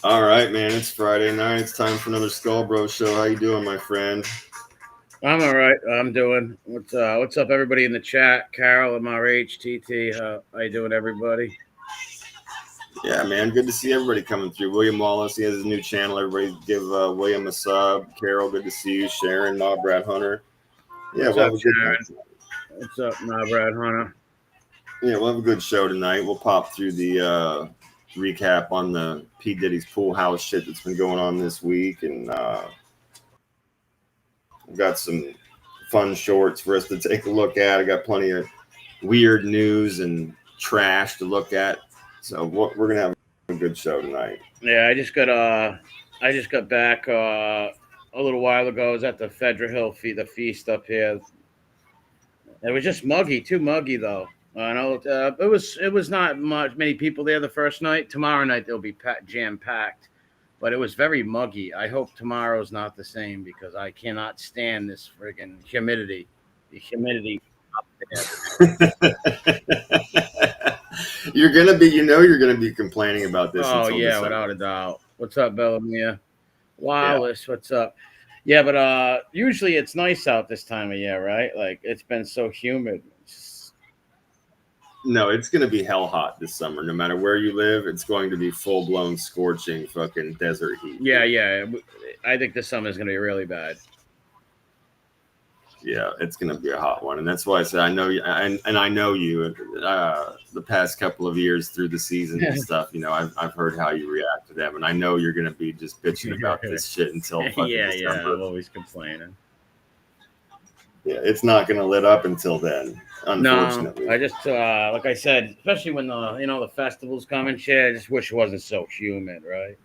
All right, man. It's Friday night. It's time for another Skull Bro show. How you doing, my friend? I'm all right. I'm doing. What's up, everybody in the chat? Carol, MRE, TT. How you doing, everybody? Yeah, man. Good to see everybody coming through. William Wallace, he has his new channel. Everybody give William a sub. Carol, good to see you. Sharon, Ma, Brad Hunter. Yeah, What's we'll up, have a good night Sharon? tonight. What's up, Brad Hunter? Yeah, we'll have a good show tonight. We'll pop through the recap on the P. Diddy's pool house shit that's been going on this week. And we've got some fun shorts for us to take a look at. I got plenty of weird news and trash to look at. So we're going to have a good show tonight. Yeah, I just got back a little while ago. I was at the Federal Hill the feast up here. It was just muggy, too muggy though. I know it was not many people there the first night. Tomorrow night they'll be jam packed, but it was very muggy. I hope tomorrow's not the same because I cannot stand this friggin' humidity. The humidity up there. You're gonna be complaining about this Oh until yeah, without December. a doubt. What's up, Bellamia? Yeah. Wallace, what's up? Yeah, but usually it's nice out this time of year, right? Like it's been so humid. No, it's gonna be hell hot this summer. No matter where you live, it's going to be full blown scorching fucking desert heat, Yeah, dude. yeah. I think this summer is gonna be really bad. Yeah, it's gonna be a hot one, and that's why I said I know you, and I know you. The past couple of years through the seasons and stuff, I've heard how you react to them, and I know you're gonna be just bitching about this shit until fucking Yeah. I'm December. always complaining. Yeah, it's not gonna let up until then, No, unfortunately. I just like I said, especially when the festivals come and shit. I just wish it wasn't so humid, right?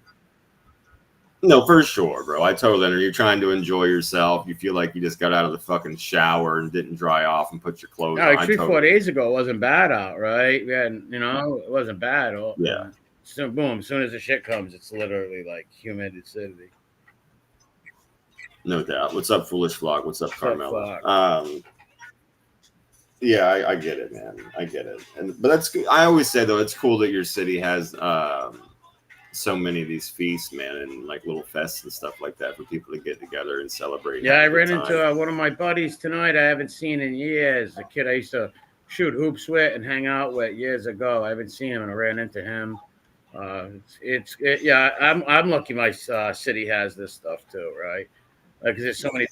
No, for sure, bro. I totally understand. You're trying to enjoy yourself. You feel like you just got out of the fucking shower and didn't dry off and put your clothes No, on. like I 3, 4 totally get days ago, it wasn't bad out, right? We had, it wasn't bad. it. Yeah, And so, boom, as soon as the shit comes, it's literally like humidity. no doubt. What's up, Foolish Vlog? What's up, So Carmela? fuck. Yeah, I get it, man. I get it. But that's good. I always say though, it's cool that your city has so many of these feasts, man, and like little fests and stuff like that for people to get together and celebrate and Yeah, have I a good ran into time. one of my buddies tonight. I haven't seen in years. A kid I used to shoot hoops with and hang out with years ago. I haven't seen him, and I ran into him. Yeah. I'm lucky. My city has this stuff too, right? Because there's so many.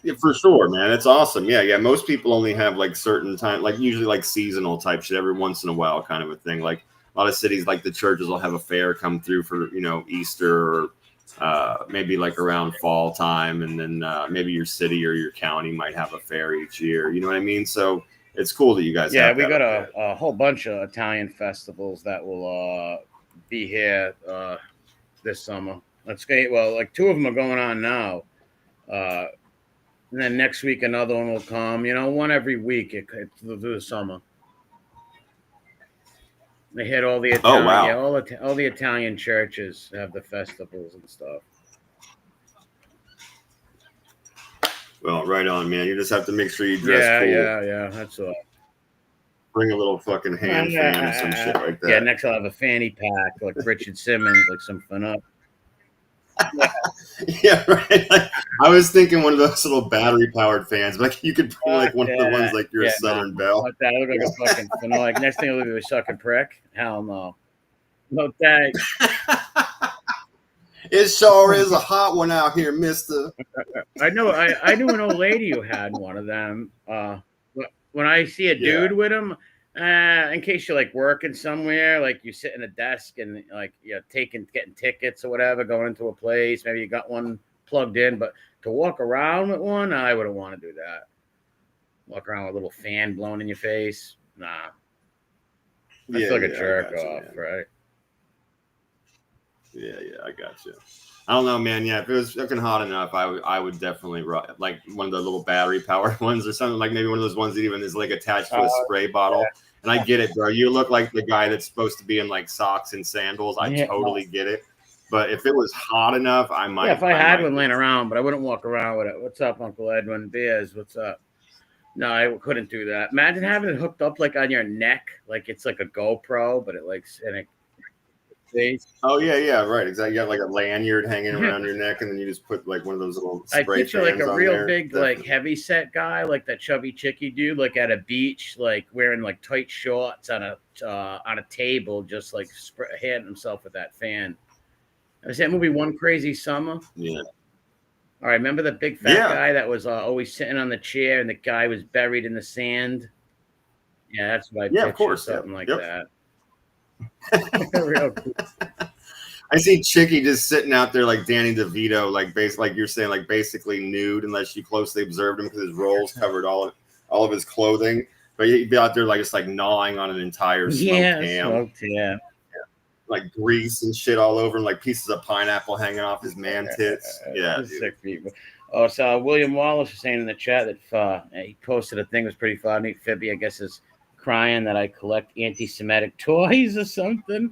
Yeah, for sure, man. It's awesome. Yeah, yeah. Most people only have like certain time, like usually like seasonal type shit every once in a while, kind of a thing. Like a lot of cities, like the churches will have a fair come through for Easter or maybe like around fall time, and then maybe your city or your county might have a fair each year. You know what I mean? So it's cool that you guys Yeah, have we that got up a, there. a whole bunch of Italian festivals that will be here this summer. Let's get well, like two of them are going on now. Uh, and then next week another one will come. One every week. Through the summer. They hit all the Oh Italian, yeah, wow. all the Italian churches have the festivals and stuff. Well, right on, man. You just have to make sure you dress Yeah, cool. yeah. That's all. Bring a little fucking hand fan or some shit like Yeah, that. next I'll have a fanny pack like Richard Simmons, like some fun up. Yeah, Yeah, right. Like, I was thinking one of those little battery powered fans, but like you could bring fuck like one of the ones that. like you're a Yeah, no. Southern Belle. Fuck that. I look like a fucking fun. Like next thing I'll be a sucking prick. Hell no. No thanks. It sure is a hot one out here, Mister. I knew an old lady who had one of them. When I see a Yeah. dude with them, in case you're like working somewhere, like you sit in a desk and like you're getting tickets or whatever, going into a place, maybe you got one plugged in, but to walk around with one, I wouldn't want to do that. Walk around with a little fan blowing in your face, nah. I Yeah, feel like a yeah, I jerk got you, off, man. right? Yeah, yeah, I got you. I don't know, man. Yeah, if it was fucking hot enough, I would definitely like one of the little battery powered ones or something, like maybe one of those ones that even is like attached to a spray bottle. And I get it, bro. You look like the guy that's supposed to be in like socks and sandals. I Yeah, totally get it. But if it was hot enough, I yeah. might If I I had might one do laying it. around, but I wouldn't walk around with it. What's up, Uncle Edwin? Beers, what's up? No, I couldn't do that. Imagine having it hooked up like on your neck, like it's like a GoPro, but it like and it. face. Oh yeah, right. Exactly. You got like a lanyard hanging around your neck, and then you just put like one of those little I spray picture like fans a on real there. big, Definitely. like heavy set guy, like that chubby chicky dude, like at a beach, like wearing like tight shorts on a table, just like hitting himself with that fan. Was that movie One Crazy Summer? Yeah. All right, remember the big fat guy that was always sitting on the chair, and the guy was buried in the sand? Yeah, that's what I picture, of course. something like Yep. that. Real cool. I see Chicky just sitting out there like Danny DeVito, like you're saying, like basically nude unless you closely observed him because his rolls covered all of his clothing. But he'd be out there like just like gnawing on an entire smoked ham. Like grease and shit all over him, like pieces of pineapple hanging off his man tits. Yeah, sick people. Oh, so William Wallace was saying in the chat that he posted a thing that was pretty funny. Phoebe, I guess, is crying that I collect anti-Semitic toys or something.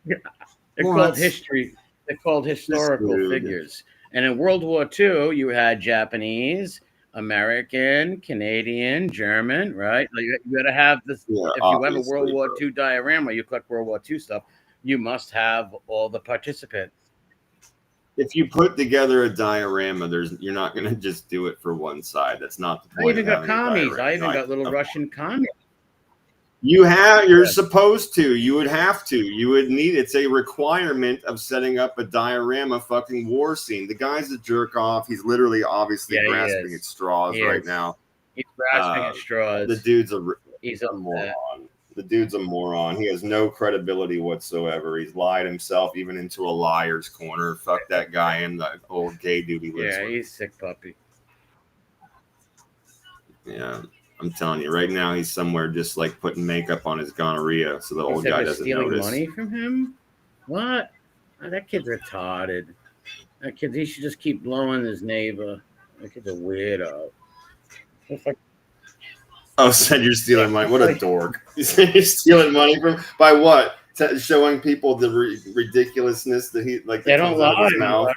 They're called history. They're called historical figures. And in World War II, you had Japanese, American, Canadian, German, right? Like you got to have this. Yeah, if you have a World War II diorama, you collect World War II stuff. You must have all the participants. If you put together a diorama, you're not going to just do it for one side. That's not the point. I even got commies. I even got little Russian commies. You're supposed to. You would have to. You would need. It's a requirement of setting up a diorama fucking war scene. The guy's a jerk off. He's literally, obviously grasping at straws right now. He's grasping at straws. The dude's a moron. The dude's a moron. He has no credibility whatsoever. He's lied himself even into a liar's corner. Fuck that guy and the old gay dude he lives with. Yeah, he's a sick puppy. Yeah. I'm telling you, right now he's somewhere just like putting makeup on his gonorrhea so the old guy doesn't notice. Money from him? What? Oh, that kid's retarded. That kid, he should just keep blowing his neighbor. That kid's a weirdo. Oh, said you're stealing money. What a dork. You said you're stealing money by what? Showing people the ridiculousness that he like. They don't lie. His mouth.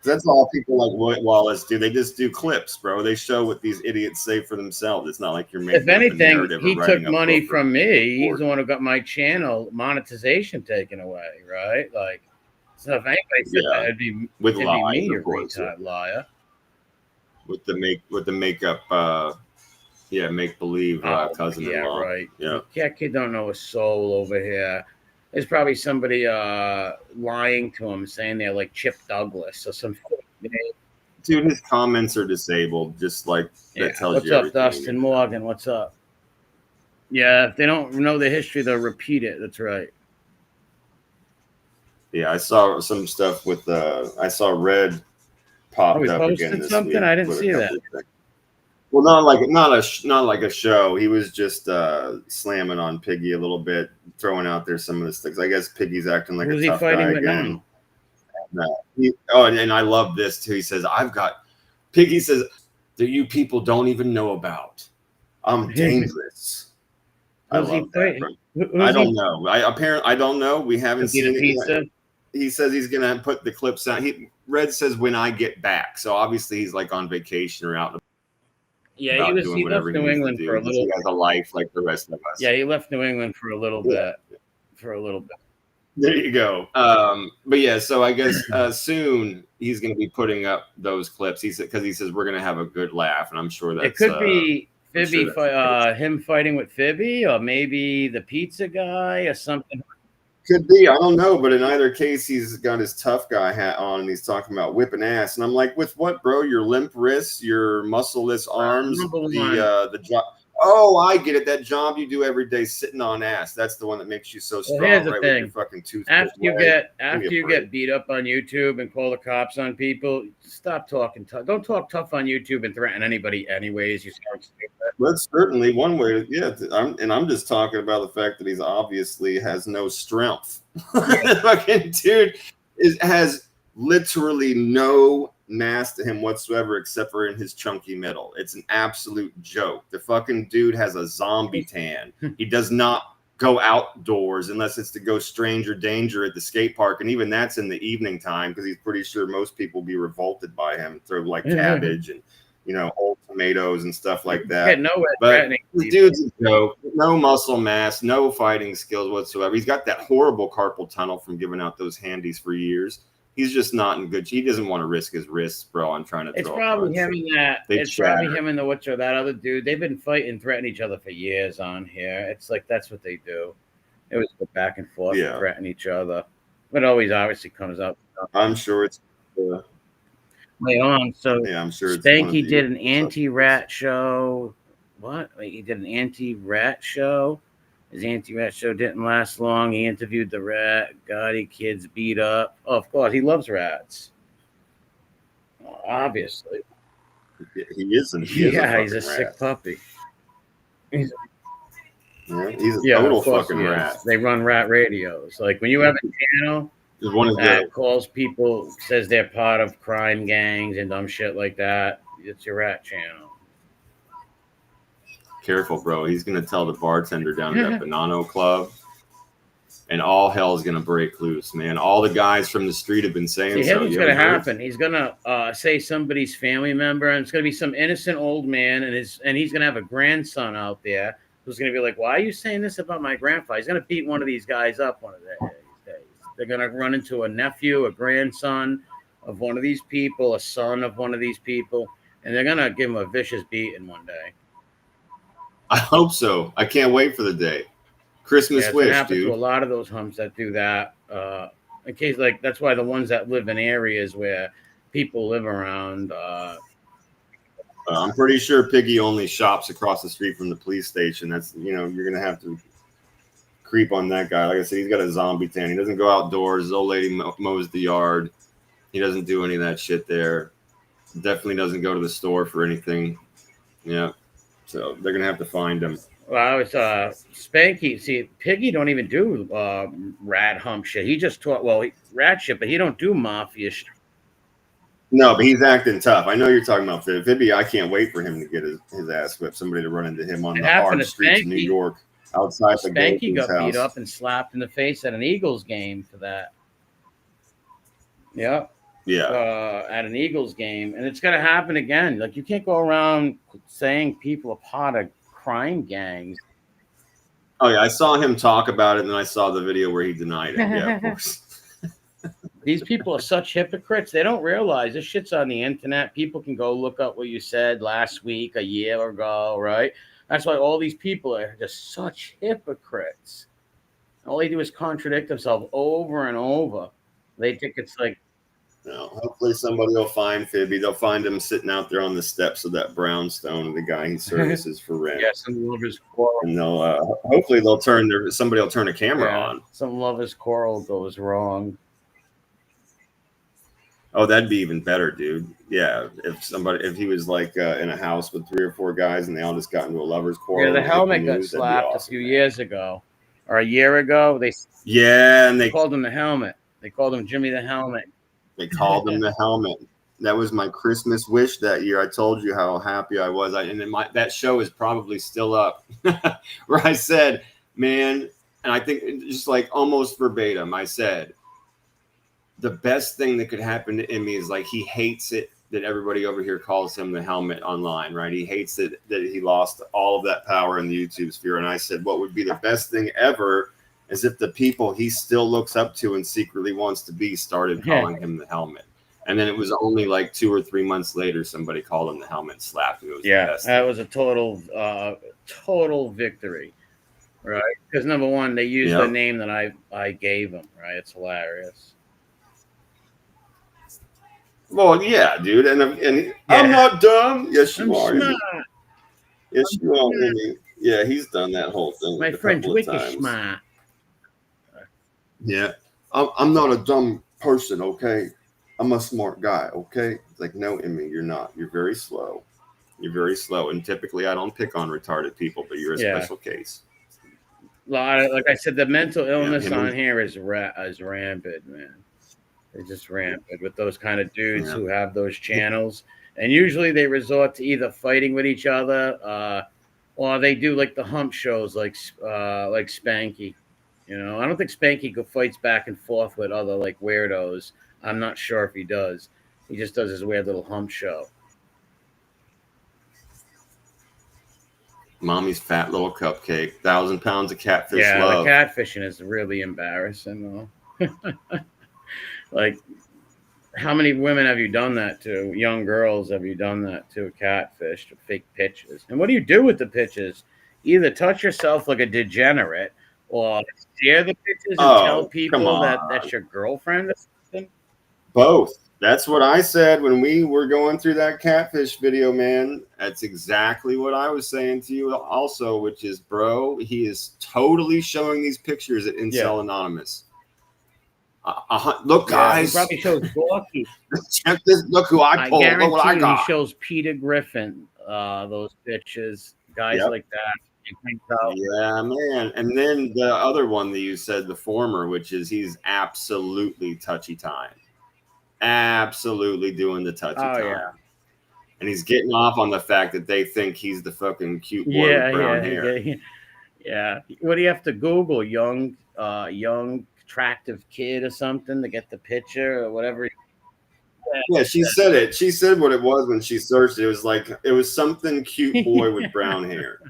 That's all people like Wallace do. They just do clips, bro. They show what these idiots say for themselves. It's not like you're making. If anything, he took money from me. He's the one who got my channel monetization taken away, right? Like, so if anybody said that, it'd be me, you retard liar. With the makeup, make believe cousin-in-law. Yeah, right. Yeah, that kid don't know a soul over here. There's probably somebody lying to him, saying they're like Chip Douglas or some. Dude, his comments are disabled. Just like that tells you. What's up, Dustin Morgan? What's up? Yeah, if they don't know the history, they'll repeat it. That's right. Yeah, I saw some stuff with I saw Red popped up again this something. Week I didn't see that. Well, not like a show. He was just slamming on Piggy a little bit, throwing out there some of the things. I guess Piggy's acting like a tough guy again. And I love this too. He says, Piggy says that you people don't even know about. I'm dangerous. I love that. I don't know. I don't know. We haven't seen it yet. He says he's gonna put the clips out. Red says when I get back. So obviously he's like on vacation or out. Yeah, he left New England for a little. He has a life like the rest of us. Yeah, he left New England for a little bit. There you go. But yeah, so I guess soon he's going to be putting up those clips. He said because he says we're going to have a good laugh, and I'm sure that it could be Phoebe, him fighting with Phoebe, or maybe the pizza guy, or something. Could be. I don't know. But in either case, he's got his tough guy hat on and he's talking about whipping ass. And I'm like, with what, bro? Your limp wrists, your muscle-less arms, the job. Oh, I get it. That job you do every day sitting on ass. That's the one that makes you so strong. Well, here's the thing. With your fucking tooth after you get beat up on YouTube and call the cops on people, stop talking tough. Don't talk tough on YouTube and threaten anybody anyways. You sound stupid. That's certainly one way. I'm just talking about the fact that he's obviously has no strength. Fucking dude has literally no mass to him whatsoever except for in his chunky middle. It's an absolute joke. The fucking dude has a zombie tan. He does not go outdoors unless it's to go stranger danger at the skate park, and even that's in the evening time because he's pretty sure most people will be revolted by him, throw like cabbage and old tomatoes and stuff like that. Get nowhere But threatening the people. dude's a joke. No muscle mass, no fighting skills whatsoever. He's got that horrible carpal tunnel from giving out those handies for years. He's just not in good. He doesn't want to risk his wrists, bro, on trying to It's throw probably a punch. him and that. They It's probably chatter. him and the witch or that other dude. They've been fighting, threatening each other for years on here. It's like that's what they do. It was go back and forth, Yeah. threaten each other. But always obviously comes out. I'm sure it's. Wait on. So Yeah, I'm sure it's Spanky did an anti-rat show. What? Wait, he did an anti-rat show. His anti-rat show didn't last long. He interviewed the rat. Got kids beat up. Oh, of course, he loves rats. Obviously. He isn't. Yeah, he's a rat. sick puppy. He's a total fucking rat. They run rat radios. Like when you have a channel that calls people, says they're part of crime gangs and dumb shit like that, it's your rat channel. Careful, bro. He's going to tell the bartender down at that Banano Club, and all hell's going to break loose, man. All the guys from the street have been saying here's what's going to happen. He's going to say somebody's family member, and it's going to be some innocent old man, and he's going to have a grandson out there who's going to be like, why are you saying this about my grandfather? He's going to beat one of these guys up one of these days. They're going to run into a nephew, a grandson of one of these people, a son of one of these people, and they're going to give him a vicious beating one day. I hope so. I can't wait for the day. Christmas wish, happen dude. To a lot of those humps that do that. In case, like, that's why the ones that live in areas where people live around. I'm pretty sure Piggy only shops across the street from the police station. That's, you're going to have to creep on that guy. Like I said, he's got a zombie tan. He doesn't go outdoors. His old lady mows the yard. He doesn't do any of that shit there. Definitely doesn't go to the store for anything. Yeah. So they're going to have to find him. Well, it's Spanky. See, Piggy don't even do rat hump shit. He just taught, rat shit, but he don't do mafia shit. No, but he's acting tough. I know you're talking about Fibby. I can't wait for him to get his ass whipped. Somebody to run into him on the hard streets of New York outside the Spanky got house. beat up and slapped in the face at an Eagles game for that. Yeah. Yeah. At an Eagles game. And it's going to happen again. Like, you can't go around saying people are part of crime gangs. Oh, yeah. I saw him talk about it, and then I saw the video where he denied it. Yeah, of course. These people are such hypocrites. They don't realize this shit's on the internet. People can go look up what you said last week, a year ago, right? That's why all these people are just such hypocrites. All they do is contradict themselves over and over. They think it's like, hopefully somebody will find Fibby. They'll find him sitting out there on the steps of that brownstone of the guy he services for rent. Yeah, some lovers quarrel. And they'll hopefully somebody will turn a camera on. Some lovers quarrel goes wrong. Oh, that'd be even better, dude. Yeah, if he was like in a house with 3 or 4 guys and they all just got into a lovers quarrel. Yeah, the helmet got slapped a few years ago, or a year ago. And they called him the helmet. They called him Jimmy the Helmet. They called him the helmet. That was my Christmas wish that year. I told you how happy I was. That show is probably still up, where I said, man, and I think just like almost verbatim, I said, the best thing that could happen to Emmy is like he hates it that everybody over here calls him the helmet online, right? He hates it that he lost all of that power in the YouTube sphere. And I said, what would be the best thing ever is if the people he still looks up to and secretly wants to be started calling him the helmet. And then it was only like 2 or 3 months later, somebody called him the helmet, slapped him. It was the best that was a total victory, right? Because number one, they used the name that I gave him, right? It's hilarious. Well, yeah, dude, and I'm not dumb. Yes, you are. Smart. Yes, you are. Yeah, he's done that whole thing. My friend's wicked smart. Yeah, I'm not a dumb person. Okay, I'm a smart guy. Okay, it's like, no, Emmy, you're not. You're very slow. You're very slow, and typically I don't pick on retarded people, but you're a special case. Like I said, the mental illness on here is rampant, man. It's just rampant with those kind of dudes who have those channels, and usually they resort to either fighting with each other, or they do like the hump shows, like Spanky. I don't think Spanky fights back and forth with other like weirdos. I'm not sure if he does. He just does his weird little hump show. Mommy's fat little cupcake. 1,000 pounds of catfish Yeah, love. the catfishing is really embarrassing, though. Like, how many women have you done that to? Young girls have you done that to? Catfish, to fake pictures. And what do you do with the pictures? Either touch yourself like a degenerate, or share the pictures and tell Oh, come people on. that that's your girlfriend or something. Both. That's what I said when we were going through that catfish video, man. That's exactly what I was saying to you also, which is, bro, he is totally showing these pictures at Incel Anonymous. Look, guys. He probably shows Gorky. Check this. Look who I pulled. Look what I got. He shows Peter Griffin those pictures. Guys like that. Yeah, man. And then the other one that you said, the former, which is he's absolutely touchy time. Absolutely doing the touchy time. Yeah. And he's getting off on the fact that they think he's the fucking cute boy with brown hair. Yeah. What do you have to Google? Young, attractive kid or something to get the picture or whatever. Yeah, she said it. She said what it was when she searched it. It was like, it was something cute boy with brown hair.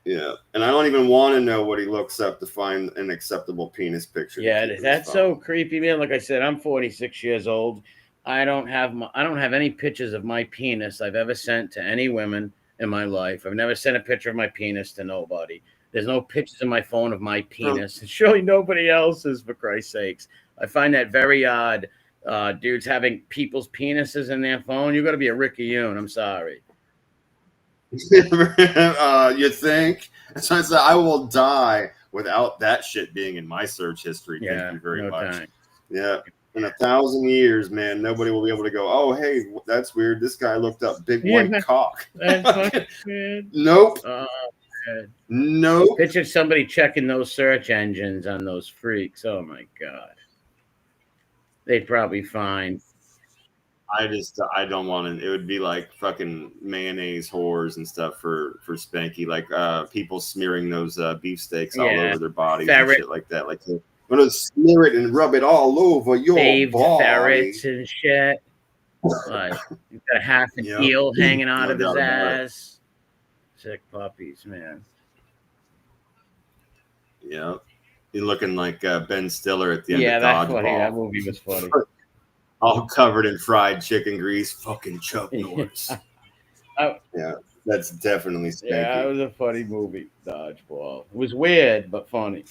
Yeah, and I don't even want to know what he looks up to find an acceptable penis picture. Yeah, that's so creepy, man. Like I said, I'm 46 years old. I don't have any pictures of my penis I've ever sent to any women in my life. I've never sent a picture of my penis to nobody. There's no pictures in my phone of my penis. And surely nobody else's, for Christ's sakes. I find that very odd. Dudes having people's penises in their phone. You got to be a Rickyune. I'm sorry. You think? So I said, I will die without that shit being in my search history. Thank you very much. Time. Yeah. In 1,000 years, man, nobody will be able to go, oh, hey, that's weird. This guy looked up big white cock. Nope. Nope. Picture somebody checking those search engines on those freaks. Oh, my God. They'd probably find. I don't want to. It would be like fucking mayonnaise whores and stuff for Spanky, like people smearing those beefsteaks all over their bodies and shit like that. Like, I'm gonna smear it and rub it all over your body. Ferrets and shit. Like, you've got half an eel hanging out of his ass. Sick puppies, man. Yeah, you're looking like Ben Stiller at the end of Dodgeball. That's funny. That movie was funny. All covered in fried chicken grease, fucking Chuck Norris. Yeah, that's definitely Spanky. Yeah, it was a funny movie, Dodgeball. It was weird, but funny.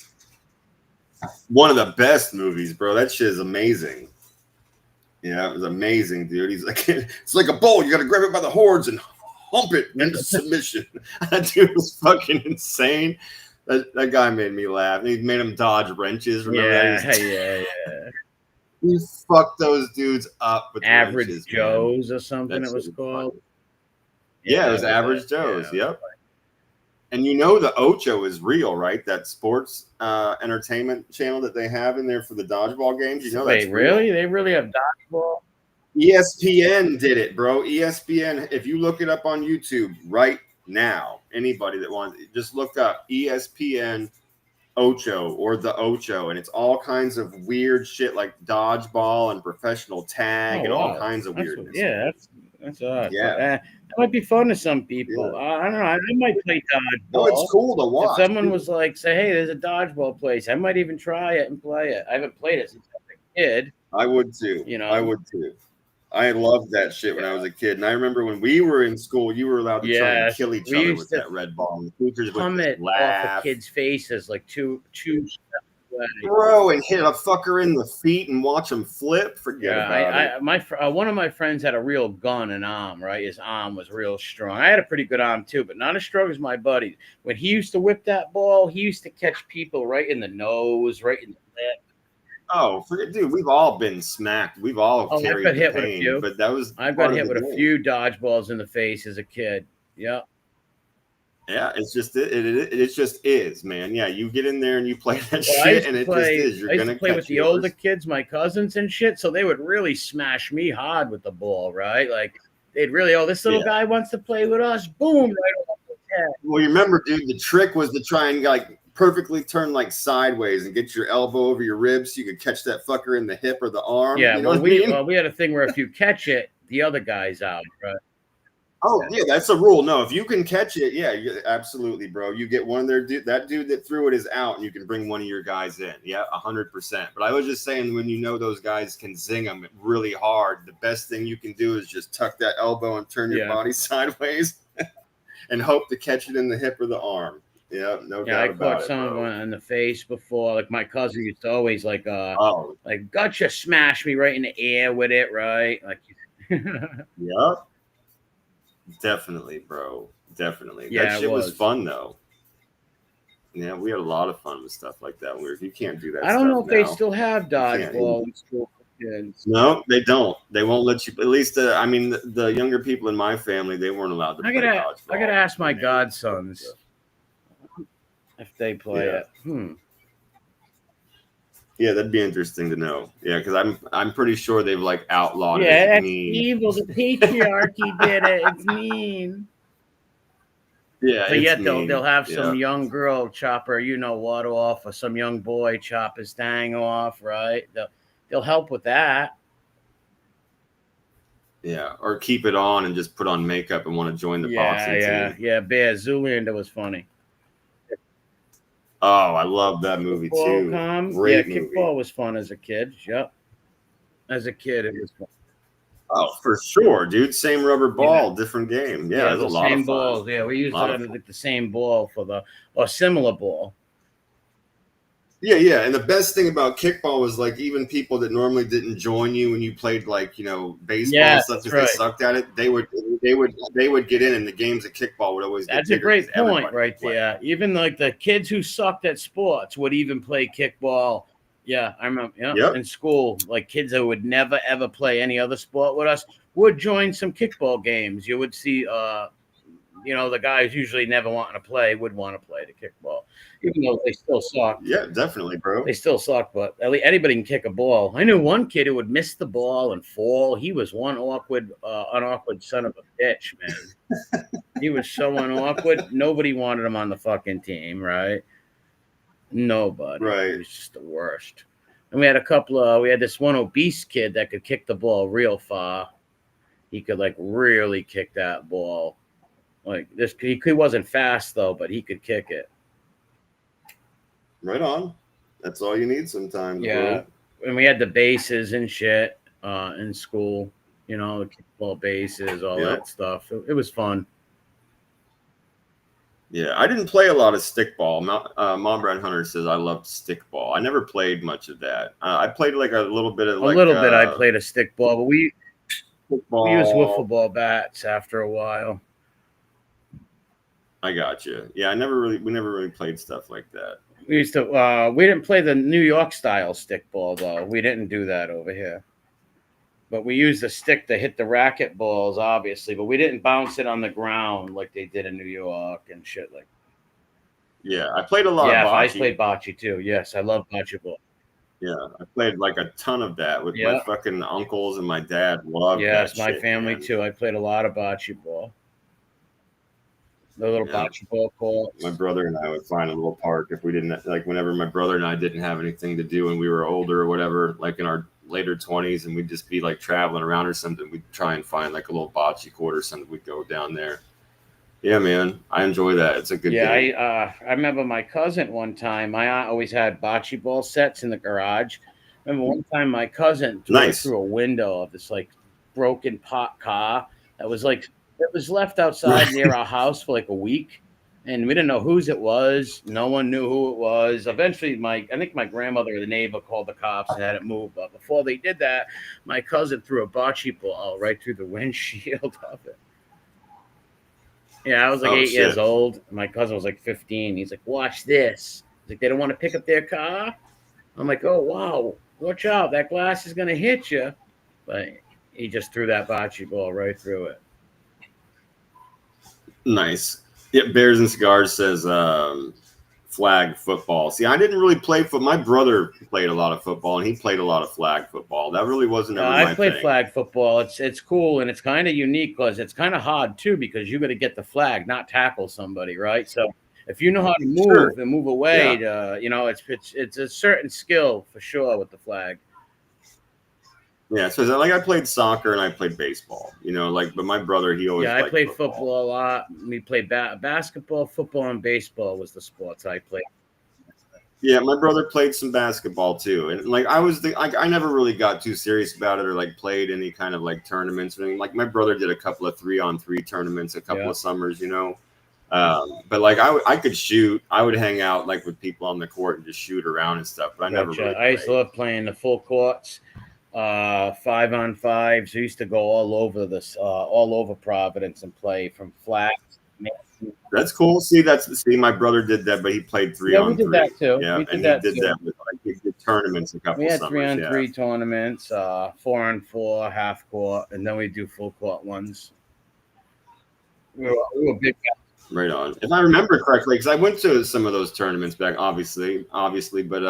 One of the best movies, bro. That shit is amazing. Yeah, it was amazing, dude. He's like, it's like a bull. You got to grab it by the horns and hump it into submission. That dude was fucking insane. That guy made me laugh. He made him dodge wrenches. Remember that? Yeah. You fucked those dudes up with Average wrenches, Joes or something it was called. Yeah, it was Average Joes. Yep. And you know the Ocho is real, right? That sports entertainment channel that they have in there for the dodgeball games. You know that's really? They really have dodgeball? ESPN did it, bro. ESPN. If you look it up on YouTube right now, anybody that wants, just look up ESPN Ocho or the Ocho, and it's all kinds of weird shit like dodgeball and professional tag and all kinds of weirdness. That's odd. Yeah, that might be fun to some people. Yeah. I don't know. I might play dodgeball. No, it's cool to watch. If someone was like, say, hey, there's a dodgeball place, I might even try it and play it. I haven't played it since I was a kid. I would too. I would too. I loved that shit when I was a kid. And I remember when we were in school, you were allowed to try and kill each other with that red ball. And the teachers would laugh off of kids' faces like two steps away. Bro, and hit a fucker in the feet and watch him flip. Forget about it. One of my friends had a real gun and arm, right? His arm was real strong. I had a pretty good arm too, but not as strong as my buddy. When he used to whip that ball, he used to catch people right in the nose, right in the lip. Oh, dude, we've all been smacked. We've all carried the pain, with a few. But that was I've got hit with a few dodgeballs in the face as a kid. Yeah. Yeah, it's just it just is, man. Yeah, you get in there and you play that shit, and it just is. You're gonna play with the older kids, my cousins and shit, so they would really smash me hard with the ball, right? Like they'd really, this little guy wants to play with us. Boom, right off the head. Well, you remember, dude, the trick was to try and like perfectly turn like sideways and get your elbow over your ribs so you could catch that fucker in the hip or the arm. Yeah, you know we had a thing where if you catch it, the other guy's out, right? Oh yeah, that's a rule. No, if you can catch it, yeah, absolutely, bro. You get one of their that dude that threw it is out, and you can bring one of your guys in. Yeah, 100%. But I was just saying, when you know those guys can zing them really hard, the best thing you can do is just tuck that elbow and turn your body sideways, and hope to catch it in the hip or the arm. Yeah, no doubt I about caught it, some bro. in the face before. Like my cousin used to always like gotcha, smash me right in the air with it, right? Like, yeah, definitely, bro. Definitely. yeah, That shit was fun though. Yeah, we had a lot of fun with stuff like that. Where you can't do that I don't know stuff if they now. still have dodgeball in school for kids. No, they don't. They won't let you. At least, I mean, the younger people in my family, they weren't allowed to play dodgeball. I gotta ask my godsons if they play it. Yeah, that'd be interesting to know. Yeah, because I'm pretty sure they've like outlawed it. Yeah, that's evil. The patriarchy did it. It's mean. Yeah, but yet they'll have some young girl chop her, what off, or some young boy chop his thing off, right? They'll help with that. Yeah, or keep it on and just put on makeup and want to join the boxing team. Yeah. Bear Zoolander was funny. Oh, I love that movie too. Great movie. Kickball was fun as a kid. Yep. As a kid, it was fun. Oh, for sure, dude. Same rubber ball, different game. Yeah, it was a lot of fun. Balls. Yeah, we used the same ball or similar ball. Yeah. And the best thing about kickball was like even people that normally didn't join you when you played like, baseball and stuff, if they sucked at it, they would get in, and the games of kickball would always That's a great point right there. Even like the kids who sucked at sports would even play kickball. Yeah, I remember. Yeah, in school, like kids that would never ever play any other sport with us would join some kickball games. You would see, the guys usually never wanting to play would want to play the kickball, even though they still suck. Yeah, definitely, bro. They still suck, but at least anybody can kick a ball. I knew one kid who would miss the ball and fall. He was one awkward son of a bitch, man. He was so unawkward. Nobody wanted him on the fucking team, right? Nobody. Right. It was just the worst. And we had this one obese kid that could kick the ball real far. He could like really kick that ball. Like this, he wasn't fast though, but he could kick it. Right on. That's all you need sometimes. Yeah. Bro. And we had the bases and shit in school, the kickball bases, all that stuff. It was fun. Yeah, I didn't play a lot of stickball. Mom Brad Hunter says I loved stickball. I never played much of that. I played like a little bit of I played a stickball, but we used wiffle ball bats after a while. I got you. Yeah, we never really played stuff like that. We used to. We didn't play the New York style stickball though. We didn't do that over here. But we used the stick to hit the racket balls, obviously. But we didn't bounce it on the ground like they did in New York and shit like. Yeah, I played a lot of bocce. I played bocce too. Yes, I love bocce ball. Yeah, I played like a ton of that with my fucking uncles and my dad. Loved that. Yes, my family too. I played a lot of bocce ball. The little bocce ball courts. My brother and I would find a little park if we didn't whenever my brother and I didn't have anything to do and we were older or whatever, like in our later 20s, and we'd just be like traveling around or something. We'd try and find like a little bocce court or something. We'd go down there. Yeah, man, I enjoy that. It's a good game. I remember my cousin one time. I always had bocce ball sets in the garage. Remember one time my cousin drove through a window of this like broken pot car that was like. It was left outside near our house for like a week, and we didn't know whose it was. No one knew who it was. Eventually, I think my grandmother or the neighbor called the cops and had it moved. But before they did that, my cousin threw a bocce ball right through the windshield of it. Yeah, I was like 8 years old. My cousin was like 15. He's like, watch this. He's like, they don't want to pick up their car? I'm like, oh, wow. Watch out. That glass is going to hit you. But he just threw that bocce ball right through it. Nice. Yeah, Bears and Cigars says flag football. See, I didn't really play my brother played a lot of football, and he played a lot of flag football. That really wasn't ever my thing. I played flag football. It's cool, and it's kind of unique because it's kind of hard too, because you got to get the flag, not tackle somebody, right? So if you know how to move and move away, it's a certain skill for sure with the flag. Yeah, so like I played soccer and I played baseball, you know, like, but my brother, he always Yeah, I liked played football a lot. We played basketball, football, and baseball was the sports I played. Yeah, my brother played some basketball too, and like I never really got too serious about it or like played any kind of like tournaments or anything. Like my brother did a couple of 3-on-3 tournaments, a couple of summers, you know. But like I could shoot. I would hang out like with people on the court and just shoot around and stuff. But I never really I used to played. love playing the full courts, 5-on-5s. We used to go all over Providence and play from flat. That's cool. See, my brother did that, but he played three Yeah, we on did three. that too. Yeah, We did and he that did too. that with like he did tournaments a couple We had summers. 3-on-3 tournaments, 4-on-4, half court, and then we do full court ones. We were big. Right on. If I remember correctly, because I went to some of those tournaments back, obviously, but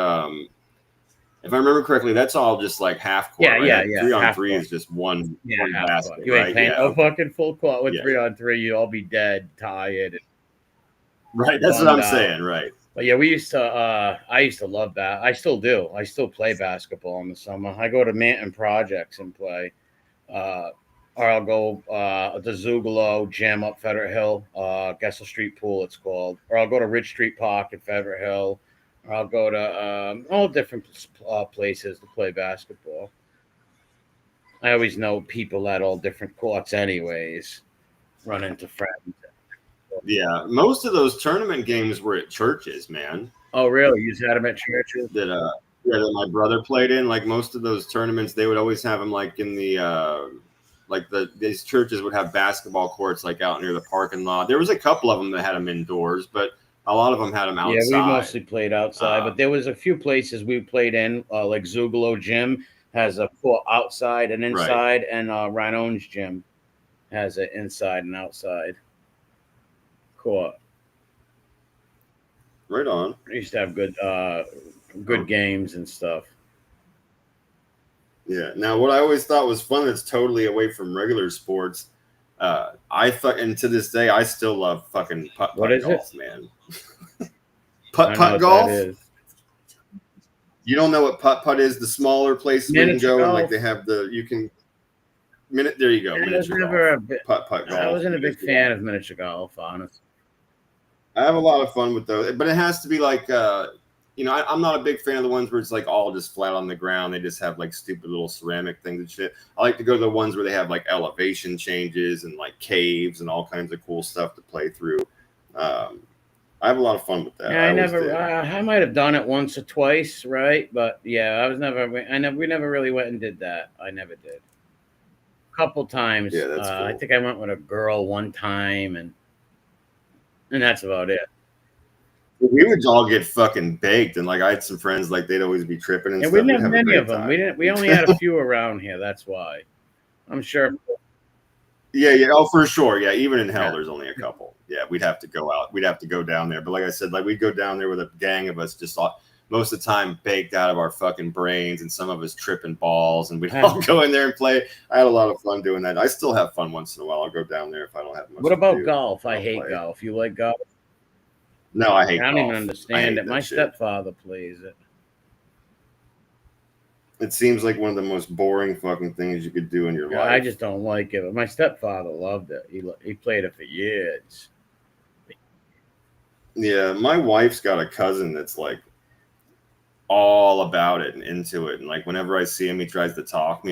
if I remember correctly, that's all just like half court. Yeah, Right? yeah. 3-on-3 is just one basket, court. You ain't right? playing Yeah, no fucking full court with yeah, 3-on-3. You'd all be dead, tired, right. That's what I'm saying, right? But yeah, we used to. I used to love that. I still do. I still play basketball in the summer. I go to Manton Projects and play, or I'll go the Zugalo Gym up Federal Hill, Gessel Street Pool, it's called, or I'll go to Ridge Street Park in Federal Hill, or I'll go to all different places to play basketball. I always know people at all different courts, anyways. Run into friends. Yeah, most of those tournament games were at churches, man. Oh, really? You just had them at churches? That my brother played in. Like most of those tournaments, they would always have them like in the like these churches would have basketball courts like out near the parking lot. There was a couple of them that had them indoors, but a lot of them had them outside. Yeah, we mostly played outside, but there was a few places we played in, like Zugalo Gym has a court outside and inside, and Rhinone's Gym has an inside and outside court. Right on. We used to have good games and stuff. Yeah. Now, what I always thought was fun that's totally away from regular sports. I thought, and to this day, I still love fucking putt golf, man. putt golf. You don't know what putt is? The smaller places where you can go and like they have there you go. Miniature golf. Putt golf. I wasn't a big fan of miniature golf, honestly. I have a lot of fun with those, but it has to be like, you know, I'm not a big fan of the ones where it's like all just flat on the ground. They just have like stupid little ceramic things and shit. I like to go to the ones where they have like elevation changes and like caves and all kinds of cool stuff to play through. I have a lot of fun with that. Yeah, I might have done it once or twice, right? But yeah, we never really went and did that. I never did. A couple times. Yeah, that's cool. I think I went with a girl one time, and that's about it. We would all get fucking baked, and like I had some friends, like they'd always be tripping and stuff. We didn't have many of them. We only had a few around here. That's why. I'm sure. Yeah. Oh, for sure. Yeah, even in hell, there's only a couple. Yeah, we'd have to go out. We'd have to go down there. But like I said, like we'd go down there with a gang of us, just most of the time baked out of our fucking brains, and some of us tripping balls, and we'd all go in there and play. I had a lot of fun doing that. I still have fun once in a while. I'll go down there if I don't have much. What about golf? I hate golf. You like golf? No, I hate golf. I don't even understand it. My stepfather plays it. It seems like one of the most boring fucking things you could do in your life. I just don't like it. But my stepfather loved it. He played it for years. Yeah, my wife's got a cousin that's like all about it and into it. And like whenever I see him, he tries to talk to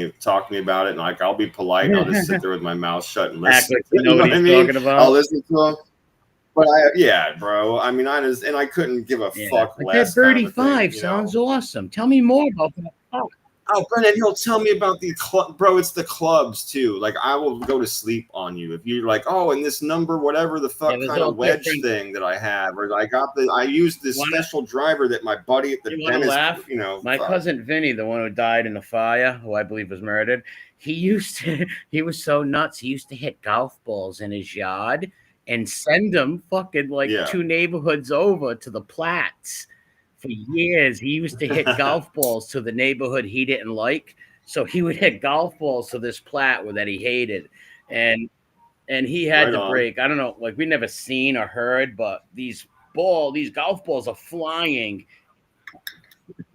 me about it. And like I'll be polite and I'll just sit there with my mouth shut and listen. You know what I mean? Talking about? I'll listen to him. But bro. I mean, I couldn't give a fuck less. That 35 sounds awesome. Tell me more about that. Oh, Brennan, he'll tell me about the club, bro. It's the clubs too. Like I will go to sleep on you if you're like, oh, and this number, whatever the fuck kind of wedge thing that I have, or I used this special driver that my buddy at the dentist, you know, my cousin Vinny, the one who died in the fire, who I believe was murdered. He was so nuts. He used to hit golf balls in his yard and send them fucking like 2 neighborhoods over to the Platts. For years, he used to hit golf balls to the neighborhood he didn't like. So he would hit golf balls to this Platt that he hated. And he had to break. I don't know, like we never seen or heard, but these golf balls are flying.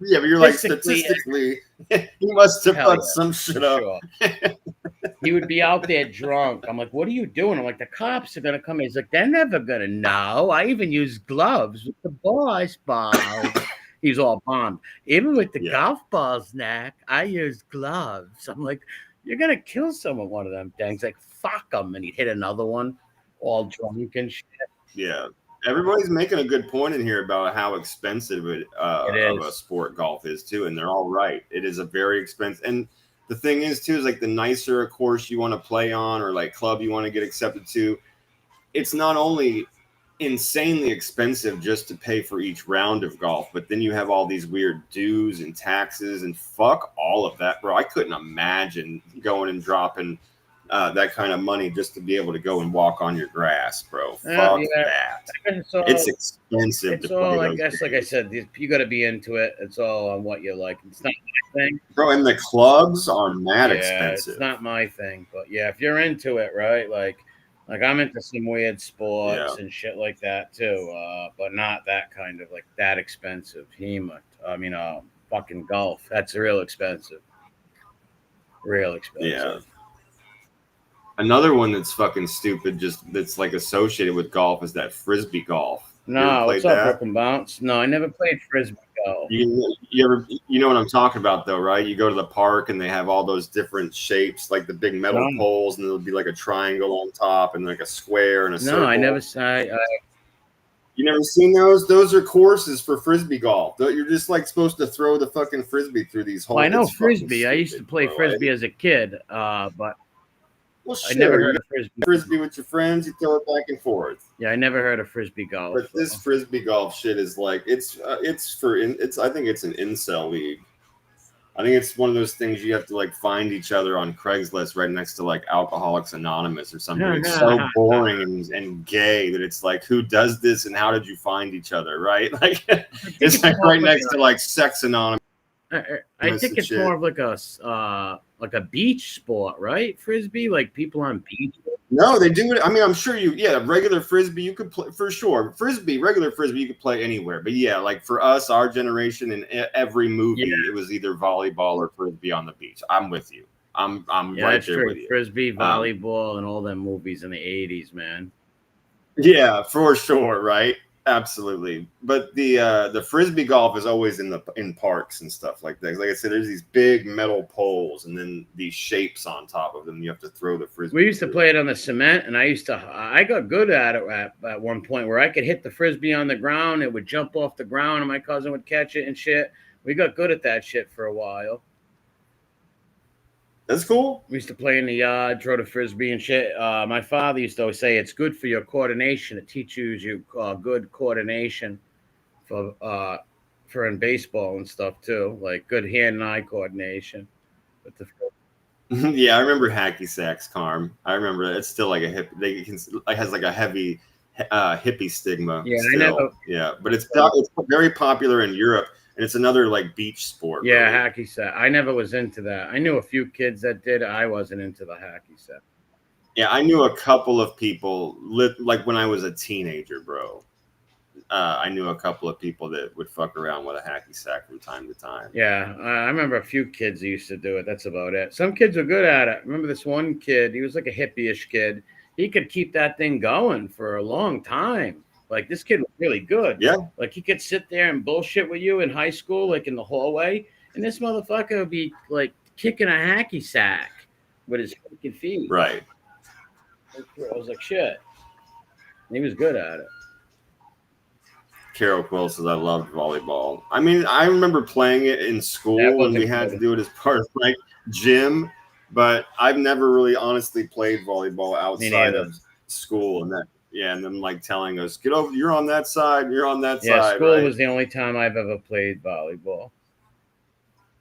Yeah, but you're like, statistically, he must have hell fucked yeah, some shit for up. sure. He would be out there drunk. I'm like, what are you doing? I'm like, the cops are gonna come. He's like, they're never gonna know. I even use gloves with the boss balls. He's all bombed. Even with the Yeah. golf balls, Knack, I use gloves. I'm like, you're gonna kill someone one of them things. Like, fuck them. And he'd hit another one, all drunk and shit. Yeah. Everybody's making a good point in here about how expensive It of a is. sport golf is too, and they're all right. It is a very expensive, and the thing is too is like the nicer a course you want to play on or like club you want to get accepted to, it's not only insanely expensive just to pay for each round of golf, but then you have all these weird dues and taxes and fuck all of that, bro. I couldn't imagine going and dropping that kind of money just to be able to go and walk on your grass, bro. Fuck Yeah, that. it's all, It's expensive it's to play all, I those guess, like I games. said, you got to be into it. It's all on what you like. It's not my thing. Bro, and the clubs are mad Yeah, it's expensive. not my thing. But yeah, if you're into it, right? Like I'm into some weird Yeah. sports and shit like that too. But not that kind of like that expensive. Fucking golf. That's real expensive. Real expensive. Yeah. Another one that's fucking stupid, just that's like associated with golf, is that frisbee golf. You ever No, what's played up, that? Brooklyn Bounce? No, I never played frisbee golf. You know what I'm talking about though, right? You go to the park and they have all those different shapes, like the big metal No, poles, and there'll be like a triangle on top and like a square and a no, I never. circle. You never seen those? Those are courses for frisbee golf. You're just like supposed to throw the fucking frisbee through these holes. Well, I know It's fucking frisbee. I stupid, used to play bro. frisbee as a kid, but Well, I never sure, you heard got of frisbee. frisbee with your friends, you throw it back and forth. Yeah, I never heard of frisbee golf. But this frisbee golf shit is like it's I think it's an incel league. I think it's one of those things you have to like find each other on Craigslist right next to like Alcoholics Anonymous or something. It's so boring and gay that it's like, who does this and how did you find each other, right? Like it's like right next to like Sex Anonymous. I think it's more of like a beach sport, right? Frisbee, like people on beach. No, they do it. I mean, I'm sure regular frisbee you could play for sure. Regular frisbee you could play anywhere. But yeah, like for us, our generation, in every movie, it was either volleyball or frisbee on the beach. I'm with you. I'm right there with you. Frisbee, volleyball, and all them movies in the '80s, man. Yeah, for sure, right? Absolutely. But the frisbee golf is always in parks and stuff like that. Like I said, there's these big metal poles and then these shapes on top of them. You have to throw the frisbee. We used to play it on the cement, and I got good at it at one point where I could hit the frisbee on the ground. It would jump off the ground, and my cousin would catch it and shit. We got good at that shit for a while. That's cool. We used to play in the yard, throw the frisbee and shit. My father used to always say it's good for your coordination. It teaches you good coordination for in baseball and stuff too, like good hand and eye coordination. But yeah, I remember hacky sacks, Carm. I remember that. It's still like a hip. It has like a heavy hippie stigma. Yeah, still. But it's very popular in Europe. And it's another like beach sport. Yeah, really. Hacky sack. I never was into that. I knew a few kids that did. I wasn't into the hacky sack. Yeah, I knew a couple of people, like when I was a teenager, bro. I knew a couple of people that would fuck around with a hacky sack from time to time. Yeah, I remember a few kids who used to do it. That's about it. Some kids were good at it. I remember this one kid. He was like a hippie-ish kid. He could keep that thing going for a long time. Like, this kid was really good. Yeah. Like, he could sit there and bullshit with you in high school, like in the hallway, and this motherfucker would be, like, kicking a hacky sack with his fucking feet. Right. I was like, shit. He was good at it. Carol Quill says, I loved volleyball. I mean, I remember playing it in school when we had to do it as part of, like, gym, but I've never really honestly played volleyball outside of school and that. Yeah, and then like telling us, get over, you're on that side, you're on that side. Yeah, school was the only time I've ever played volleyball.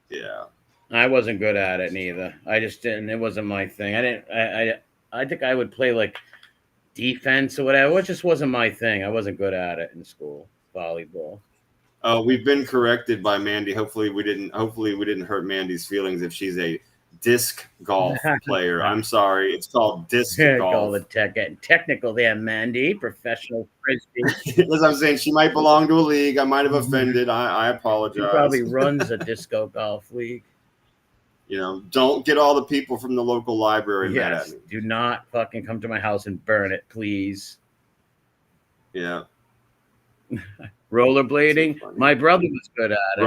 Yeah. I wasn't good at it neither. I just didn't, it wasn't my thing. I think I would play like defense or whatever. It just wasn't my thing. I wasn't good at it in school, volleyball. Oh, we've been corrected by Mandy. Hopefully we didn't hurt Mandy's feelings if she's a disc golf player. I'm sorry, it's called disc golf. Call the getting technical there, Mandy. Professional frisbee. As I'm saying, she might belong to a league. I might have offended. I apologize. She probably runs a disco golf league. You know, don't get all the people from the local library mad at me. Do not fucking come to my house and burn it, please. Yeah. Rollerblading. My brother was good at it.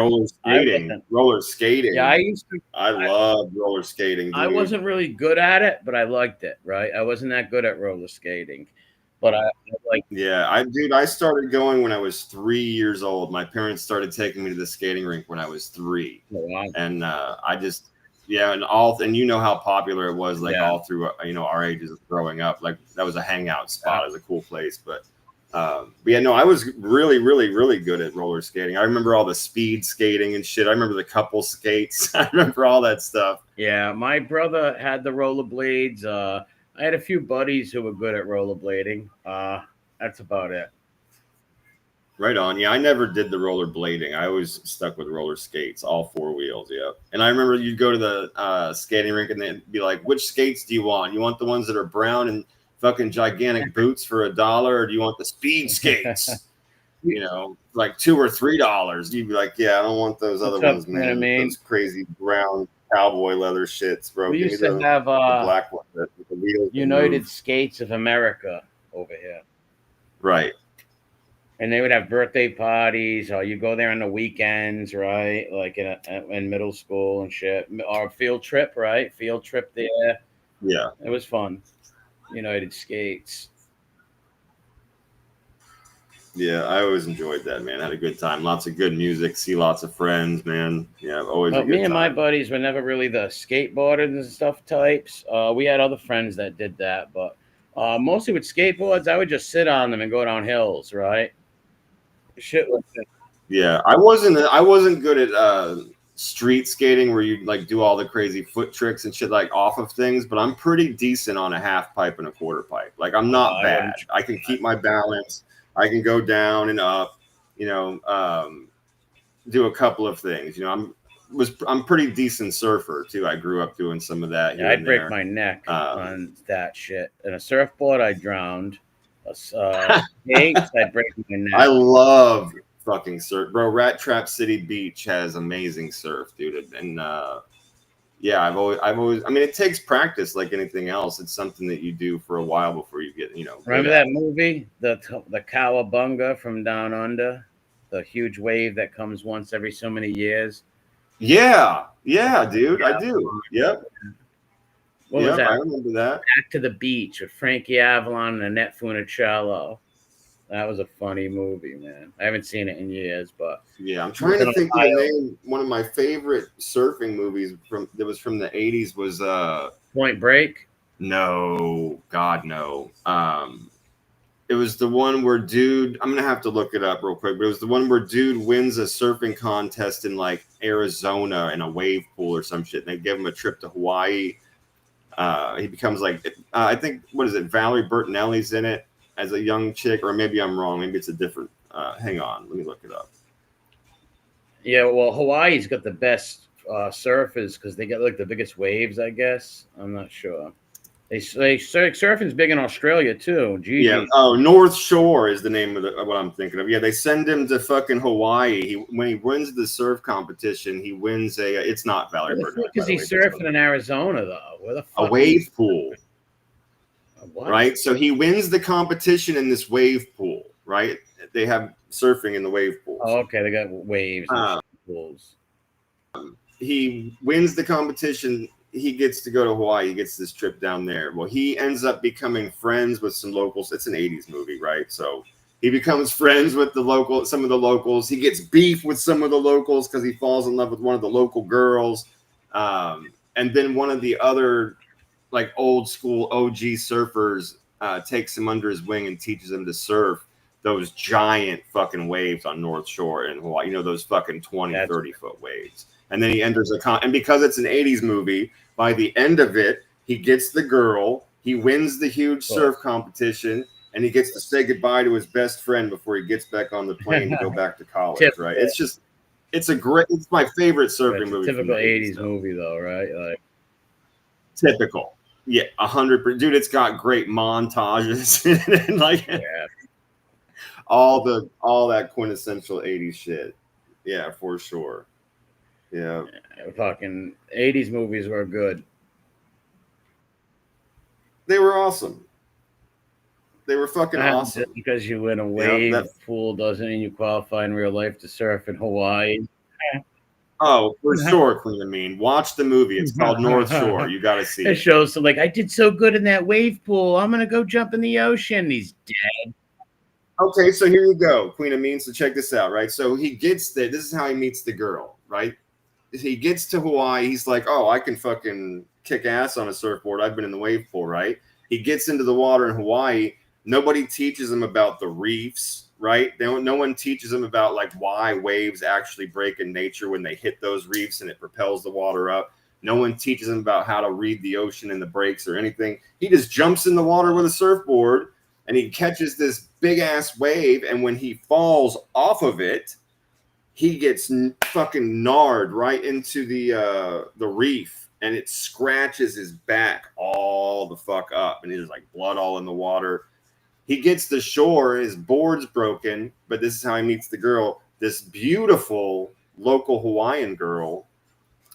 Roller skating. Yeah, I used to. I love roller skating. Dude. I wasn't really good at it, but I liked it. Right, I wasn't that good at roller skating, but I like. Yeah, I started going when I was 3 years old. My parents started taking me to the skating rink when I was 3, and I just. Yeah, and you know how popular it was, like all through our ages of growing up. Like that was a hangout spot, it was a cool place. But yeah, no, I was really, really, really good at roller skating. I remember all the speed skating and shit. I remember the couple skates. I remember all that stuff. Yeah, my brother had the rollerblades. I had a few buddies who were good at rollerblading. That's about it. Right on. Yeah, I never did the rollerblading. I always stuck with roller skates, all 4 wheels. Yeah. And I remember you'd go to the skating rink and they'd be like, which skates do you want? You want the ones that are brown and fucking gigantic boots for $1, or do you want the speed skates? You know, like $2 or $3. You'd be like, yeah, I don't want those other ones, man. You know what I mean? Those crazy brown cowboy leather shits, bro. We used to have the black one, the wheels United Skates of America over here. Right. And they would have birthday parties, or you go there on the weekends, right? Like in middle school and shit. Or field trip, right? Field trip there. Yeah. It was fun. United Skates. Yeah, I always enjoyed that, man. I had a good time. Lots of good music, see lots of friends, man. Yeah, always a good time. Me and my buddies were never really the skateboarders and stuff types. We had other friends that did that, but mostly with skateboards, I would just sit on them and go down hills, right? Shit like that. Yeah, I wasn't good at street skating where you like do all the crazy foot tricks and shit like off of things, but I'm pretty decent on a half pipe and a quarter pipe. Like I'm not bad. I can keep my balance. I can go down and up, do a couple of things. I'm pretty decent surfer too. I grew up doing some of that. Yeah, I'd break my neck on that shit. And a surfboard, I drowned. Skates, I'd break my neck. I love fucking surf, bro. RatTrapCity Beach has amazing surf, dude. And yeah, I've always. I mean, it takes practice, like anything else. It's something that you do for a while before you get, Remember that movie, the Cowabunga from Down Under, the huge wave that comes once every so many years. Yeah, dude, I do. Yep. What was that? I remember that. Back to the Beach with Frankie Avalon and Annette Funicello. That was a funny movie, man. I haven't seen it in years, but yeah, I'm trying to think of the name. One of my favorite surfing movies from the 80s was Point Break. No, God, no. It was the one where dude. I'm gonna have to look it up real quick, but it was the one where dude wins a surfing contest in like Arizona in a wave pool or some shit. And they give him a trip to Hawaii. He becomes like I think Valerie Bertinelli's in it as a young chick, or maybe I'm wrong. Maybe it's a different. Hang on, let me look it up. Yeah, well, Hawaii's got the best surfers because they get like the biggest waves. I guess I'm not sure. Surfing's big in Australia too. Gigi. Yeah. Oh, North Shore is the name of what I'm thinking of. Yeah, they send him to fucking Hawaii. When he wins the surf competition, he wins a. It's not Valerie Bertinelli. Because he's surfing in Arizona though. Where the fuck? A wave pool. What? Right. So he wins the competition in this wave pool. Right. They have surfing in the wave pool. Oh, okay. They got waves and pools. He wins the competition. He gets to go to Hawaii. He gets this trip down there. Well, he ends up becoming friends with some locals. It's an 80s movie, right? So he becomes friends with some of the locals. He gets beef with some of the locals because he falls in love with one of the local girls. And then one of the other like old school OG surfers takes him under his wing and teaches him to surf those giant fucking waves on North Shore in Hawaii. Those fucking 20, 30-foot waves. And then he enters and because it's an 80s movie, by the end of it, he gets the girl, he wins the huge surf competition, and he gets to say goodbye to his best friend before he gets back on the plane to go back to college, right? It's my favorite surfing movie. Typical 80s movie though, right? Like typical. Yeah, 100%. Dude, it's got great montages and like all that quintessential 80s shit. Yeah, for sure. Yeah. Fucking 80s movies were good. They were awesome. They were fucking awesome. Just because you in a wave pool doesn't mean you qualify in real life to surf in Hawaii. Oh, for sure, Queen Amin. Watch the movie. It's called North Shore. You got to see it. It shows some like, I did so good in that wave pool. I'm gonna go jump in the ocean. He's dead. Okay, so here you go, Queen Amin. So check this out, right? So he gets there. This is how he meets the girl, right? He gets to Hawaii. He's like, oh, I can fucking kick ass on a surfboard. I've been in the wave pool, right? He gets into the water in Hawaii. Nobody teaches him about the reefs, right? No one teaches him about like why waves actually break in nature when they hit those reefs and it propels the water up. No one teaches him about how to read the ocean and the breaks or anything. He just jumps in the water with a surfboard and he catches this big ass wave. And when he falls off of it, he gets fucking gnarred right into the reef, and it scratches his back all the fuck up, and he's like blood all in the water. He gets to shore, his board's broken, but this is how he meets the girl. This beautiful local Hawaiian girl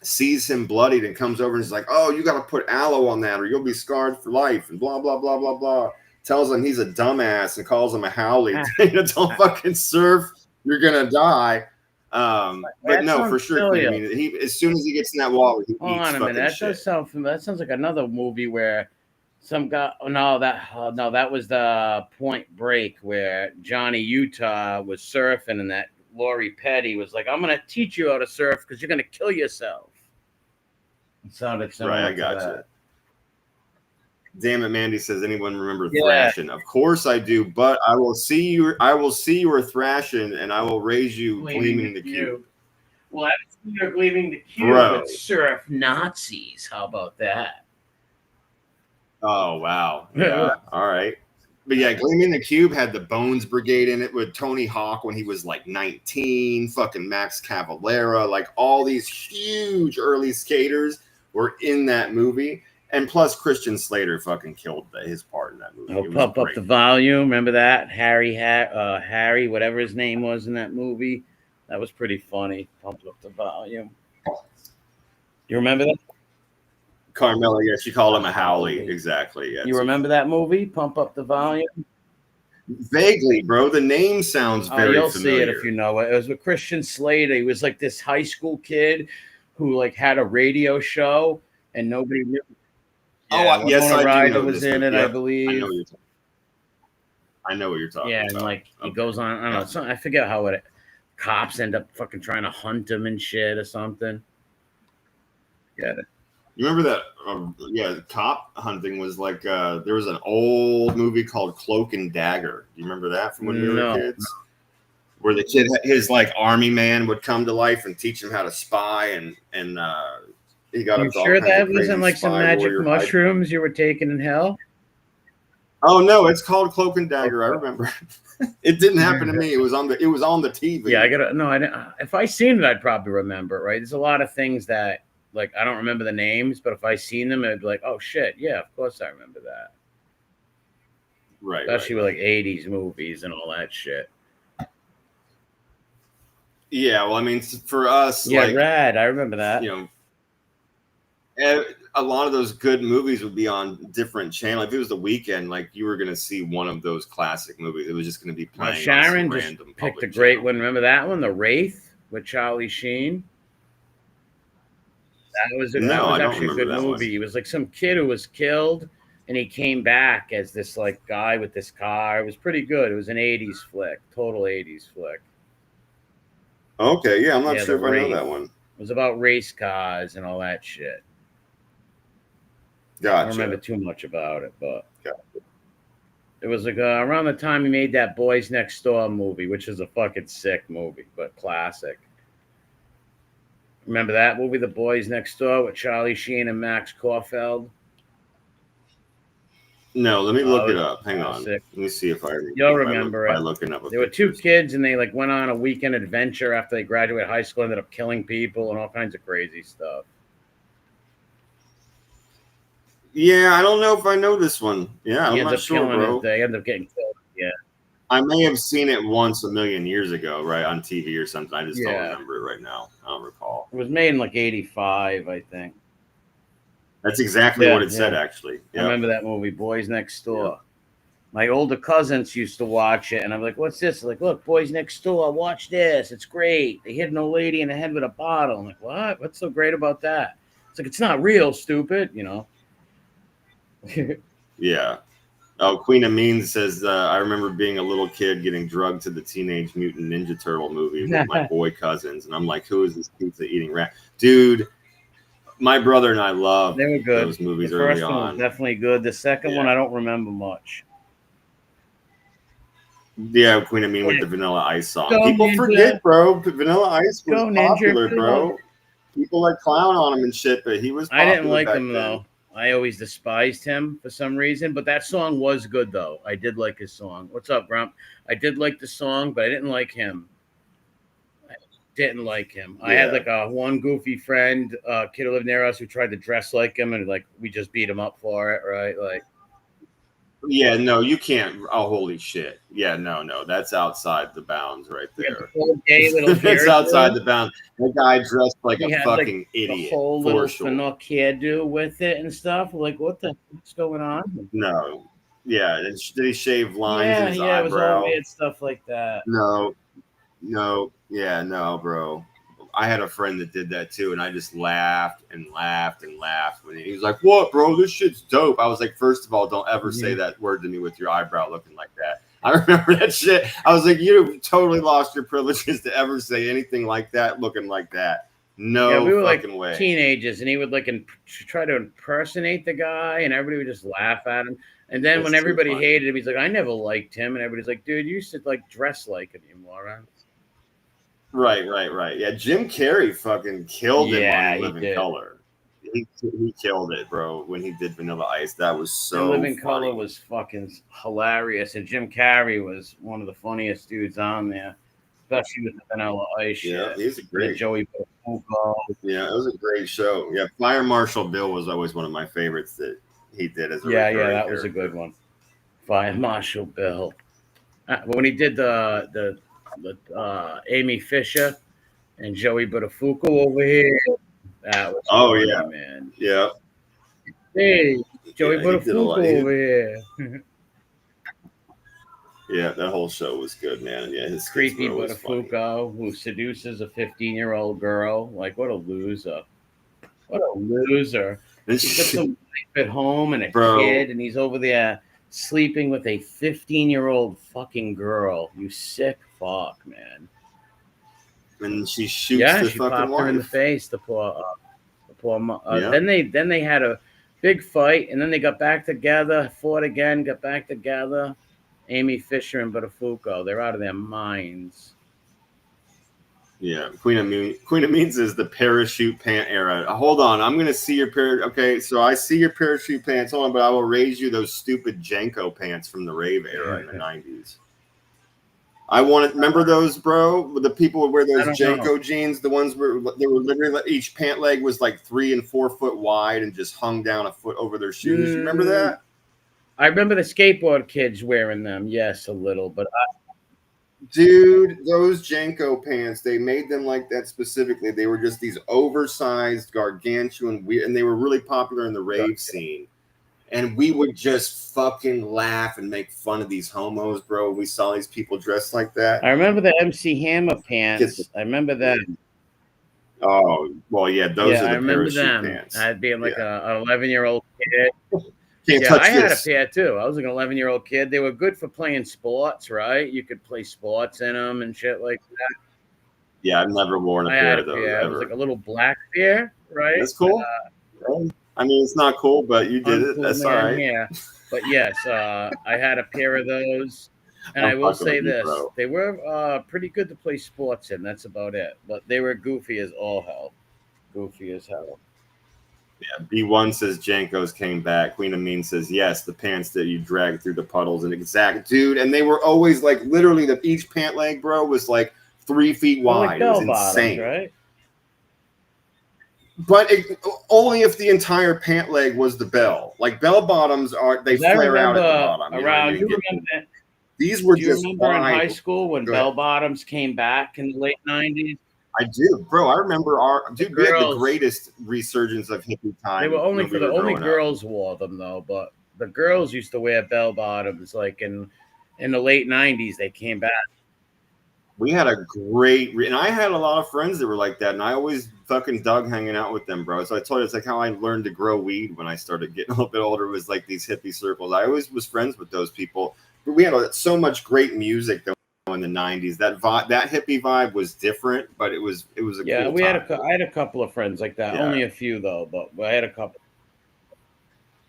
sees him bloodied and comes over and is like, oh, you got to put aloe on that or you'll be scarred for life, and blah, blah, blah, blah, blah. Tells him he's a dumbass and calls him a haole. Don't fucking surf. You're going to die. But no, for sure. I mean, as soon as he gets in that water, he eats fucking that shit. does sound familiar. That sounds like another movie where some guy. Oh, no, that was the Point Break where Johnny Utah was surfing, and that Lori Petty was like, "I'm gonna teach you how to surf because you're gonna kill yourself." It sounded similar. Right, I got you. Damn it, Mandy says, anyone remember thrashing? Of course I do, but I will see you are thrashing, and I will raise you gleaming the cube. Well, I haven't seen her gleaming the cube, but surf Nazis. How about that? Oh wow. Yeah. All right. But yeah, Gleaming the Cube had the Bones Brigade in it with Tony Hawk when he was like 19, fucking Max Cavalera, like all these huge early skaters were in that movie. And plus, Christian Slater fucking killed his part in that movie. Oh, Pump Up the Volume. Remember that? Harry, whatever his name was in that movie. That was pretty funny. Pump Up the Volume. You remember that? Carmela, yeah, she called him a haole. Exactly. Yeah. You remember that movie, Pump Up the Volume? Vaguely, bro. The name sounds very you'll familiar. See it if you know it. It was with Christian Slater. He was like this high school kid who like had a radio show and nobody knew. Yeah, yes, I do know was in it, I believe. I know what you're talking about. Yeah, and like he goes on. I don't know. I forget how it. Cops end up fucking trying to hunt him and shit or something. Get it? You remember that? Cop hunting was like there was an old movie called Cloak and Dagger. Do you remember that from when we were kids? Where the kid, his like army man, would come to life and teach him how to spy, and he got. You sure that wasn't like some magic mushrooms you were taking in hell? Oh no, it's called Cloak and Dagger. I remember. It didn't happen to me. It was on the TV. Yeah, I didn't. If I seen it, I'd probably remember. Right? There's a lot of things that like I don't remember the names, but if I seen them, I'd be like, oh shit, yeah, of course I remember that. Right. Especially with like 80s movies and all that shit. Yeah, well, I mean, for us, yeah, like, Rad, I remember that. You know, a lot of those good movies would be on different channels. If it was the weekend, like you were going to see one of those classic movies. It was just going to be playing. Sharon just random picked a great one. Remember that one, The Wraith with Charlie Sheen? That was actually a good movie. He was like some kid who was killed, and he came back as this like guy with this car. It was pretty good. It was an 80s flick, total 80s flick. Okay, yeah, I'm not sure if I know that one. It was about race cars and all that shit. Gotcha. I don't remember too much about it, but it was like around the time he made that Boys Next Door movie, which is a fucking sick movie, but classic. Remember that movie, The Boys Next Door, with Charlie Sheen and Max Caulfield? No, let me look it up. Hang on. Let me see if I You'll remember it. By looking up. There were two kids, and they like went on a weekend adventure after they graduated high school, ended up killing people and all kinds of crazy stuff. Yeah, I don't know if I know this one. Yeah, He I'm ends not up sure, killing it. bro. They end up getting killed. Yeah. I may have seen it once a million years ago, right, on TV or something. I just don't Yeah. remember it right now. I don't recall. It was made in like '85, I think. That's exactly what Yeah, it said, yeah. actually. I Yep. remember that movie, Boys Next Door. Yep. My older cousins used to watch it, and I'm like, "What's this?" They're like, "Look, Boys Next Door. Watch this. It's great. They hit an old lady in the head with a bottle." I'm like, "What? What's so great about that?" It's like, "It's not real, stupid." You know. Yeah. Oh, Queen of Mean says, I remember being a little kid getting drugged to the Teenage Mutant Ninja Turtle movie with my boy cousins. And I'm like, who is this pizza eating rat? Dude, my brother and I love They were good. those movies The early first one was on. definitely good. The second one, Yeah. I don't remember much. Yeah, Queen of Mean with the Vanilla Ice song. Go People Ninja. forget, bro. Vanilla Ice was Go Ninja. popular, bro. People like clown on him and shit, but he was I didn't popular like back him then. though. I always despised him for some reason, but that song was good though. I did like his song. What's up, Grump? I did like the song, but I didn't like him. I had like a one goofy friend, kid who lived near us who tried to dress like him, and like we just beat him up for it, right? Like, Yeah, no, you can't. Oh, holy shit. Yeah, no, that's outside the bounds right there. gay little That's outside the bounds. That guy dressed like He a had fucking like the idiot, whole for little sure. Fanuc hairdo with it and stuff. Like, what the fuck's going on? No. Yeah, and did he shave lines in his Yeah, it was all eyebrow? weird stuff like that. No, no, bro. I had a friend that did that too, and I just laughed and laughed and laughed when he was like, "What, bro? This shit's dope." I was like, first of all, don't ever say that word to me with your eyebrow looking like that. I remember that shit. I was like, you totally lost your privileges to ever say anything like that, looking like that. No, Yeah, we were like way. teenagers, and he would like try to impersonate the guy, and everybody would just laugh at him. And then when everybody hated him, he's like, "I never liked him," and everybody's like, "Dude, you should like dress like him, you moron." Right. Yeah, Jim Carrey fucking killed him on Living Color. He killed it, bro. When he did Vanilla Ice, that was so. Living Color was fucking hilarious, and Jim Carrey was one of the funniest dudes on there, especially with the Vanilla Ice shit. Yeah, he's a great Joey. Yeah, it was a great show. Yeah, Fire Marshal Bill was always one of my favorites that he did as a that was a good one. Fire Marshal Bill. When he did the Amy Fisher and Joey Buttafuoco over here, that was funny, man. Yeah. Hey, Joey Buttafuoco over here. Yeah, that whole show was good, man. Yeah, his creepy Buttafuoco who seduces a 15-year-old girl. Like, what a loser! What a loser! He's got some wife at home and a kid, and he's over there sleeping with a 15-year-old fucking girl. You sick fuck, man. And she shoots the she fucking popped her in the face. The poor. Then they had a big fight, and then they got back together, fought again, got back together. Amy Fisher and Buttafuoco, they're out of their minds. Yeah, Queen of Means is the parachute pant era. Hold on, I'm gonna see your Okay, so I see your parachute pants. Hold on, but I will raise you those stupid Janko pants from the rave era in the '90s. I remember those, bro. The people would wear those Janko jeans. The ones where they were literally each pant leg was like 3 and 4 foot wide and just hung down a foot over their shoes. You remember that? I remember the skateboard kids wearing them. Yes, a little, but dude, those Janko pants, they made them like that specifically. They were just these oversized, gargantuan, weird, and they were really popular in the rave scene. And we would just fucking laugh and make fun of these homos, bro. We saw these people dressed like that. I remember the MC Hammer pants. I remember that. Oh, well, yeah, those are the parachute pants. I'd be like an 11-year-old kid. I had a pair too. I was like an 11-year-old kid. They were good for playing sports, right? You could play sports in them and shit like that. Yeah, I've never worn a pair of those. It was like a little black pair, right? That's cool. I mean, it's not cool, but you did it. That's all right. Yeah, but yes, I had a pair of those, and I will say this: they were pretty good to play sports in. That's about it. But they were goofy as all hell. Goofy as hell. Yeah, B1 says Jankos came back. Queen of Mean says yes, the pants that you drag through the puddles and dude, and they were always like literally each pant leg, bro, was like 3 feet wide. It was insane, right? But only if the entire pant leg was the bell. Like bell bottoms they flare out at the bottom. Around, these were do you just remember wide. in high school when bell bottoms came back in the late 90s? I do, bro. I remember we had the greatest resurgence of hippie time. They were only for the only girls wore them though, but the girls used to wear bell bottoms like in the late 90s. They came back. We had a great, and I had a lot of friends that were like that, and I always fucking dug hanging out with them, bro. So I told you, it's like how I learned to grow weed when I started getting a little bit older, was like these hippie circles. I always was friends with those people. But we had so much great music though in the 90s. That hippie vibe was different, but it was a cool time. I had a couple of friends like that. Yeah. Only a few though, but I had a couple.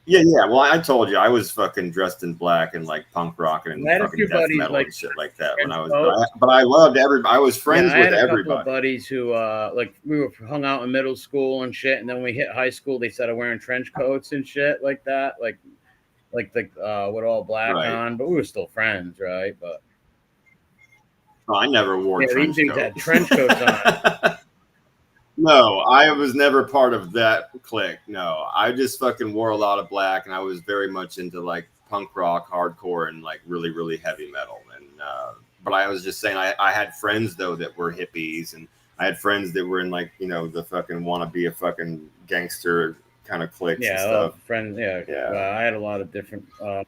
Yeah. Well, I told you I was fucking dressed in black and like punk rock and fucking death metal and shit like that when I was. But I loved everybody. I was friends with everybody. I had a couple of buddies who like we were hung out in middle school and shit, and then when we hit high school, they started wearing trench coats and shit like that, like with all black on. But we were still friends, right? But I never wore trench coats. Had trench coats on. No, I was never part of that clique. No, I just fucking wore a lot of black, and I was very much into like punk rock, hardcore, and like really, really heavy metal. And but I was just saying, I had friends though that were hippies, and I had friends that were in like the fucking want to be a fucking gangster kind of cliques and stuff. Friends, I had a lot of different. I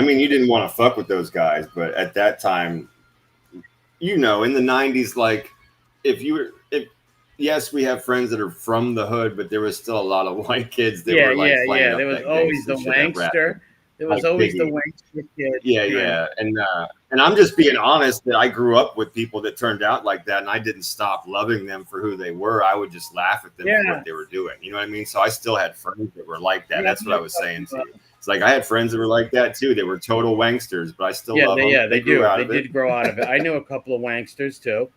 mean, you didn't want to fuck with those guys, but at that time, in the 90s, like yes, we have friends that are from the hood, but there was still a lot of white kids that were like playing up. There was always the wankster. There was always the wankster kid. Yeah. And I'm just being honest that I grew up with people that turned out like that, and I didn't stop loving them for who they were. I would just laugh at them for what they were doing. You know what I mean? So I still had friends that were like that. That's what I was saying to you. It's like I had friends that were like that too. They were total wanksters, but I still love them. They did grow out of it. I knew a couple of wanksters too.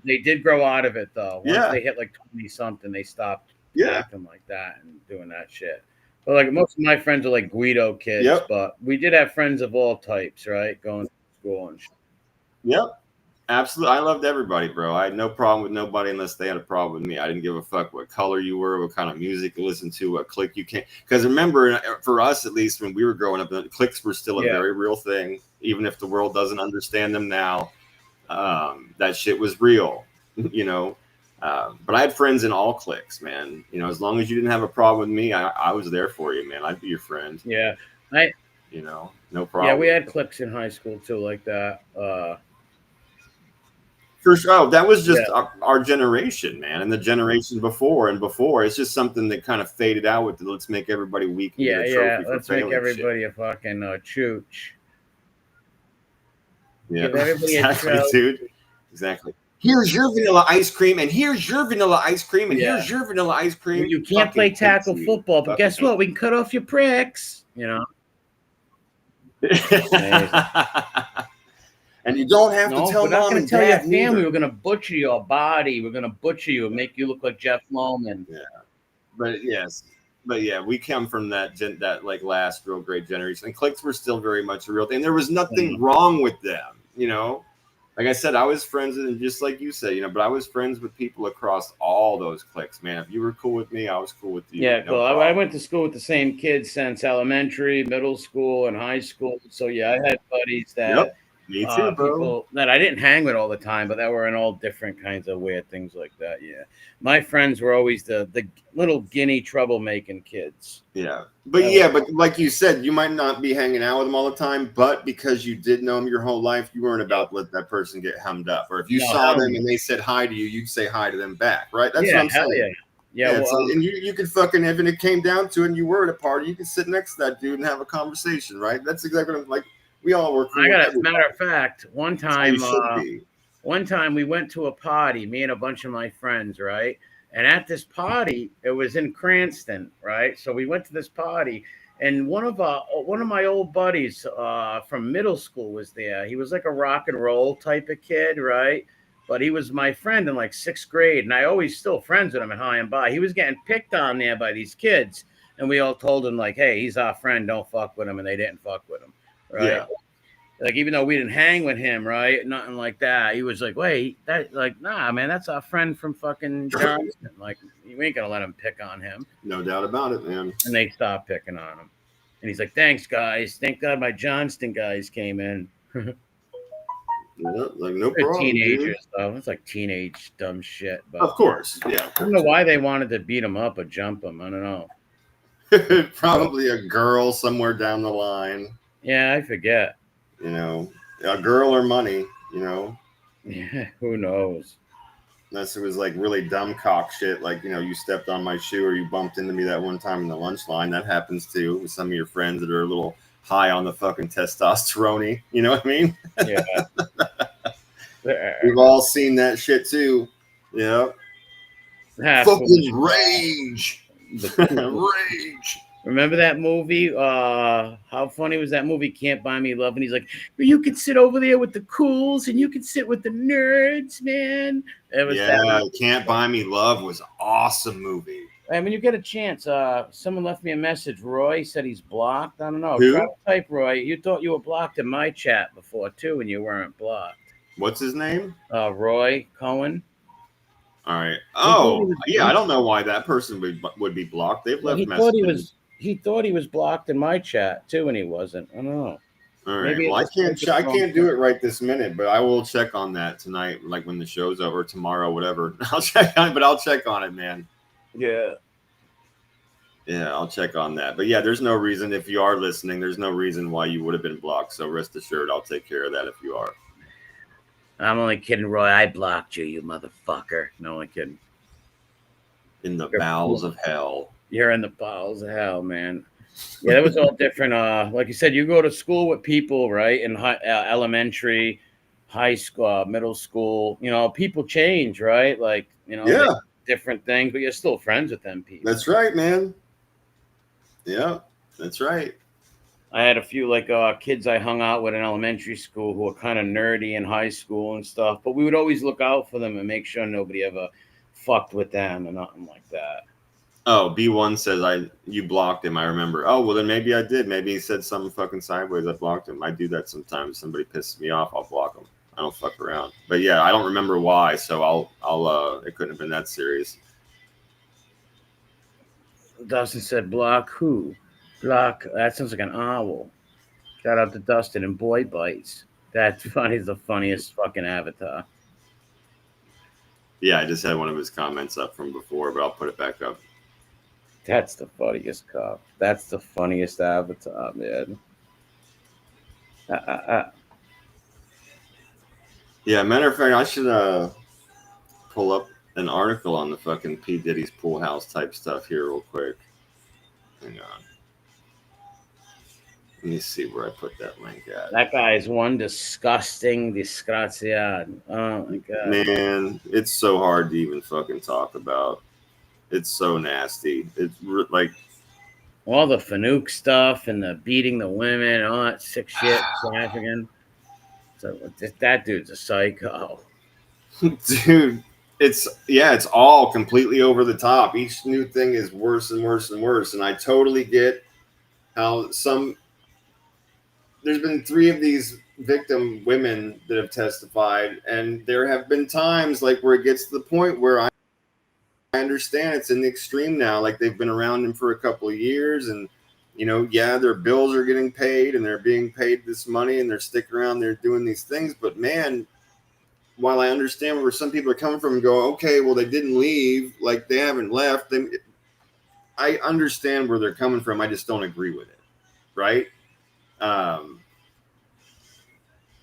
They did grow out of it though. Once they hit like 20 something, they stopped acting like that and doing that shit. But like most of my friends are like Guido kids, but we did have friends of all types, right? Going to school and shit. Yep. Absolutely. I loved everybody, bro. I had no problem with nobody unless they had a problem with me. I didn't give a fuck what color you were, what kind of music you listened to, what clique you came. Because remember, for us at least, when we were growing up, the cliques were still a very real thing, even if the world doesn't understand them now. That shit was real, but I had friends in all cliques, man. As long as you didn't have a problem with me, I was there for you, man. I'd be your friend. Yeah. No problem. Yeah, we had cliques in high school too, like that. For sure. Oh, that was just our generation, man, and the generation before. It's just something that kind of faded out with let's make everybody weak. Let's make everybody a fucking chooch. Yeah, exactly, dude. Exactly. Here's your vanilla ice cream, and here's your vanilla ice cream, and here's your vanilla ice cream. Well, you can't play tackle football, but guess what? We can cut off your pricks, And you don't have to tell mom and dad. Tell your family we're going to butcher your body. We're going to butcher you and make you look like Jeff Loman. Yeah, but we come from that like last real great generation, and cliques were still very much a real thing. And there was nothing wrong with them, Like I said, I was friends with, and just like you said, but I was friends with people across all those cliques, man. If you were cool with me, I was cool with you. Yeah, cool. I went to school with the same kids since elementary, middle school, and high school. So I had buddies that. Yep. Me too, bro. People that I didn't hang with all the time, but that were in all different kinds of weird things like that. Yeah. My friends were always the little guinea troublemaking kids. Yeah. But like you said, you might not be hanging out with them all the time, but because you did know them your whole life, you weren't about to let that person get hemmed up. Or if you saw them and they said hi to you, you'd say hi to them back, right? That's what I'm saying. Yeah. And you could fucking, if it came down to it and you were at a party, you could sit next to that dude and have a conversation, right? That's exactly what I'm like. We all were cool. As a matter of fact, one time we went to a party, me and a bunch of my friends, right? And at this party, it was in Cranston, right? So we went to this party, and one of my old buddies from middle school was there. He was like a rock and roll type of kid, right? But he was my friend in like 6th grade, and I always still friends with him at high and by. He was getting picked on there by these kids, and we all told him like, "Hey, he's our friend. Don't fuck with him," and they didn't fuck with him. Right. Like, even though we didn't hang with him, right? Nothing like that. He was like, wait, that, like, nah, man, that's our friend from fucking Johnston. Like, we ain't gonna let him pick on him. No doubt about it, man. And they stopped picking on him. And he's like, thanks, guys. Thank God my Johnston guys came in. Yeah, like no They're problem, teenagers, dude. though. It's like teenage dumb shit. But Of course, yeah. I don't know why they wanted to beat him up or jump him. I don't know. Probably a girl somewhere down the line. Yeah, I forget. You know, a girl or money. You know. Yeah, who knows? Unless it was like really dumb cock shit, like, you know, you stepped on my shoe or you bumped into me that one time in the lunch line. That happens too with some of your friends that are a little high on the fucking testosterone. You know what I mean? Yeah. We've all seen that shit too. Yeah. Fucking rage. Rage. Remember that movie? How funny was that movie, Can't Buy Me Love? And he's like, you could sit over there with the cools and you could sit with the nerds, man. It was Can't Buy Me Love was an awesome movie. When you get a chance, someone left me a message. Roy said he's blocked. I don't know. Who? Try to type Roy. You thought you were blocked in my chat before, too, and you weren't blocked. What's his name? Roy Cohen. All right. Oh, yeah. I don't know why that person would be blocked. They've left messages. He thought he was blocked in my chat too, and he wasn't. I don't know. All right. Well, I can't do it right this minute, but I will check on that tonight, like when the show's over, tomorrow, whatever. I'll check on it, man. Yeah. Yeah, I'll check on that. But yeah, there's no reason, if you are listening, there's no reason why you would have been blocked. So rest assured, I'll take care of that if you are. I'm only kidding, Roy. I blocked you, you motherfucker. No, I'm kidding. In the bowels of hell. You're in the bowels of hell, man. Yeah, that was all different. Like you said, you go to school with people, right? In elementary, high school, middle school. You know, people change, right? Like, you know, different things, but you're still friends with them people. That's right, man. Yeah, that's right. I had a few kids I hung out with in elementary school who were kind of nerdy in high school and stuff, but we would always look out for them and make sure nobody ever fucked with them and nothing like that. Oh, B1 says you blocked him. I remember. Oh, well, then maybe I did. Maybe he said something fucking sideways. I blocked him. I do that sometimes. Somebody pisses me off, I'll block them. I don't fuck around. But yeah, I don't remember why. So I'll it couldn't have been that serious. Dustin said, block who? Block. That sounds like an owl. Shout out to Dustin and Boy Bites. That funny is the funniest fucking avatar. Yeah, I just had one of his comments up from before, but I'll put it back up. That's the funniest cop. That's the funniest avatar, man. Yeah, matter of fact, I should pull up an article on the fucking P. Diddy's pool house type stuff here real quick. Hang on. Let me see where I put that link at. That guy is one disgusting disgraziad. Oh, my God. Man, it's so hard to even fucking talk about. It's so nasty. It's like all the Fanuc stuff and the beating the women and all that sick shit, trafficking. So that dude's a psycho. Dude, it's all completely over the top. Each new thing is worse and worse and worse. And I totally get how there's been 3 of these victim women that have testified, and there have been times like where it gets to the point where I understand it's in the extreme now. Like they've been around him for a couple of years, and you know, their bills are getting paid and they're being paid this money and they're sticking around, they're doing these things. But man, while I understand where some people are coming from and go, okay, well, they didn't leave, like they haven't left. I understand where they're coming from. I just don't agree with it. Right.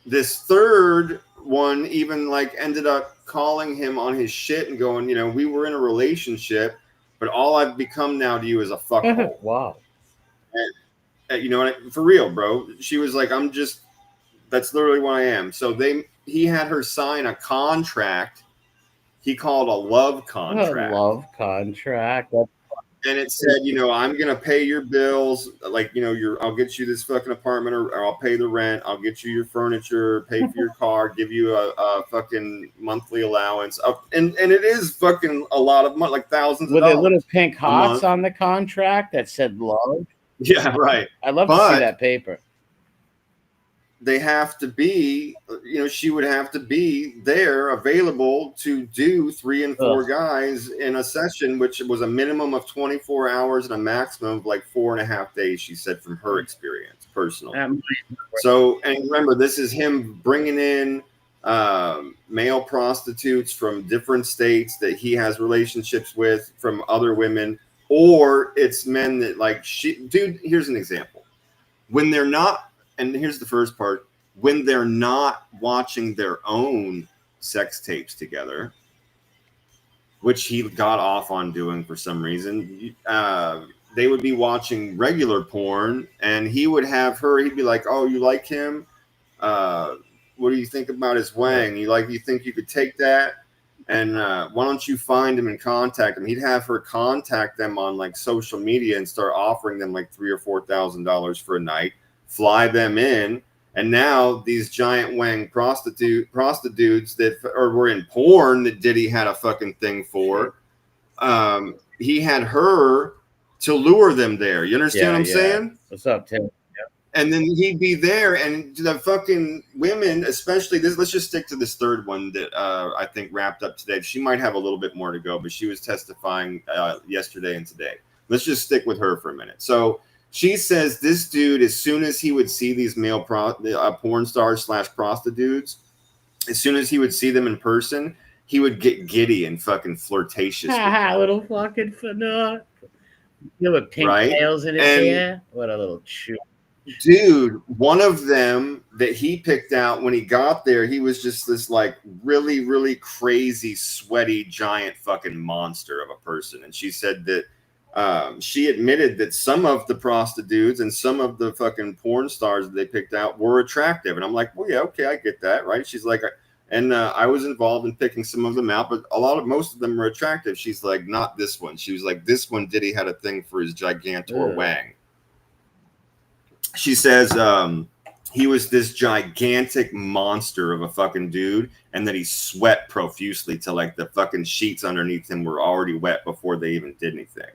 This third one even ended up calling him on his shit and going, you know, we were in a relationship, but all I've become now to you is a fuckhole. Wow. And, you know, for real, bro. She was like, that's literally what I am. So he had her sign a contract. He called a love contract. A love contract. And it said, you know, I'm going to pay your bills. Like, you know, I'll get you this fucking apartment, or I'll pay the rent. I'll get you your furniture, pay for your car, give you a fucking monthly allowance. And it is fucking a lot of money, like thousands of dollars. With the little pink hearts on the contract that said love. Yeah, right. I'd love to see that paper. they have to be, she would have to be there available to do 3 and 4 guys in a session, which was a minimum of 24 hours and a maximum of like 4.5 days, she said, from her experience personally. So, and remember, this is him bringing in male prostitutes from different states that he has relationships with from other women, or it's men that like dude, here's an example. When they're not, and here's the first part, when they're not watching their own sex tapes together, which he got off on doing for some reason, they would be watching regular porn, and he would have her, he'd be like, oh, you like him? What do you think about his wang? You think you could take that? And why don't you find him and contact him? He'd have her contact them on like social media and start offering them like $3,000 or $4,000 for a night, fly them in. And now these giant wang prostitutes that were in porn that Diddy had a fucking thing for, he had her to lure them there. You understand what I'm saying? What's up, Tim? And then he'd be there, and the fucking women, especially this. Let's just stick to this third one that I think wrapped up today. She might have a little bit more to go, but she was testifying yesterday and today. Let's just stick with her for a minute. So she says this dude, as soon as he would see these male porn stars / prostitutes, as soon as he would see them in person, he would get giddy and fucking flirtatious. Little fucking fanut. You with pink nails in his hair? What a little chew. Dude, one of them that he picked out when he got there, he was just this like really, really crazy, sweaty, giant fucking monster of a person. And she said that she admitted that some of the prostitutes and some of the fucking porn stars that they picked out were attractive. And I'm like, well, yeah, okay, I get that, right? She's like, and I was involved in picking some of them out, but most of them were attractive. She's like, not this one. She was like, this one, Diddy had a thing for his gigantor wang. She says he was this gigantic monster of a fucking dude, and that he sweat profusely till like the fucking sheets underneath him were already wet before they even did anything.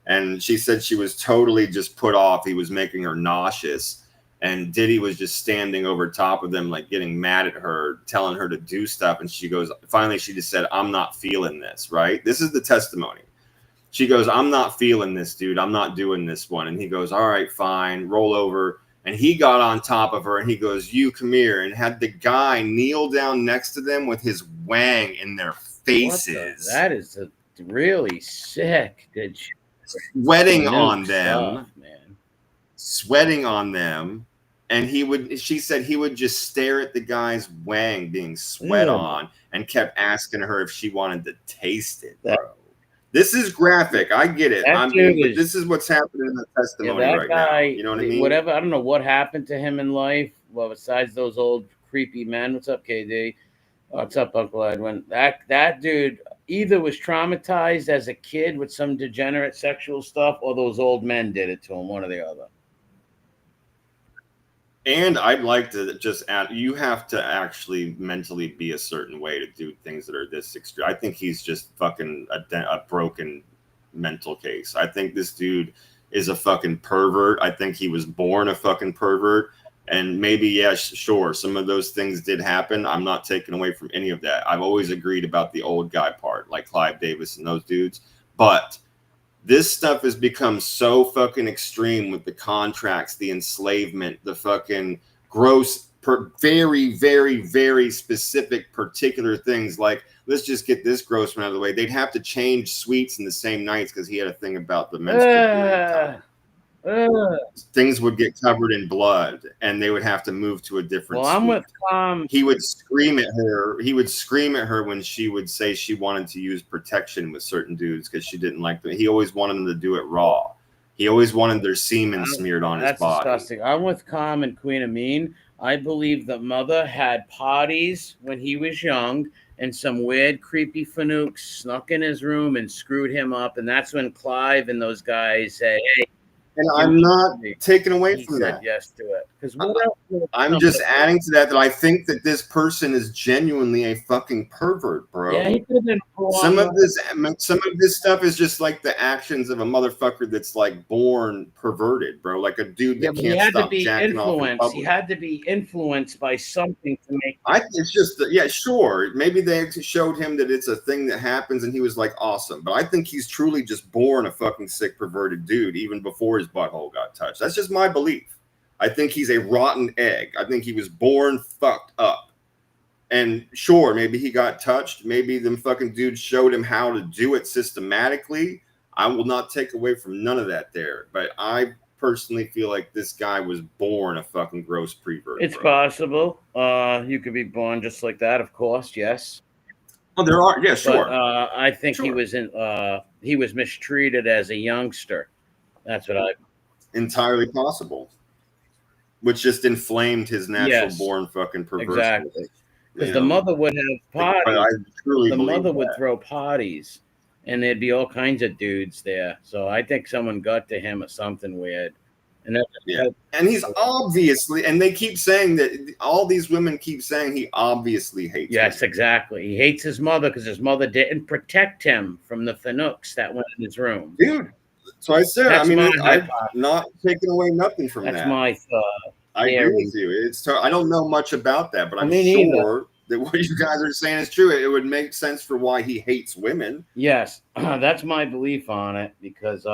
And she said she was totally just put off. He was making her nauseous, and Diddy was just standing over top of them, like getting mad at her, telling her to do stuff. And she goes, finally, she just said, I'm not feeling this, right? This is the testimony. She goes, I'm not feeling this, dude. I'm not doing this one. And he goes, all right, fine, roll over. And he got on top of her and he goes, you come here, and had the guy kneel down next to them with his wang in their faces. That is really sick. Sweating on them, man. Sweating on them. And she said he would just stare at the guy's wang being sweat on and kept asking her if she wanted to taste it, bro. This is graphic. I get it. But this is what's happening in the testimony right now. You know what I mean? Whatever. I don't know what happened to him in life. Well, besides those old creepy men. What's up, KD? What's up, Uncle Edwin? That dude either was traumatized as a kid with some degenerate sexual stuff, or those old men did it to him. One or the other. And I'd like to just add, you have to actually mentally be a certain way to do things that are this extreme. I think he's just fucking a broken mental case. I think this dude is a fucking pervert. I think he was born a fucking pervert. And maybe, yeah, sure, some of those things did happen. I'm not taking away from any of that. I've always agreed about the old guy part, like Clive Davis and those dudes. But this stuff has become so fucking extreme with the contracts, the enslavement, the fucking gross, very, very, very specific particular things. Like, let's just get this gross one out of the way. They'd have to change suites in the same nights because he had a thing about the menstrual period time. Things would get covered in blood, and they would have to move to a different suite. I'm with Tom. He would scream at her. He would scream at her when she would say she wanted to use protection with certain dudes because she didn't like them. He always wanted them to do it raw. He always wanted their semen smeared on his body. That's disgusting. I'm with Calm and Queen Amin. I believe the mother had parties when he was young, and some weird, creepy fanooks snuck in his room and screwed him up. And that's when Clive and those guys say, hey, And I'm not taking away he from said that. yes to it. Because what else? I'm just adding to that I think that this person is genuinely a fucking pervert, bro. Yeah, he could have been some of this stuff is just like the actions of a motherfucker that's like born perverted, bro. Like a dude that can't stop jacking off in public. He had to be influenced by something to make. It's just yeah, sure. Maybe they showed him that it's a thing that happens, and he was like, awesome. But I think he's truly just born a fucking sick, perverted dude, even before his butthole got touched. That's just my belief. I think he's a rotten egg. I think he was born fucked up. And sure, maybe he got touched. Maybe them fucking dudes showed him how to do it systematically. I will not take away from none of that there. But I personally feel like this guy was born a fucking gross pervert. It's possible. You could be born just like that, of course. Yes. Oh, there are. Yeah, sure. But, I think he was mistreated as a youngster. That's what I. Entirely possible. Which just inflamed his natural born fucking perversity. Exactly. Because the mother would have parties. The mother would throw parties, and there'd be all kinds of dudes there. So I think someone got to him or something weird. And and he's obviously, and they keep saying that all these women keep saying he obviously hates. Yes, exactly. He hates his mother because his mother didn't protect him from the Fanooks that went in his room. Dude, so I said, I'm not taking away nothing from that. That's my thought. I agree with you. I don't know much about that, but I'm sure that what you guys are saying is true. It would make sense for why he hates women. Yes, that's my belief on it, because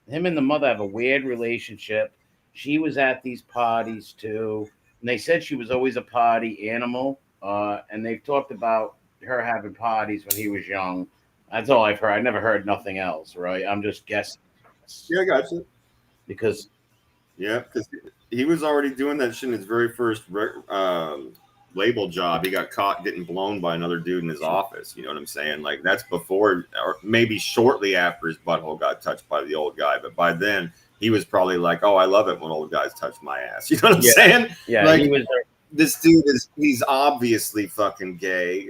him and the mother have a weird relationship. She was at these parties too, and they said she was always a party animal. And they've talked about her having parties when he was young. That's all I've heard. I never heard nothing else, right? I'm just guessing. Yeah, I got you. Because he was already doing that shit in his very first label job. He got caught getting blown by another dude in his office. You know what I'm saying? Like, that's before, or maybe shortly after his butthole got touched by the old guy. But by then, he was probably like, oh, I love it when old guys touch my ass. You know what I'm saying? Yeah, like, this dude he's obviously fucking gay.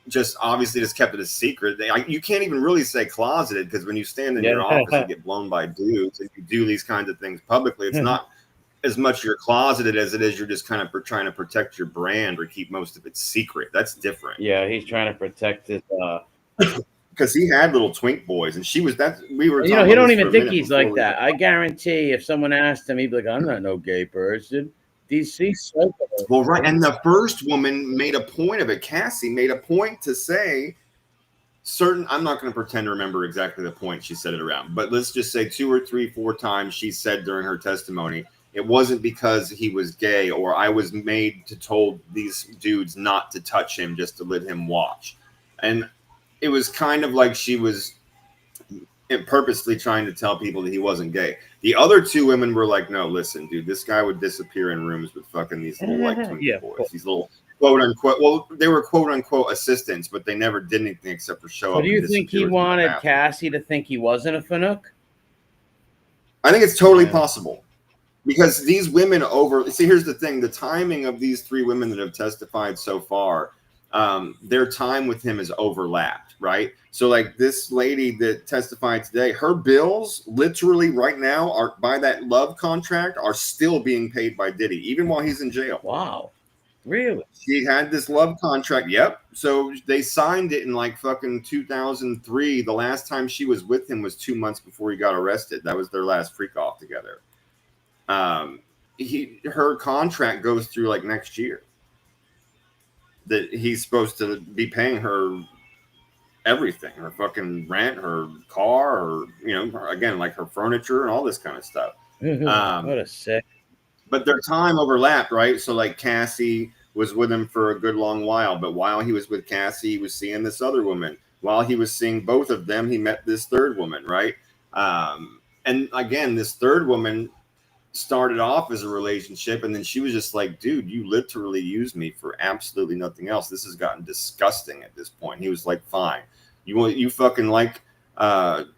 Just obviously just kept it a secret. You can't even really say closeted, because when you stand in your office and get blown by dudes and you do these kinds of things publicly, it's not as much you're closeted as it is you're just kind of trying to protect your brand or keep most of it secret. That's different. Yeah, he's trying to protect his. Because he had little twink boys, and she was that we were. You know, he don't even think he's like that. I guarantee, if someone asked him, he'd be like, "I'm not no gay person." Well, right, and the first woman made a point of it. Cassie made a point to say certain. I'm not going to pretend to remember exactly the point she said it around, but let's just say 2 or 3, 4 times she said during her testimony, it wasn't because he was gay, or I was made to told these dudes not to touch him just to let him watch. And it was kind of like she was purposely trying to tell people that he wasn't gay. The other 2 women were like, no, listen, dude, this guy would disappear in rooms with fucking these little like twink boys. These little quote unquote, well, they were quote unquote assistants, but they never did anything except for show up. Do you think he wanted Cassie to think he wasn't a Fanook? I think it's totally possible. Because these women see, here's the thing, the timing of these 3 women that have testified so far, their time with him is overlapped, right? So like this lady that testified today, her bills literally right now are by that love contract are still being paid by Diddy, even while he's in jail. Wow. Really? She had this love contract. Yep. So they signed it in like fucking 2003. The last time she was with him was 2 months before he got arrested. That was their last freak off together. Her contract goes through like next year. That he's supposed to be paying her everything, her fucking rent, her car, or again, like her furniture and all this kind of stuff. What a sick. But their time overlapped, right? So like Cassie was with him for a good long while, but while he was with Cassie, he was seeing this other woman. While he was seeing both of them, he met this third woman, right? And again, this third woman started off as a relationship, and then she was just like, dude, you literally used me for absolutely nothing else. This has gotten disgusting at this point. He was like, fine, you fucking like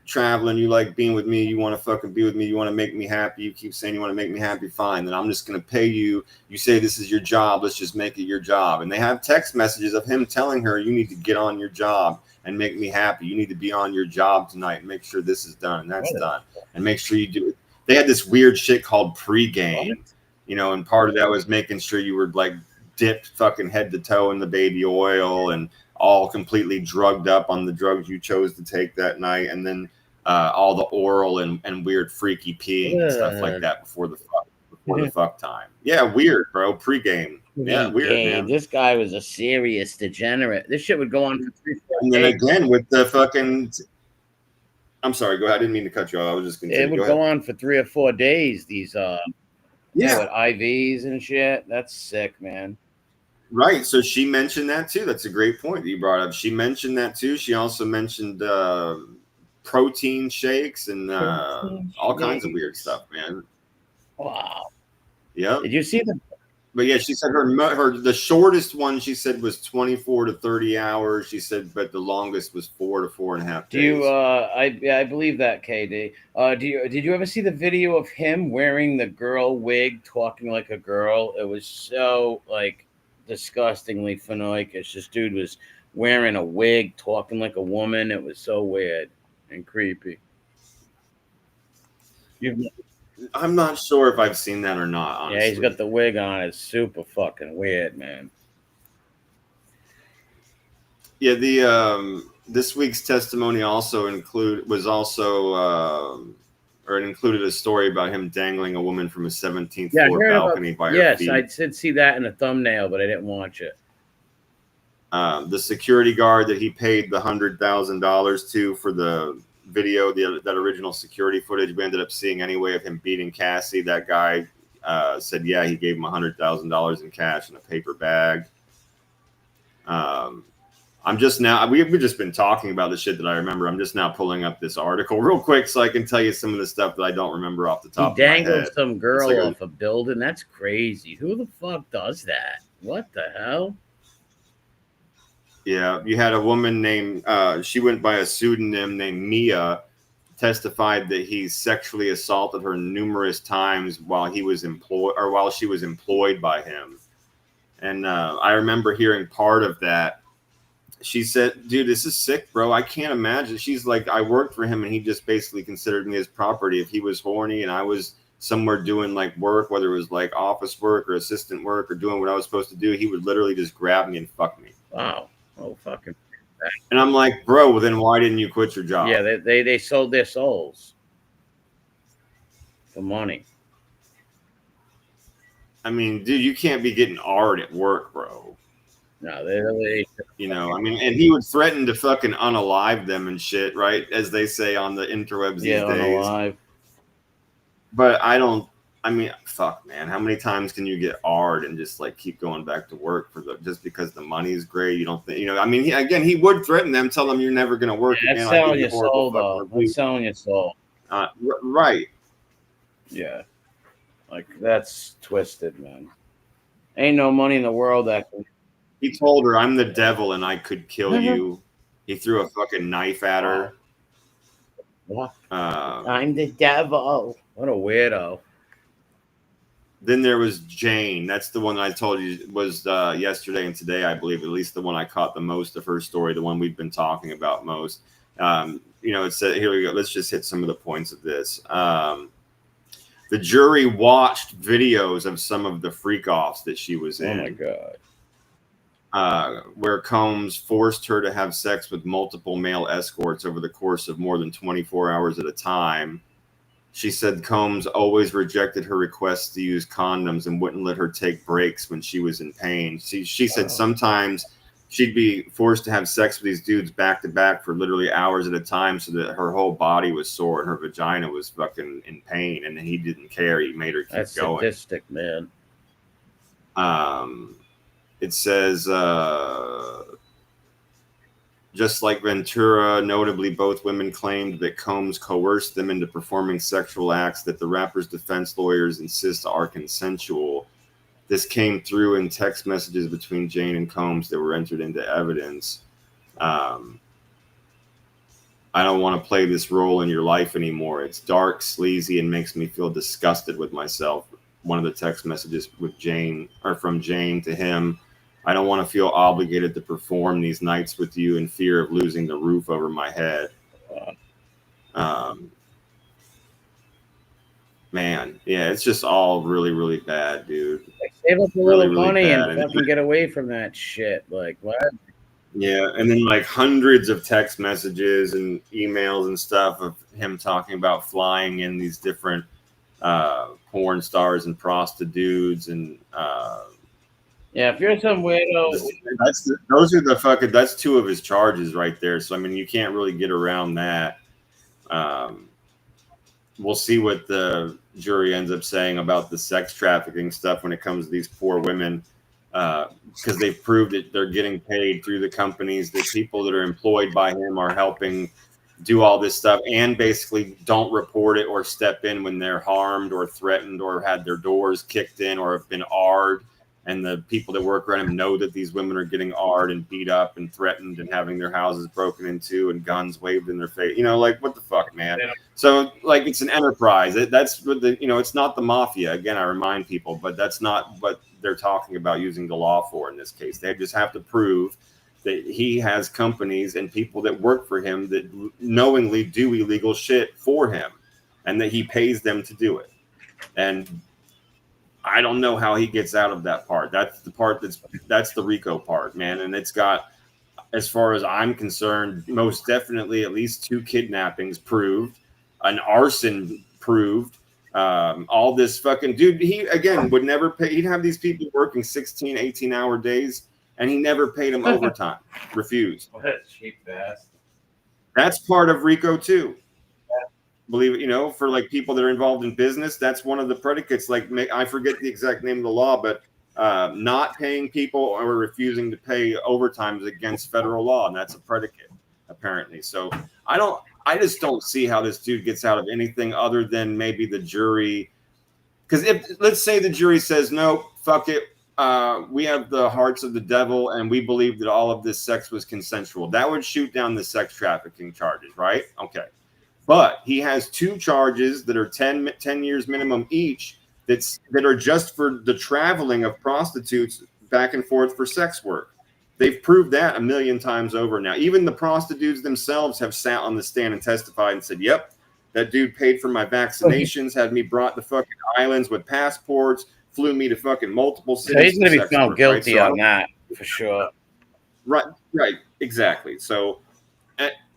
traveling, you like being with me, you want to fucking be with me, you want to make me happy, you keep saying you want to make me happy, fine, then I'm just going to pay you. You say this is your job, let's just make it your job. And they have text messages of him telling her, you need to get on your job and make me happy. You need to be on your job tonight and make sure this is done and that's done. And make sure you do it. They had this weird shit called pregame, you know, and part of that was making sure you were like dipped fucking head to toe in the baby oil and all completely drugged up on the drugs you chose to take that night, and then all the oral and weird freaky peeing and stuff like that before the fuck time. Yeah, weird, bro. Pre-game. Yeah, weird, man. This guy was a serious degenerate. This shit would go on for 3 days. And then again with the fucking. I'm sorry. Go ahead. I didn't mean to cut you off. I was just continuing. It would go on for 3 or 4 days. These with IVs and shit. That's sick, man. Right. So she mentioned that too. That's a great point that you brought up. She mentioned that too. She also mentioned protein shakes and all kinds of weird stuff, man. Wow. Yeah. Did you see the? But yeah, she said her the shortest one she said was 24 to 30 hours. She said, but the longest was 4 to 4.5 days. Do you? I believe that, KD. Did you ever see the video of him wearing the girl wig, talking like a girl? It was so like disgustingly finikish. This dude was wearing a wig, talking like a woman. It was so weird and creepy. I'm not sure if I've seen that or not, honestly. Yeah, he's got the wig on. It's super fucking weird, man. Yeah, the this week's testimony also included a story about him dangling a woman from a 17th floor balcony by her feet. Yes, I did see that in the thumbnail, but I didn't watch it. The security guard that he paid the $100,000 to for the video, that original security footage we ended up seeing anyway of him beating Cassie. That guy said, yeah, he gave him $100,000 in cash in a paper bag. I'm just now, we've just been talking about the shit that I remember. I'm just now pulling up this article real quick so I can tell you some of the stuff that I don't remember off the top of my head. He dangled some girl off a building. That's crazy. Who the fuck does that? What the hell? Yeah, you had a woman named, she went by a pseudonym named Mia, testified that he sexually assaulted her numerous times while he was employed, or while she was employed by him. And I remember hearing part of that. She said, dude, this is sick, bro. I can't imagine. She's like, I worked for him and he just basically considered me his property. If he was horny and I was somewhere doing like work, whether it was like office work or assistant work or doing what I was supposed to do, he would literally just grab me and fuck me. Wow. Oh, fucking. And I'm like, bro, well, then why didn't you quit your job? Yeah, they sold their souls for money. I mean, dude, you can't be getting hard at work, bro. No, they you know, I mean, and he would threaten to fucking unalive them and shit, right? As they say on the interwebs these days. Unalive. But I mean, fuck, man. How many times can you get hard and just like keep going back to work just because the money's great? You don't think, you know, I mean, he would threaten them, tell them you're never going to work again. That's selling your soul, though. That's selling your soul. Right. Yeah. Like, that's twisted, man. Ain't no money in the world that can. He told her, I'm the devil and I could kill you. He threw a fucking knife at her. What? I'm the devil. What a weirdo. Then there was Jane. That's the one that I told you was yesterday and today, I believe. At least the one I caught the most of her story, the one we've been talking about most. You know, it said, here we go. Let's just hit some of the points of this. The jury watched videos of some of the freak-offs that she was in. Oh, my God. Where Combs forced her to have sex with multiple male escorts over the course of more than 24 hours at a time. She said Combs always rejected her requests to use condoms and wouldn't let her take breaks when she was in pain. She said sometimes she'd be forced to have sex with these dudes back to back for literally hours at a time so that her whole body was sore and her vagina was fucking in pain, and he didn't care. He made her keep going. That's sadistic, man. It says, just like Ventura, notably both women claimed that Combs coerced them into performing sexual acts that the rapper's defense lawyers insist are consensual. This came through in text messages between Jane and Combs that were entered into evidence. I don't want to play this role in your life anymore. It's dark, sleazy, and makes me feel disgusted with myself. One of the text messages with Jane, or from Jane to him. I don't want to feel obligated to perform these nights with you in fear of losing the roof over my head. Man, yeah, it's just all really, really bad, dude. Like, save up a Really, little really money bad. and fucking get away from that shit. Like, what? Yeah, and then like hundreds of text messages and emails and stuff of him talking about flying in these different porn stars and prostitutes and Yeah, if you're some weirdo, that's two of his charges right there. So I mean, you can't really get around that. We'll see what the jury ends up saying about the sex trafficking stuff when it comes to these poor women, because they've proved that they're getting paid through the companies, that people that are employed by him are helping do all this stuff and basically don't report it or step in when they're harmed or threatened or had their doors kicked in or have been AR'd. And the people that work around him know that these women are getting AR'd and beat up and threatened and having their houses broken into and guns waved in their face. You know, like, what the fuck, man? So, like, it's an enterprise. That's what it's not the mafia. Again, I remind people, but that's not what they're talking about using the law for in this case. They just have to prove that he has companies and people that work for him that knowingly do illegal shit for him and that he pays them to do it. And I don't know how he gets out of that part. That's the part that's the RICO part, man. And it's got, as far as I'm concerned, most definitely at least 2 kidnappings proved, an arson proved, all this fucking dude. He, again, would never pay. He'd have these people working 16, 18-hour days, and he never paid them overtime. Refused. what a cheap bastard. That's part of RICO too. Believe it, for like people that are involved in business, that's one of the predicates. Like, I forget the exact name of the law, but not paying people or refusing to pay overtime is against federal law, and that's a predicate apparently. So I just don't see how this dude gets out of anything other than maybe the jury. Because if, let's say the jury says, no, fuck it, we have the hearts of the devil and we believe that all of this sex was consensual, that would shoot down the sex trafficking charges, right? Okay. But he has 2 charges that are 10 years minimum each that are just for the traveling of prostitutes back and forth for sex work. They've proved that a million times over now. Even the prostitutes themselves have sat on the stand and testified and said, yep, that dude paid for my vaccinations, had me brought to fucking islands with passports, flew me to fucking multiple cities. So he's going to be found guilty on that for sure. Right, exactly. So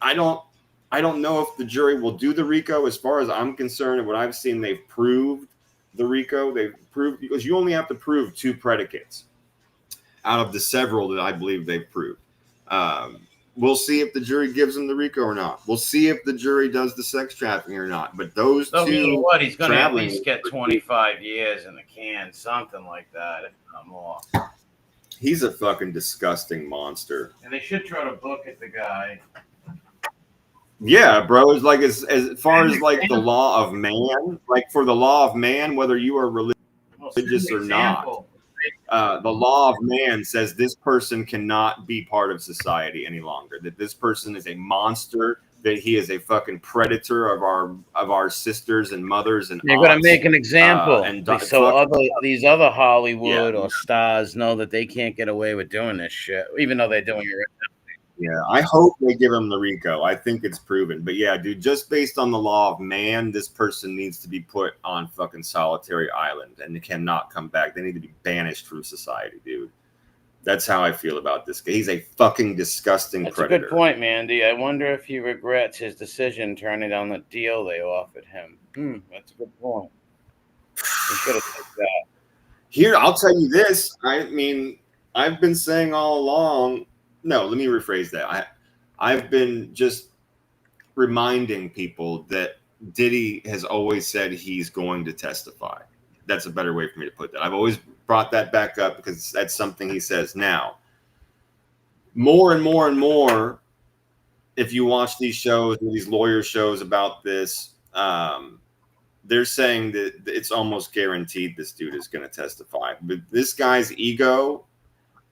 I don't know if the jury will do the RICO. As far as I'm concerned, and what I've seen, they've proved the RICO. They've proved, because you only have to prove 2 predicates out of the several that I believe they've proved. We'll see if the jury gives him the RICO or not. We'll see if the jury does the sex trafficking or not. But those 2, you know what? He's going to at least get 25 years in the can, something like that, if not more. He's a fucking disgusting monster. And they should try to book at the guy. Yeah, bro. It's like as far as like the law of man, like for the law of man, whether you are religious or not, the law of man says this person cannot be part of society any longer. That this person is a monster. That he is a fucking predator of our sisters and mothers and. They're going to make an example, so these other Hollywood or stars know that they can't get away with doing this shit, even though they're doing it right now. Yeah, I hope they give him the RICO. I think it's proven. But yeah, dude, just based on the law of man, this person needs to be put on fucking solitary island and they cannot come back. They need to be banished from society, dude. That's how I feel about this guy. He's a fucking disgusting predator. That's a good point, Mandy. I wonder if he regrets his decision turning down the deal they offered him. That's a good point. He should have said that. Here, I'll tell you this. I mean, I've been saying all along. No, let me rephrase that. I've been just reminding people that Diddy has always said he's going to testify. That's a better way for me to put that. I've always brought that back up because that's something he says now. More and more and more, if you watch these shows, these lawyer shows about this, they're saying that it's almost guaranteed this dude is going to testify. But this guy's ego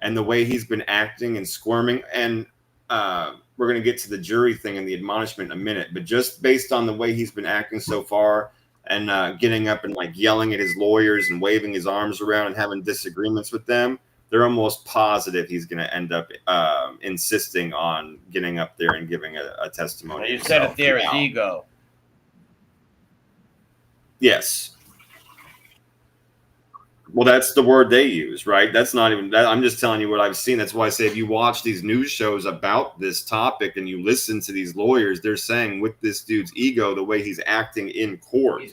and the way he's been acting and squirming, and we're going to get to the jury thing and the admonishment in a minute, but just based on the way he's been acting so far and getting up and like yelling at his lawyers and waving his arms around and having disagreements with them, they're almost positive he's going to end up insisting on getting up there and giving a testimony. You said it there, his ego. Yes. Well, that's the word they use, right? That's not even that. I'm just telling you what I've seen. That's why I say if you watch these news shows about this topic and you listen to these lawyers, they're saying with this dude's ego, the way he's acting in court,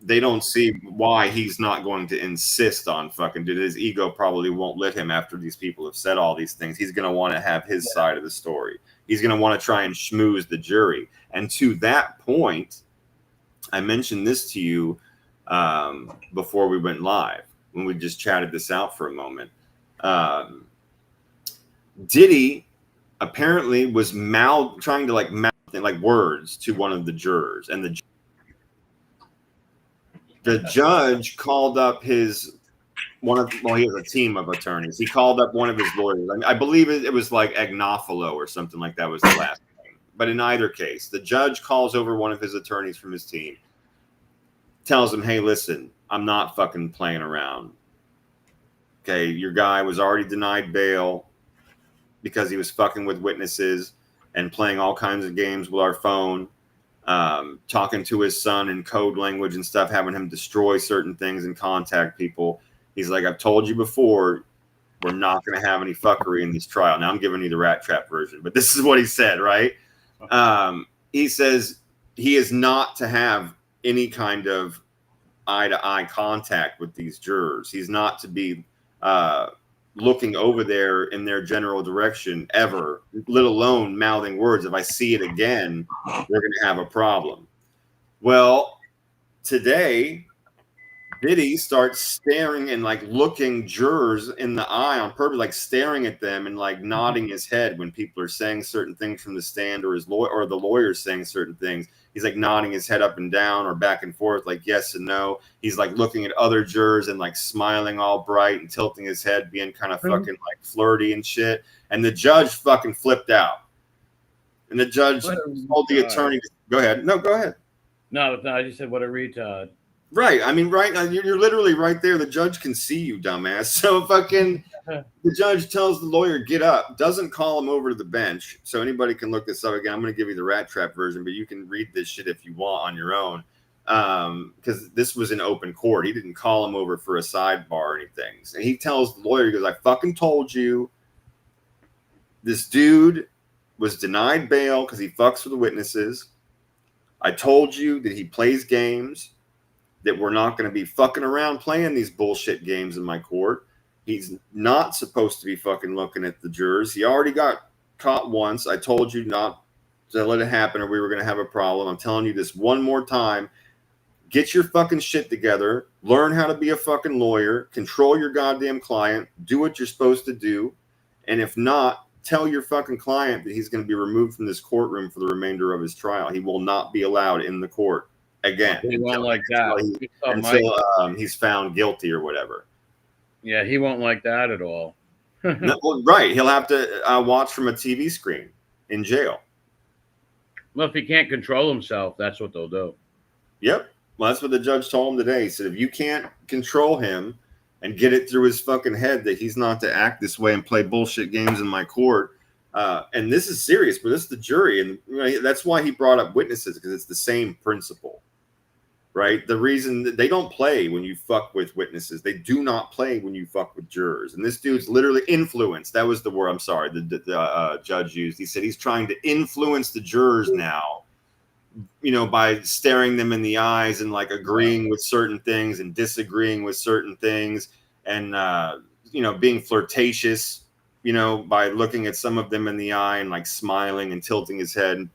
they don't see why he's not going to insist on fucking dude. His ego probably won't let him after these people have said all these things. He's going to want to have his side of the story. He's going to want to try and schmooze the jury. And to that point, I mentioned this to you before we went live when we just chatted this out for a moment. Diddy apparently was trying to mouth words to one of the jurors, and the judge called up he has a team of attorneys. He called up one of his lawyers. I believe it was like Agnofilo or something like that was the last name. But in either case, the judge calls over one of his attorneys from his team, tells him, hey, listen, I'm not fucking playing around. Okay, your guy was already denied bail because he was fucking with witnesses and playing all kinds of games with our phone, talking to his son in code language and stuff, having him destroy certain things and contact people. He's like, I've told you before, we're not going to have any fuckery in this trial. Now I'm giving you the Rat Trap version, but this is what he said, right? He says he is not to have any kind of eye-to-eye contact with these jurors. He's not to be looking over there in their general direction ever, let alone mouthing words. If I see it again, we're going to have a problem. Well, today, Diddy starts staring and looking jurors in the eye on purpose, staring at them and nodding his head when people are saying certain things from the stand, or his lawyer or the lawyer's saying certain things. He's nodding his head up and down or back and forth, yes and no. He's looking at other jurors and smiling all bright and tilting his head, being kind of fucking flirty and shit. And the judge fucking flipped out. And the judge told the attorney, go ahead. No, go ahead. No, I just said what a retard. Right. I mean, right now, you're literally right there. The judge can see you, dumbass. So fucking the judge tells the lawyer, get up, doesn't call him over to the bench. So anybody can look this up again. I'm going to give you the Rat Trap version, but you can read this shit if you want on your own. Because this was in open court. He didn't call him over for a sidebar or anything. And he tells the lawyer, he goes, I fucking told you this dude was denied bail because he fucks with the witnesses. I told you that he plays games, that we're not going to be fucking around playing these bullshit games in my court. He's not supposed to be fucking looking at the jurors. He already got caught once. I told you not to let it happen or we were going to have a problem. I'm telling you this one more time. Get your fucking shit together. Learn how to be a fucking lawyer. Control your goddamn client. Do what you're supposed to do. And if not, tell your fucking client that he's going to be removed from this courtroom for the remainder of his trial. He will not be allowed in the court again. He won't like that until he's found guilty or whatever. Yeah, he won't like that at all. No, right. He'll have to watch from a TV screen in jail. Well, if he can't control himself, that's what they'll do. Yep. Well, that's what the judge told him today. He said, if you can't control him and get it through his fucking head that he's not to act this way and play bullshit games in my court, and this is serious, but this is the jury. And that's why he brought up witnesses, because it's the same principle. Right? The reason that they don't play when you fuck with witnesses, they do not play when you fuck with jurors. And this dude's literally influenced. That was the word. I'm sorry. The judge used. He said he's trying to influence the jurors now, by staring them in the eyes and agreeing with certain things and disagreeing with certain things, and being flirtatious, by looking at some of them in the eye and smiling and tilting his head.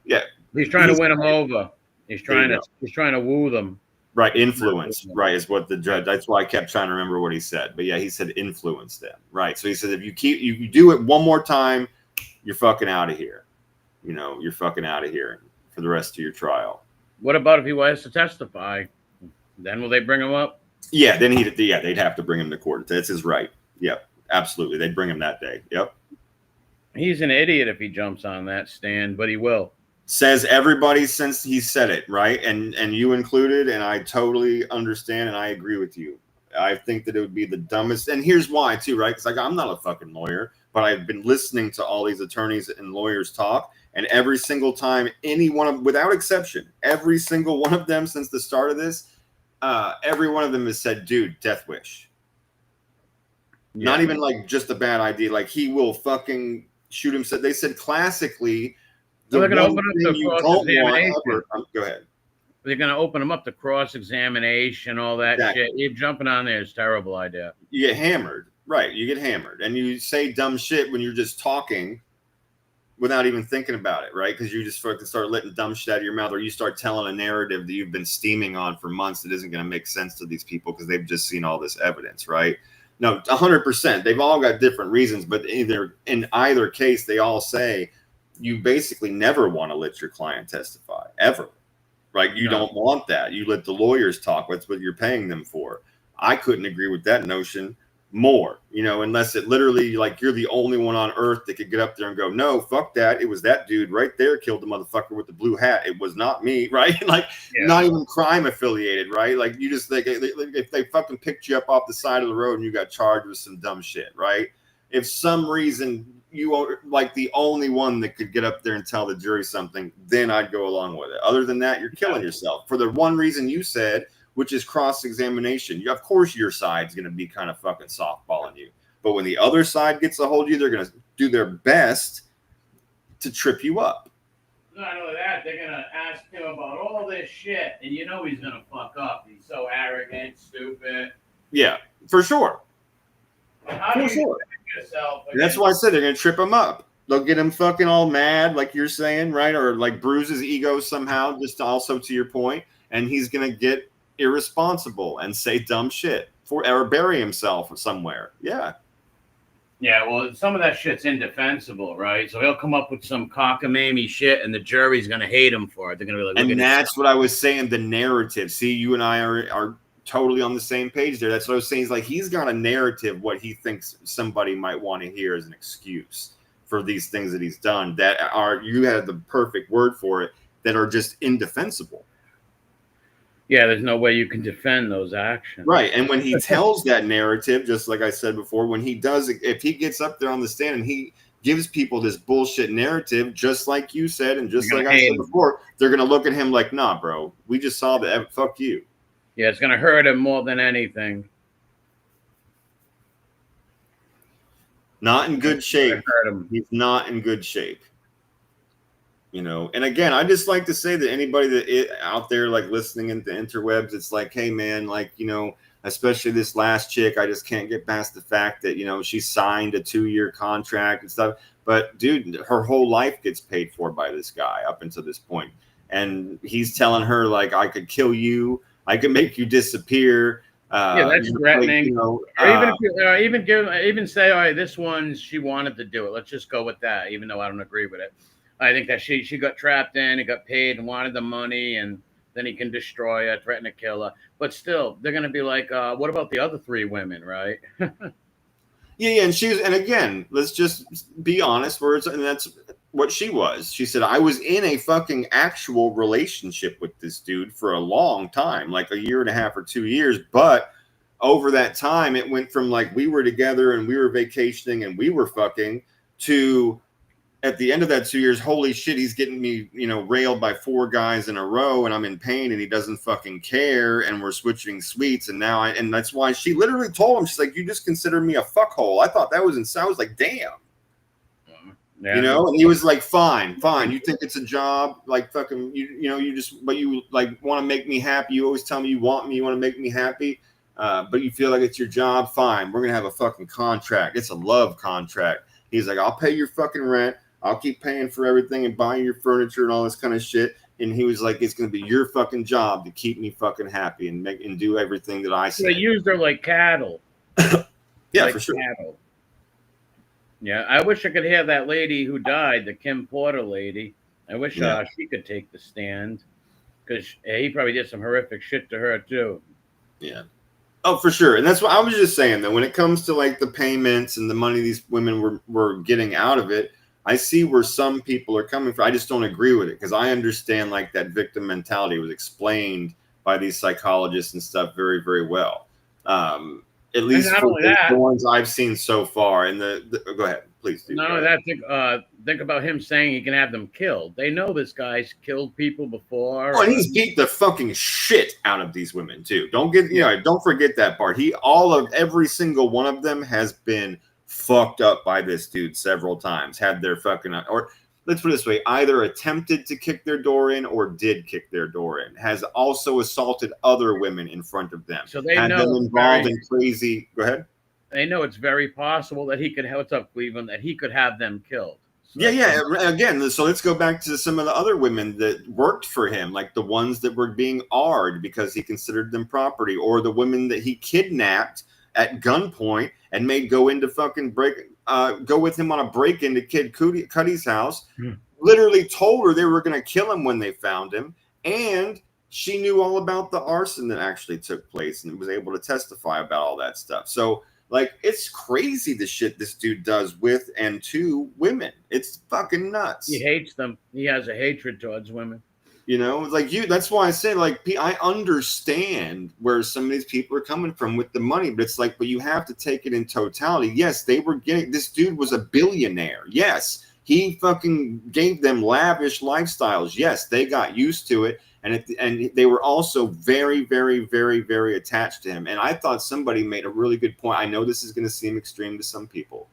Yeah, he's trying to win them over. He's trying to woo them. Right, influence, right, is what the judge. That's why I kept trying to remember what he said. But yeah, he said influence them. Right. So he said if you do it one more time, you're fucking out of here. You're fucking out of here for the rest of your trial. What about if he was to testify? Then will they bring him up? Yeah, then they'd have to bring him to court. That's his right. Yep, absolutely. They'd bring him that day. Yep. He's an idiot if he jumps on that stand, but he will. Says everybody since he said it, right? And you included, and I totally understand and I agree with you. I think that it would be the dumbest, and here's why too, right? Because like I'm not a fucking lawyer, but I've been listening to all these attorneys and lawyers talk, and every single time, any one of, without exception, every single one of them since the start of this, every one of them has said, "Dude, death wish." Yeah. Not even like just a bad idea. Like he will fucking shoot himself. They said classically, they're going to open up the cross-examination. Go ahead. They're going to open them up to cross-examination, all that shit. You're jumping on there is a terrible idea. You get hammered. Right. You get hammered. And you say dumb shit when you're just talking without even thinking about it, right? Because you just fucking start letting dumb shit out of your mouth, or you start telling a narrative that you've been steaming on for months that isn't going to make sense to these people because they've just seen all this evidence, right? No, 100%. They've all got different reasons, but in either case, they all say you basically never want to let your client testify, ever. Right? You don't want that. You let the lawyers talk. That's what you're paying them for. I couldn't agree with that notion more, unless it literally, like, you're the only one on earth that could get up there and go, no, fuck that. It was that dude right there killed the motherfucker with the blue hat. It was not me, right? Like, not even crime affiliated, right? Like, you just think if they fucking picked you up off the side of the road and you got charged with some dumb shit, right? If some reason you are like the only one that could get up there and tell the jury something, then I'd go along with it. Other than that, you're killing yourself for the one reason you said, which is cross-examination. Of course, your side's going to be kind of fucking softballing you. But when the other side gets a hold of you, they're going to do their best to trip you up. Not only that, they're going to ask him about all this shit, and he's going to fuck up. He's so arrogant, stupid. Yeah, for sure. How do you defend yourself? That's why I said they're going to trip him up. They'll get him fucking all mad, like you're saying, right? Or like bruise his ego somehow, just also to your point. And he's going to get irresponsible and say dumb shit or bury himself somewhere. Yeah. Yeah, well, some of that shit's indefensible, right? So he'll come up with some cockamamie shit, and the jury's going to hate him for it. They're going to be like, and that's what I was saying, the narrative. See, you and I are totally on the same page there. That's what I was saying. Is like he's got a narrative, what he thinks somebody might want to hear as an excuse for these things that he's done that are, you had the perfect word for it, that are just indefensible. Yeah, there's no way you can defend those actions. Right. And when he tells that narrative, just like I said before, when he does, if he gets up there on the stand and he gives people this bullshit narrative, just like you said, and just like I said before, they're going to look at him like, nah, bro, we just saw the fuck you. Yeah, it's going to hurt him more than anything. Not in good shape. He's not in good shape. And again, I just like to say that anybody that out there like listening into interwebs, it's like, hey man, like, especially this last chick, I just can't get past the fact that, she signed a 2-year contract and stuff. But dude, her whole life gets paid for by this guy up until this point. And he's telling her like, I could kill you. I could make you disappear. Yeah, that's threatening. Or even say, all right, this one, she wanted to do it. Let's just go with that, even though I don't agree with it. I think that she got trapped in and got paid and wanted the money, and then he can destroy her, threaten to kill her. But still, they're going to be like, what about the other 3 women, right? Yeah, and again, let's just be honest, and that's what she was. She said, I was in a fucking actual relationship with this dude for a long time, like 1.5 years or 2 years. But over that time, it went from like we were together and we were vacationing and we were fucking to at the end of that 2 years, holy shit, he's getting me, railed by 4 guys in a row and I'm in pain and he doesn't fucking care. And we're switching suites. And now and that's why she literally told him, she's like, you just consider me a fuckhole. I thought that was insane. I was like, damn. Yeah. And he was like, fine. You think it's a job, like fucking, but you like want to make me happy. You always tell me you want me, you want to make me happy. But you feel like it's your job. Fine. We're going to have a fucking contract. It's a love contract. He's like, I'll pay your fucking rent. I'll keep paying for everything and buying your furniture and all this kind of shit. And he was like, it's going to be your fucking job to keep me fucking happy and do everything that I say. They used her like cattle. Yeah, like for sure. Cattle. Yeah, I wish I could hear that lady who died, the Kim Porter lady. I wish she could take the stand, because he probably did some horrific shit to her too. Yeah. Oh, for sure. And that's what I was just saying, though, when it comes to like the payments and the money these women were getting out of it, I see where some people are coming from. I just don't agree with it because I understand like that victim mentality was explained by these psychologists and stuff very, very well. At And least not for only the that, ones I've seen so far. And go ahead, please do. not Go only ahead. that, think about him saying he can have them killed. They know this guy's killed people before. Oh, and he's beat the fucking shit out of these women too. Don't forget that part. Every single one of them has been fucked up by this dude several times. Had their fucking, or let's put it this way, either attempted to kick their door in or did kick their door in. Has also assaulted other women in front of them. So they Had know them involved in crazy. Go ahead. They know it's very possible that he could. What's up, Cleveland? That he could have them killed. So Yeah. Again, so let's go back to some of the other women that worked for him, like the ones that were being R'd because he considered them property, or the women that he kidnapped at gunpoint and made go into fucking go with him on a break into Kid Cudi's house. Literally told her they were going to kill him when they found him, and she knew all about the arson that actually took place and was able to testify about all that stuff. So. Like, it's crazy the shit this dude does with and to women. It's fucking nuts. He hates them. He has a hatred towards women. You know, like that's why I say, like, I understand where some of these people are coming from with the money, but it's like, but you have to take it in totality. Yes, this dude was a billionaire. Yes, he fucking gave them lavish lifestyles. Yes, they got used to it. And they were also very, very, very, very attached to him. And I thought somebody made a really good point. I know this is going to seem extreme to some people.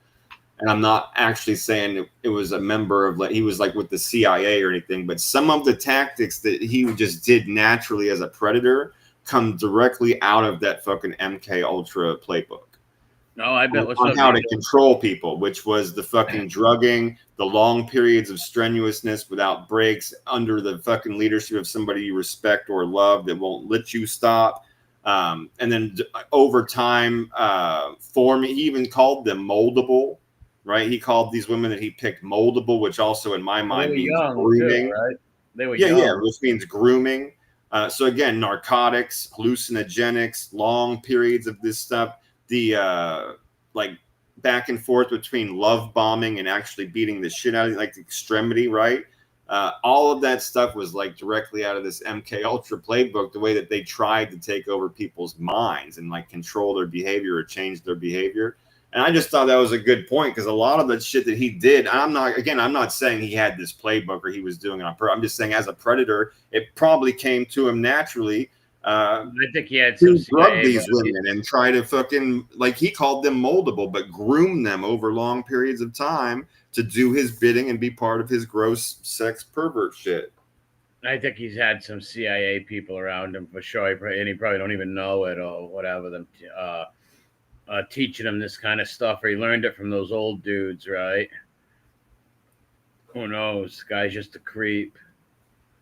And I'm not actually saying it was a member of, like, he was like with the CIA or anything, but some of the tactics that he just did naturally as a predator come directly out of that fucking MK Ultra playbook. No, I bet on how to control people, which was the fucking drugging, the long periods of strenuousness without breaks under the fucking leadership of somebody you respect or love that won't let you stop. And then over time, he even called them moldable, right? He called these women that he picked moldable, which also in my mind means grooming. Too, right? They were young. Yeah, which means grooming. So again, narcotics, hallucinogenics, long periods of this stuff. The like back and forth between love bombing and actually beating the shit out of like the extremity, right? All of that stuff was like directly out of this MK Ultra playbook, the way that they tried to take over people's minds and like control their behavior or change their behavior. And I just thought that was a good point because a lot of the shit that he did, I'm not saying he had this playbook or he was doing it on purpose. I'm just saying as a predator, it probably came to him naturally. I think he had some drug these women and try to fucking, like he called them moldable, but groom them over long periods of time to do his bidding and be part of his gross sex pervert shit. I think he's had some CIA people around him for sure, and he probably don't even know it or whatever. Them teaching him this kind of stuff, or he learned it from those old dudes, right? Who knows? This guy's just a creep.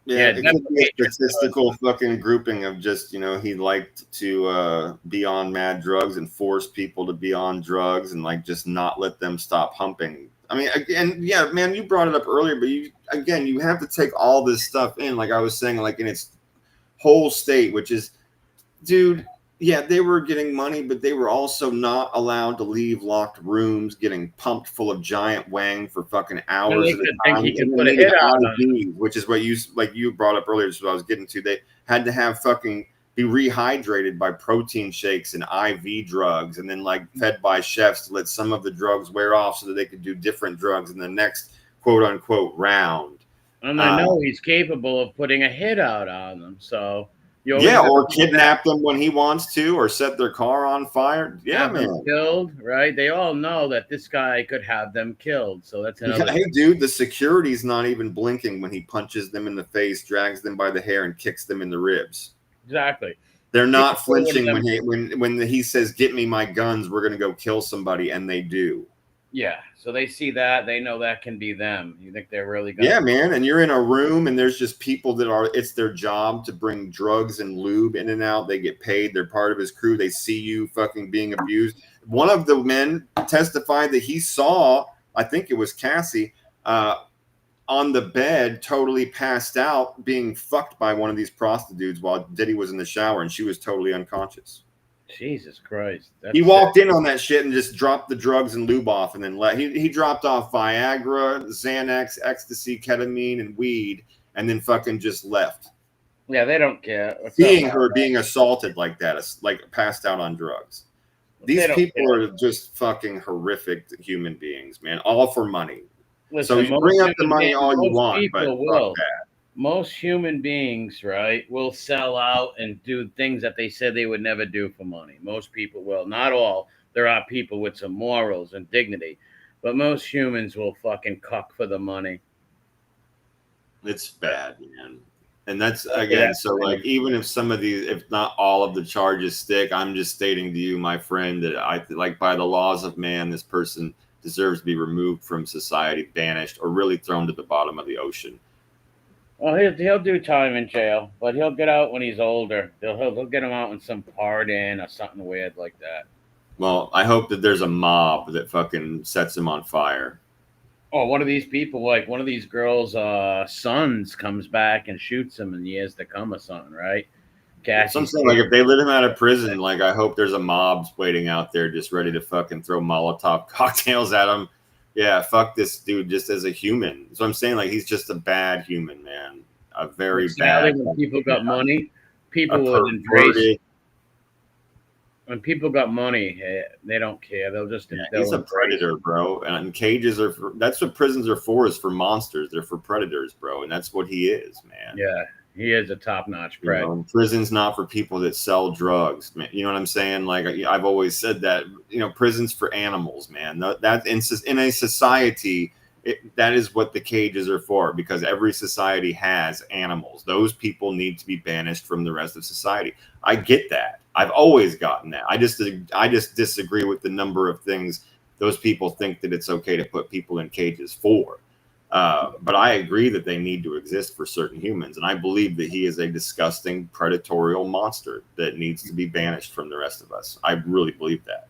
Yeah, it could be a statistical fucking grouping of just, he liked to be on mad drugs and force people to be on drugs and like just not let them stop humping. I mean, again, yeah, man, you brought it up earlier, but you have to take all this stuff in, like I was saying, like in its whole state, which is, dude, yeah, they were getting money, but they were also not allowed to leave locked rooms, getting pumped full of giant wang for fucking hours at a time. He can put a hit out on them. Which is what you brought up earlier. This is what I was getting to. They had to have fucking be rehydrated by protein shakes and IV drugs, and then like fed by chefs to let some of the drugs wear off so that they could do different drugs in the next quote unquote round. And I know he's capable of putting a hit out on them, so. Or kidnap them when he wants to, or set their car on fire. Yeah, have them killed, right? They all know that this guy could have them killed. So that's another. Hey, dude, the security's not even blinking when he punches them in the face, drags them by the hair, and kicks them in the ribs. Exactly. They're not flinching when he says, "Get me my guns. We're gonna go kill somebody," and they do. Yeah, so they see that, they know that can be them. You think they're really gonna? Yeah, man. And you're in a room, and there's just people that it's their job to bring drugs and lube in and out. They get paid. They're part of his crew. They see you fucking being abused. One of the men testified that he saw, I think it was Cassie, on the bed, totally passed out, being fucked by one of these prostitutes while Diddy was in the shower, and she was totally unconscious. Jesus Christ. He walked in on that shit and just dropped the drugs and lube off, and then he dropped off Viagra, Xanax, ecstasy, ketamine, and weed, and then fucking just left. Yeah, they don't care. Seeing her being assaulted like that, like passed out on drugs. These people are just fucking horrific human beings, man. All for money. Listen, so you bring up the money all you want, but fuck that. Most human beings, right, will sell out and do things that they said they would never do for money. Most people will. Not all. There are people with some morals and dignity. But most humans will fucking cuck for the money. It's bad, man. And that's, again, so like, even if some of these, if not all of the charges stick, I'm just stating to you, my friend, that I like, by the laws of man, this person deserves to be removed from society, banished, or really thrown to the bottom of the ocean. Well, he'll do time in jail, but he'll get out when he's older. They'll get him out in some pardon or something weird like that. Well, I hope that there's a mob that fucking sets him on fire. Oh, one of these people, like one of these girls' sons, comes back and shoots him in years to come or something, right? Something like if they let him out of prison, like I hope there's a mob waiting out there just ready to fucking throw Molotov cocktails at him. Yeah, fuck this dude just as a human. So I'm saying, like, he's just a bad human, man. A very bad. When people got money, people would embrace. When people got money, they don't care. They'll just. Yeah, he's a predator, bro. And cages are that's what prisons are for. Is for monsters. They're for predators, bro. And that's what he is, man. Yeah, he is a top-notch predator. Prison's not for people that sell drugs, man. You know what I'm saying? Like I've always said that. Prison's for animals, man. That in a society, that is what the cages are for. Because every society has animals. Those people need to be banished from the rest of society. I get that. I've always gotten that. I just disagree with the number of things those people think that it's okay to put people in cages for. But I agree that they need to exist for certain humans. And I believe that he is a disgusting, predatory monster that needs to be banished from the rest of us. I really believe that.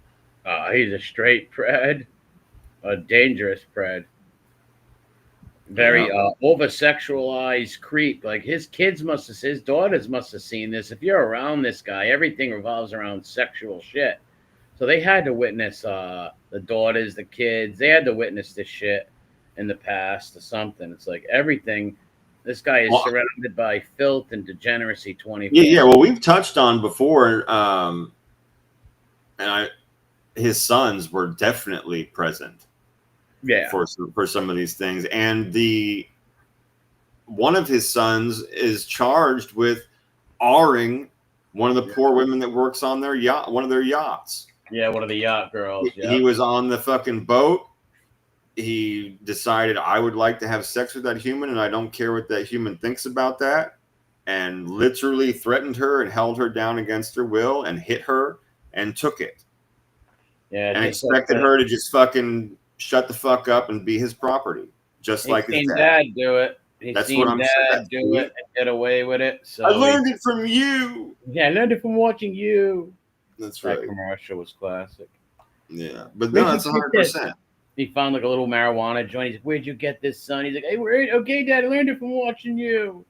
He's a straight pred, a dangerous pred. Very over-sexualized creep. Like his daughters must have seen this. If you're around this guy, everything revolves around sexual shit. So they had to witness the daughters, the kids. They had to witness this shit in the past or something. It's like everything. This guy is surrounded by filth and degeneracy 24. Yeah. Well, we've touched on before, his sons were definitely present. Yeah, for some of these things, and one of his sons is charged with R-ing one of the poor women that works on their yacht, one of their yachts. Yeah, one of the yacht girls. He was on the fucking boat. He decided, I would like to have sex with that human, and I don't care what that human thinks about that, and literally threatened her and held her down against her will and hit her and took it. Yeah, and expected her to just fucking shut the fuck up and be his property, just like his dad do it. That's what I'm saying. Do it and get away with it. So I learned it from you. Yeah, I learned it from watching you. That's right. That commercial was classic. Yeah, but no, that's 100%. He found like a little marijuana joint. He's like, "Where'd you get this, son?" He's like, "Hey, okay, Dad, I learned it from watching you."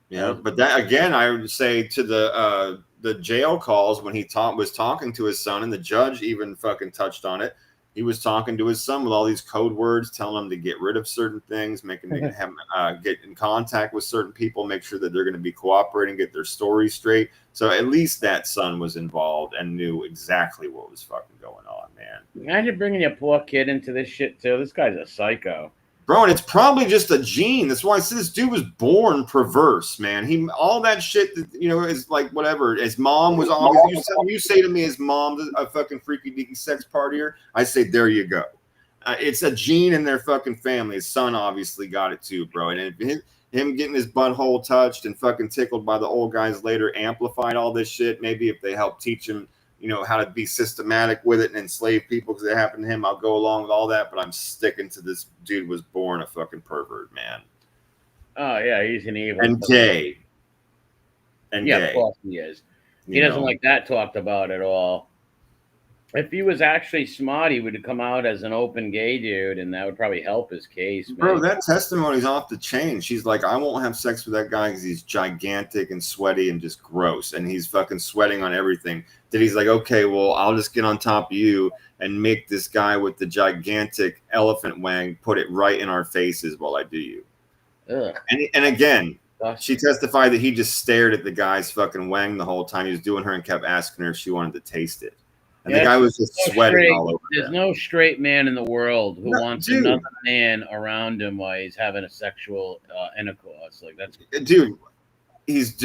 Yeah, but that again, I would say to the jail calls when he was talking to his son, and the judge even fucking touched on it. He was talking to his son with all these code words, telling him to get rid of certain things, making him get in contact with certain people, make sure that they're going to be cooperating, get their story straight. So at least that son was involved and knew exactly what was fucking going on, man. Imagine bringing your poor kid into this shit too. This guy's a psycho. Bro, and it's probably just a gene. That's why I said this dude was born perverse, man. All that shit that, is like whatever. His mom was always, you say to me his mom's a fucking freaky deaky sex partier. I say, there you go. It's a gene in their fucking family. His son obviously got it too, bro. And him getting his butthole touched and fucking tickled by the old guys later amplified all this shit. Maybe if they help teach him, how to be systematic with it and enslave people because it happened to him, I'll go along with all that, but I'm sticking to this dude was born a fucking pervert, man. Oh, yeah, he's an evil. And gay. And yeah, gay. of course he is. He doesn't like that talked about at all. If he was actually smart, he would come out as an open gay dude, and that would probably help his case, Bro, maybe. that testimony's off the chain. She's like, I won't have sex with that guy because he's gigantic and sweaty and just gross, and he's fucking sweating on everything. Then he's like, okay, well, I'll just get on top of you and make this guy with the gigantic elephant wang put it right in our faces while I do you. Ugh. And again, Gosh. she testified that he just stared at the guy's fucking wang the whole time he was doing her and kept asking her if she wanted to taste it. And the guy was just sweating all over. There's no straight man in the world who wants dude, another man around him while he's having a sexual intercourse. Like that's dude. He's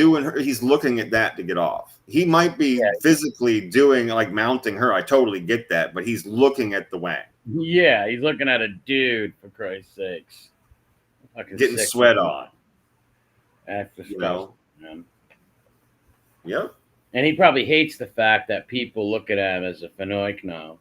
looking at that to get off. He might be physically doing like mounting her. I totally get that, but he's looking at the wang. Yeah, he's looking at a dude, for Christ's sakes. Getting sweat on. That's disgusting, man. Yep. And he probably hates the fact that people look at him as a fanoik now.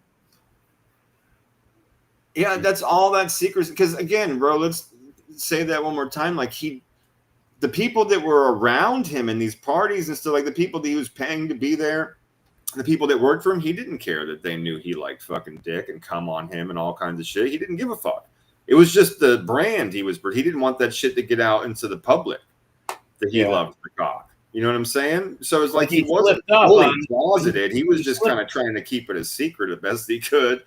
Yeah, that's all that secrecy. Because again, bro, let's say that one more time. Like the people that were around him in these parties and stuff, like the people that he was paying to be there, the people that worked for him, he didn't care that they knew he liked fucking dick and come on him and all kinds of shit. He didn't give a fuck. It was just the brand he didn't want that shit to get out into the public that he loved the cock. You know what I'm saying? So it's like he wasn't fully closeted. He was just kind of trying to keep it a secret as best he could.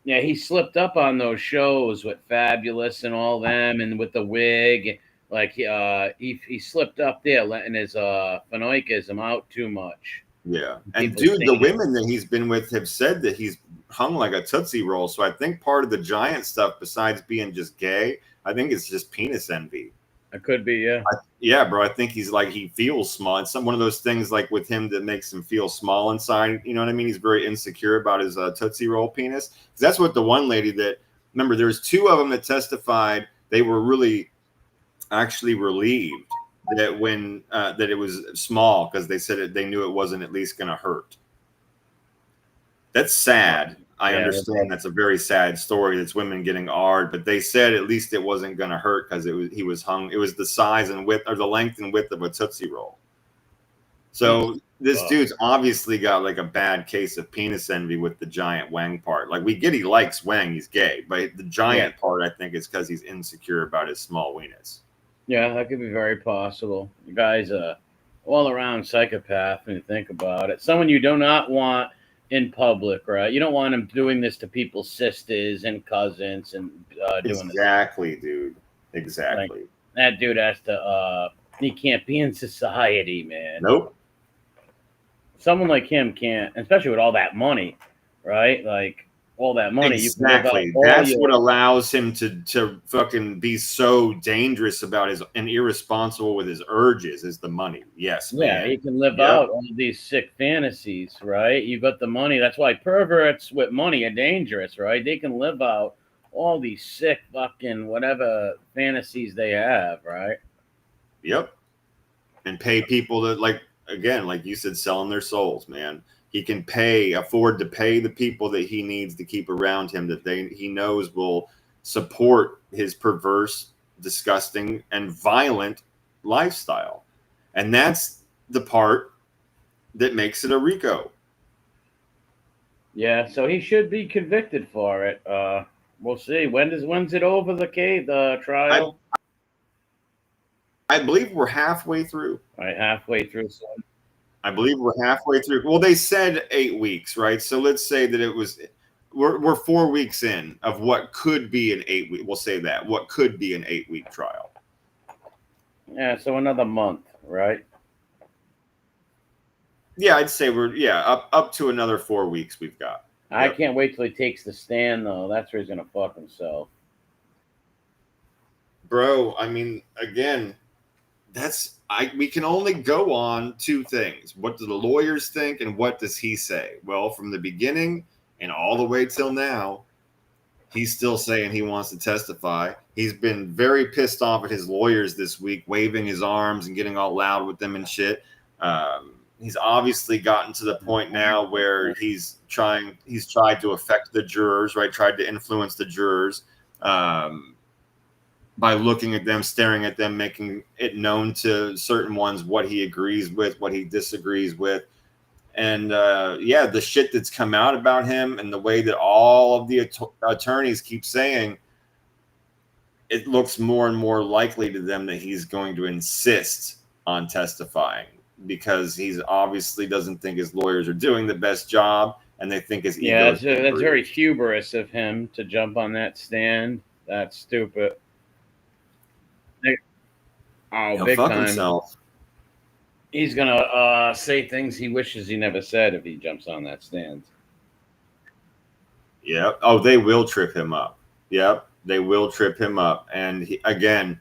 Yeah, he slipped up on those shows with Fabulous and all them, and with the wig. Like he slipped up there, letting his fanoikism out too much. Yeah, and dude, the women that he's been with have said that he's hung like a Tootsie Roll. So I think part of the giant stuff, besides being just gay, I think it's just penis envy. It could be, yeah. Yeah, bro. I think he's like, he feels small. It's one of those things like with him that makes him feel small inside. You know what I mean? He's very insecure about his Tootsie Roll penis. Because that's what the one lady that, remember, there's two of them that testified they were really actually relieved that when that it was small, because they said they knew it wasn't at least going to hurt. That's sad. I understand that's a very sad story. That's women getting ard, but they said at least it wasn't going to hurt because he was hung. It was the size and width, or the length and width of a Tootsie Roll. So this dude's obviously got like a bad case of penis envy with the giant wang part. Like we get he likes wang, he's gay, but the giant part I think is because he's insecure about his small weenus. Yeah, that could be very possible. The guy's a all-around psychopath when you think about it. Someone you do not want in public, right? You don't want him doing this to people's sisters and cousins and doing this. Exactly, dude. Exactly. Like, that dude has to. He can't be in society, man. Nope. Someone like him can't, especially with all that money, right? Like all that money. Exactly. That's what allows him to fucking be so dangerous about and irresponsible with his urges is the money. Yes. Yeah, he can live out all these sick fantasies, right? You got the money. That's why perverts with money are dangerous, right? They can live out all these sick fucking whatever fantasies they have, right? Yep. And pay people that, like, again, like you said, selling their souls, man. He can afford to pay the people that he needs to keep around him that he knows will support his perverse, disgusting, and violent lifestyle. And that's the part that makes it a RICO. Yeah, so he should be convicted for it. We'll see. When's it over the trial? I believe we're halfway through. All right, halfway through. So. I believe we're halfway through. Well, they said 8 weeks, right? So let's say that we're 4 weeks in of what could be an 8 week. We'll say that what could be an 8 week trial. Yeah, so another month, right? Yeah, I'd say we're up to another 4 weeks we've got. I can't wait till he takes the stand though. That's where he's gonna fuck himself. Bro, I mean, again, we can only go on two things. What do the lawyers think and what does he say? Well, from the beginning and all the way till now, he's still saying he wants to testify. He's been very pissed off at his lawyers this week, waving his arms and getting all loud with them and shit. He's obviously gotten to the point now where he's tried to affect the jurors, right? Tried to influence the jurors. By looking at them, staring at them, making it known to certain ones what he agrees with, what he disagrees with. And yeah, the shit that's come out about him and the way that all of the attorneys keep saying, it looks more and more likely to them that he's going to insist on testifying, because he's obviously doesn't think his lawyers are doing the best job, and they think his ego is that's very hubris of him to jump on that stand. That's stupid. He'll Big fuck time. himself. He's gonna say things he wishes he never said if he jumps on that stand. Yep. Oh, they will trip him up. Yep. They will trip him up. And he, again,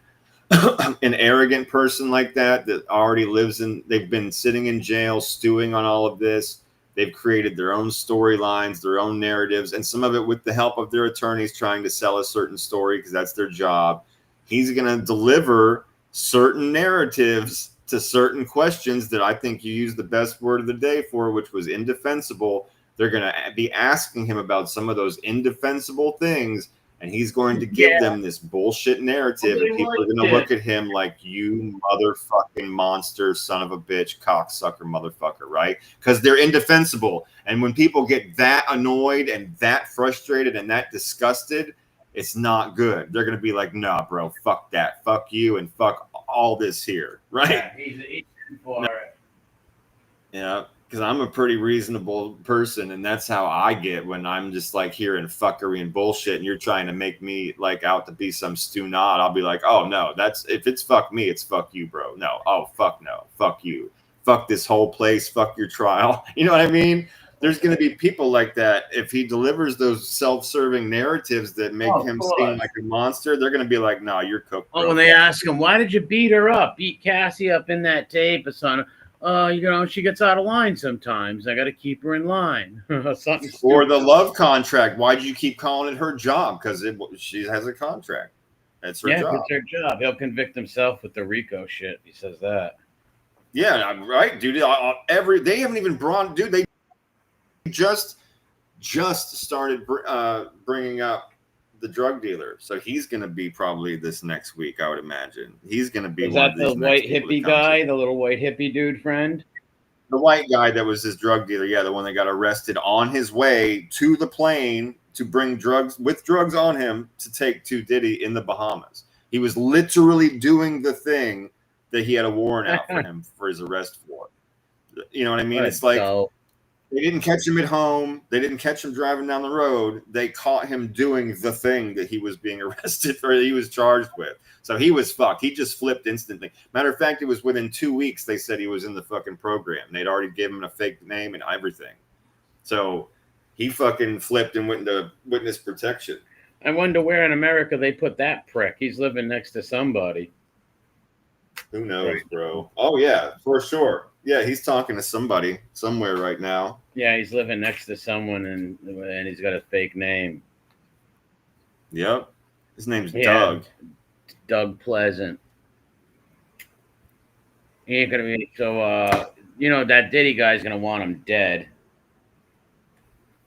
an arrogant person like that already lives in, they've been sitting in jail, stewing on all of this. They've created their own storylines, their own narratives, and some of it with the help of their attorneys trying to sell a certain story because that's their job. He's going to deliver certain narratives to certain questions that I think you used the best word of the day for, which was indefensible. They're going to be asking him about some of those indefensible things, and he's going to give them this bullshit narrative, and people are going to look at him like, you motherfucking monster, son of a bitch, cocksucker, motherfucker, right? Because they're indefensible. And when people get that annoyed and that frustrated and that disgusted, it's not good. They're going to be like, nah, bro, fuck that. Fuck you and fuck all this here, right? Yeah, he's for it. Yeah. Because I'm a pretty reasonable person, and that's how I get when I'm just like hearing fuckery and bullshit, and you're trying to make me like out to be some stew nod. I'll be like, oh no, that's, if it's fuck me, it's fuck you, bro. No, oh fuck no, fuck you, fuck this whole place, fuck your trial. You know what I mean? There's going to be people like that. If he delivers those self-serving narratives that make him seem like a monster, they're going to be like, no, you're cooked. Oh, when they ask him, why did you beat her up? Beat Cassie up in that tape or something. You know, she gets out of line sometimes. I got to keep her in line. Something or the love contract. Why did you keep calling it her job? Because she has a contract. That's her job. It's her job. He'll convict himself with the RICO shit. He says that. Yeah, right, dude. They haven't even brought, dude. They just started bringing up the drug dealer, so he's going to be probably this next week, I would imagine. He's going to be. Is that the white hippie guy, the little white hippie dude friend? The white guy that was his drug dealer, yeah, the one that got arrested on his way to the plane to bring drugs on him to take to Diddy in the Bahamas. He was literally doing the thing that he had a warrant out for him for his arrest for. You know what I mean? It's like, they didn't catch him at home. They didn't catch him driving down the road. They caught him doing the thing that he was being arrested for, that he was charged with. So he was fucked. He just flipped instantly. Matter of fact, it was within 2 weeks they said he was in the fucking program. They'd already given him a fake name and everything. So he fucking flipped and went into witness protection. I wonder where in America they put that prick. He's living next to somebody. Who knows, bro? Oh, yeah, for sure. Yeah, he's talking to somebody somewhere right now. Yeah, he's living next to someone, and he's got a fake name. Yep. His name's Doug. Doug Pleasant. He ain't going to be... So, you know, that Diddy guy's going to want him dead.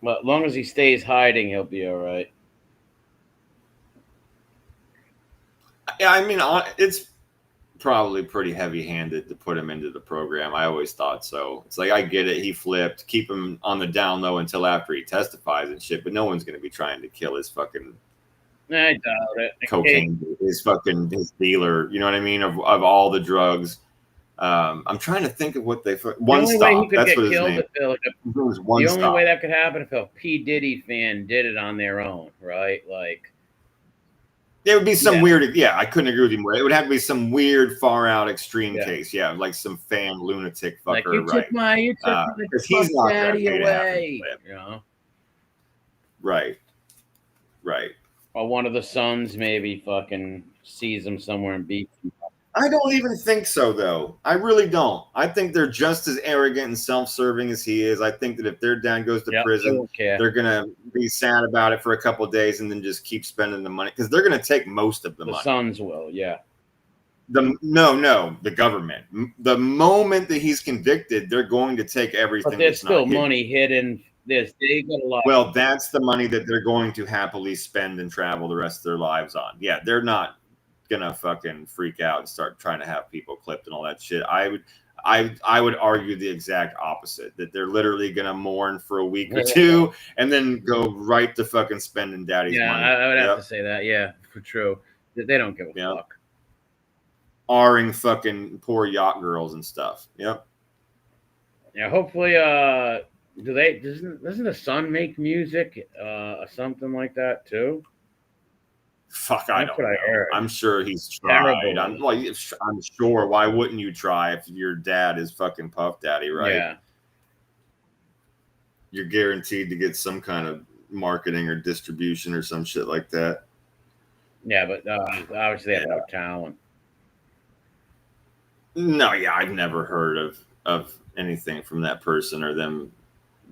But as long as he stays hiding, he'll be all right. Yeah, I mean, it's probably pretty heavy-handed to put him into the program. I always thought so. It's like, I get it. He flipped. Keep him on the down low until after he testifies and shit. But no one's going to be trying to kill his fucking I doubt it. cocaine, his dealer. You know what I mean? Of all the drugs. I'm trying to think of what they. One Stop. That's what his name. The only way that could happen if a P. Diddy fan did it on their own, right? Like. There would be some weird, I couldn't agree with you more. It would have to be some weird, far out, extreme case, like some fan lunatic fucker, like you right? Took my he's not daddy away, you know? Right. Or one of the sons maybe fucking sees him somewhere and beats him. I don't even think so, though. I really don't. I think they're just as arrogant and self-serving as he is. I think that if their dad goes to prison, they're going to be sad about it for a couple of days and then just keep spending the money. Because they're going to take most of the money. The sons will, No, the government. The moment that he's convicted, they're going to take everything. But there's still money hidden. They got a lot. Well, that's the money that they're going to happily spend and travel the rest of their lives on. Yeah, they're not gonna fucking freak out and start trying to have people clipped and all that shit. I would argue the exact opposite, that they're literally gonna mourn for a week or two and then go right to fucking spending daddy's money. I would have to say that. Yeah, for true. They don't give a fuck. R-ing fucking poor yacht girls and stuff. Yep. Yeah, hopefully, doesn't the son make music, something like that too? Fuck, I don't know. I'm sure he's tried. I'm sure. Why wouldn't you try if your dad is fucking Puff Daddy, right? Yeah. You're guaranteed to get some kind of marketing or distribution or some shit like that. Yeah, but obviously they have no talent. No, yeah, I've never heard of anything from that person or them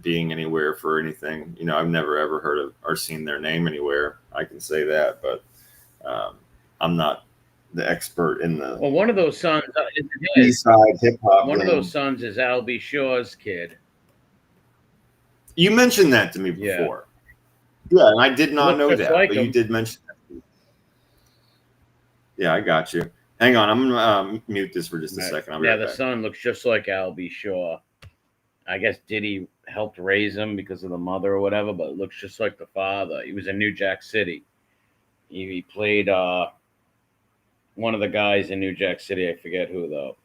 being anywhere for anything. You know, I've never ever heard of or seen their name anywhere. I can say that, but I'm not the expert in the. Well, one of those sons is hip hop. One of those sons is Al B. Shaw's kid. You mentioned that to me before. Yeah, and I did not know that, but you did mention that. Yeah, I got you. Hang on, I'm gonna mute this for just a second. I'll be right back. The son looks just like Al B. Shaw. I guess Diddy helped raise him because of the mother or whatever, but it looks just like the father. He was in New Jack City. He played one of the guys in New Jack City. I forget who though.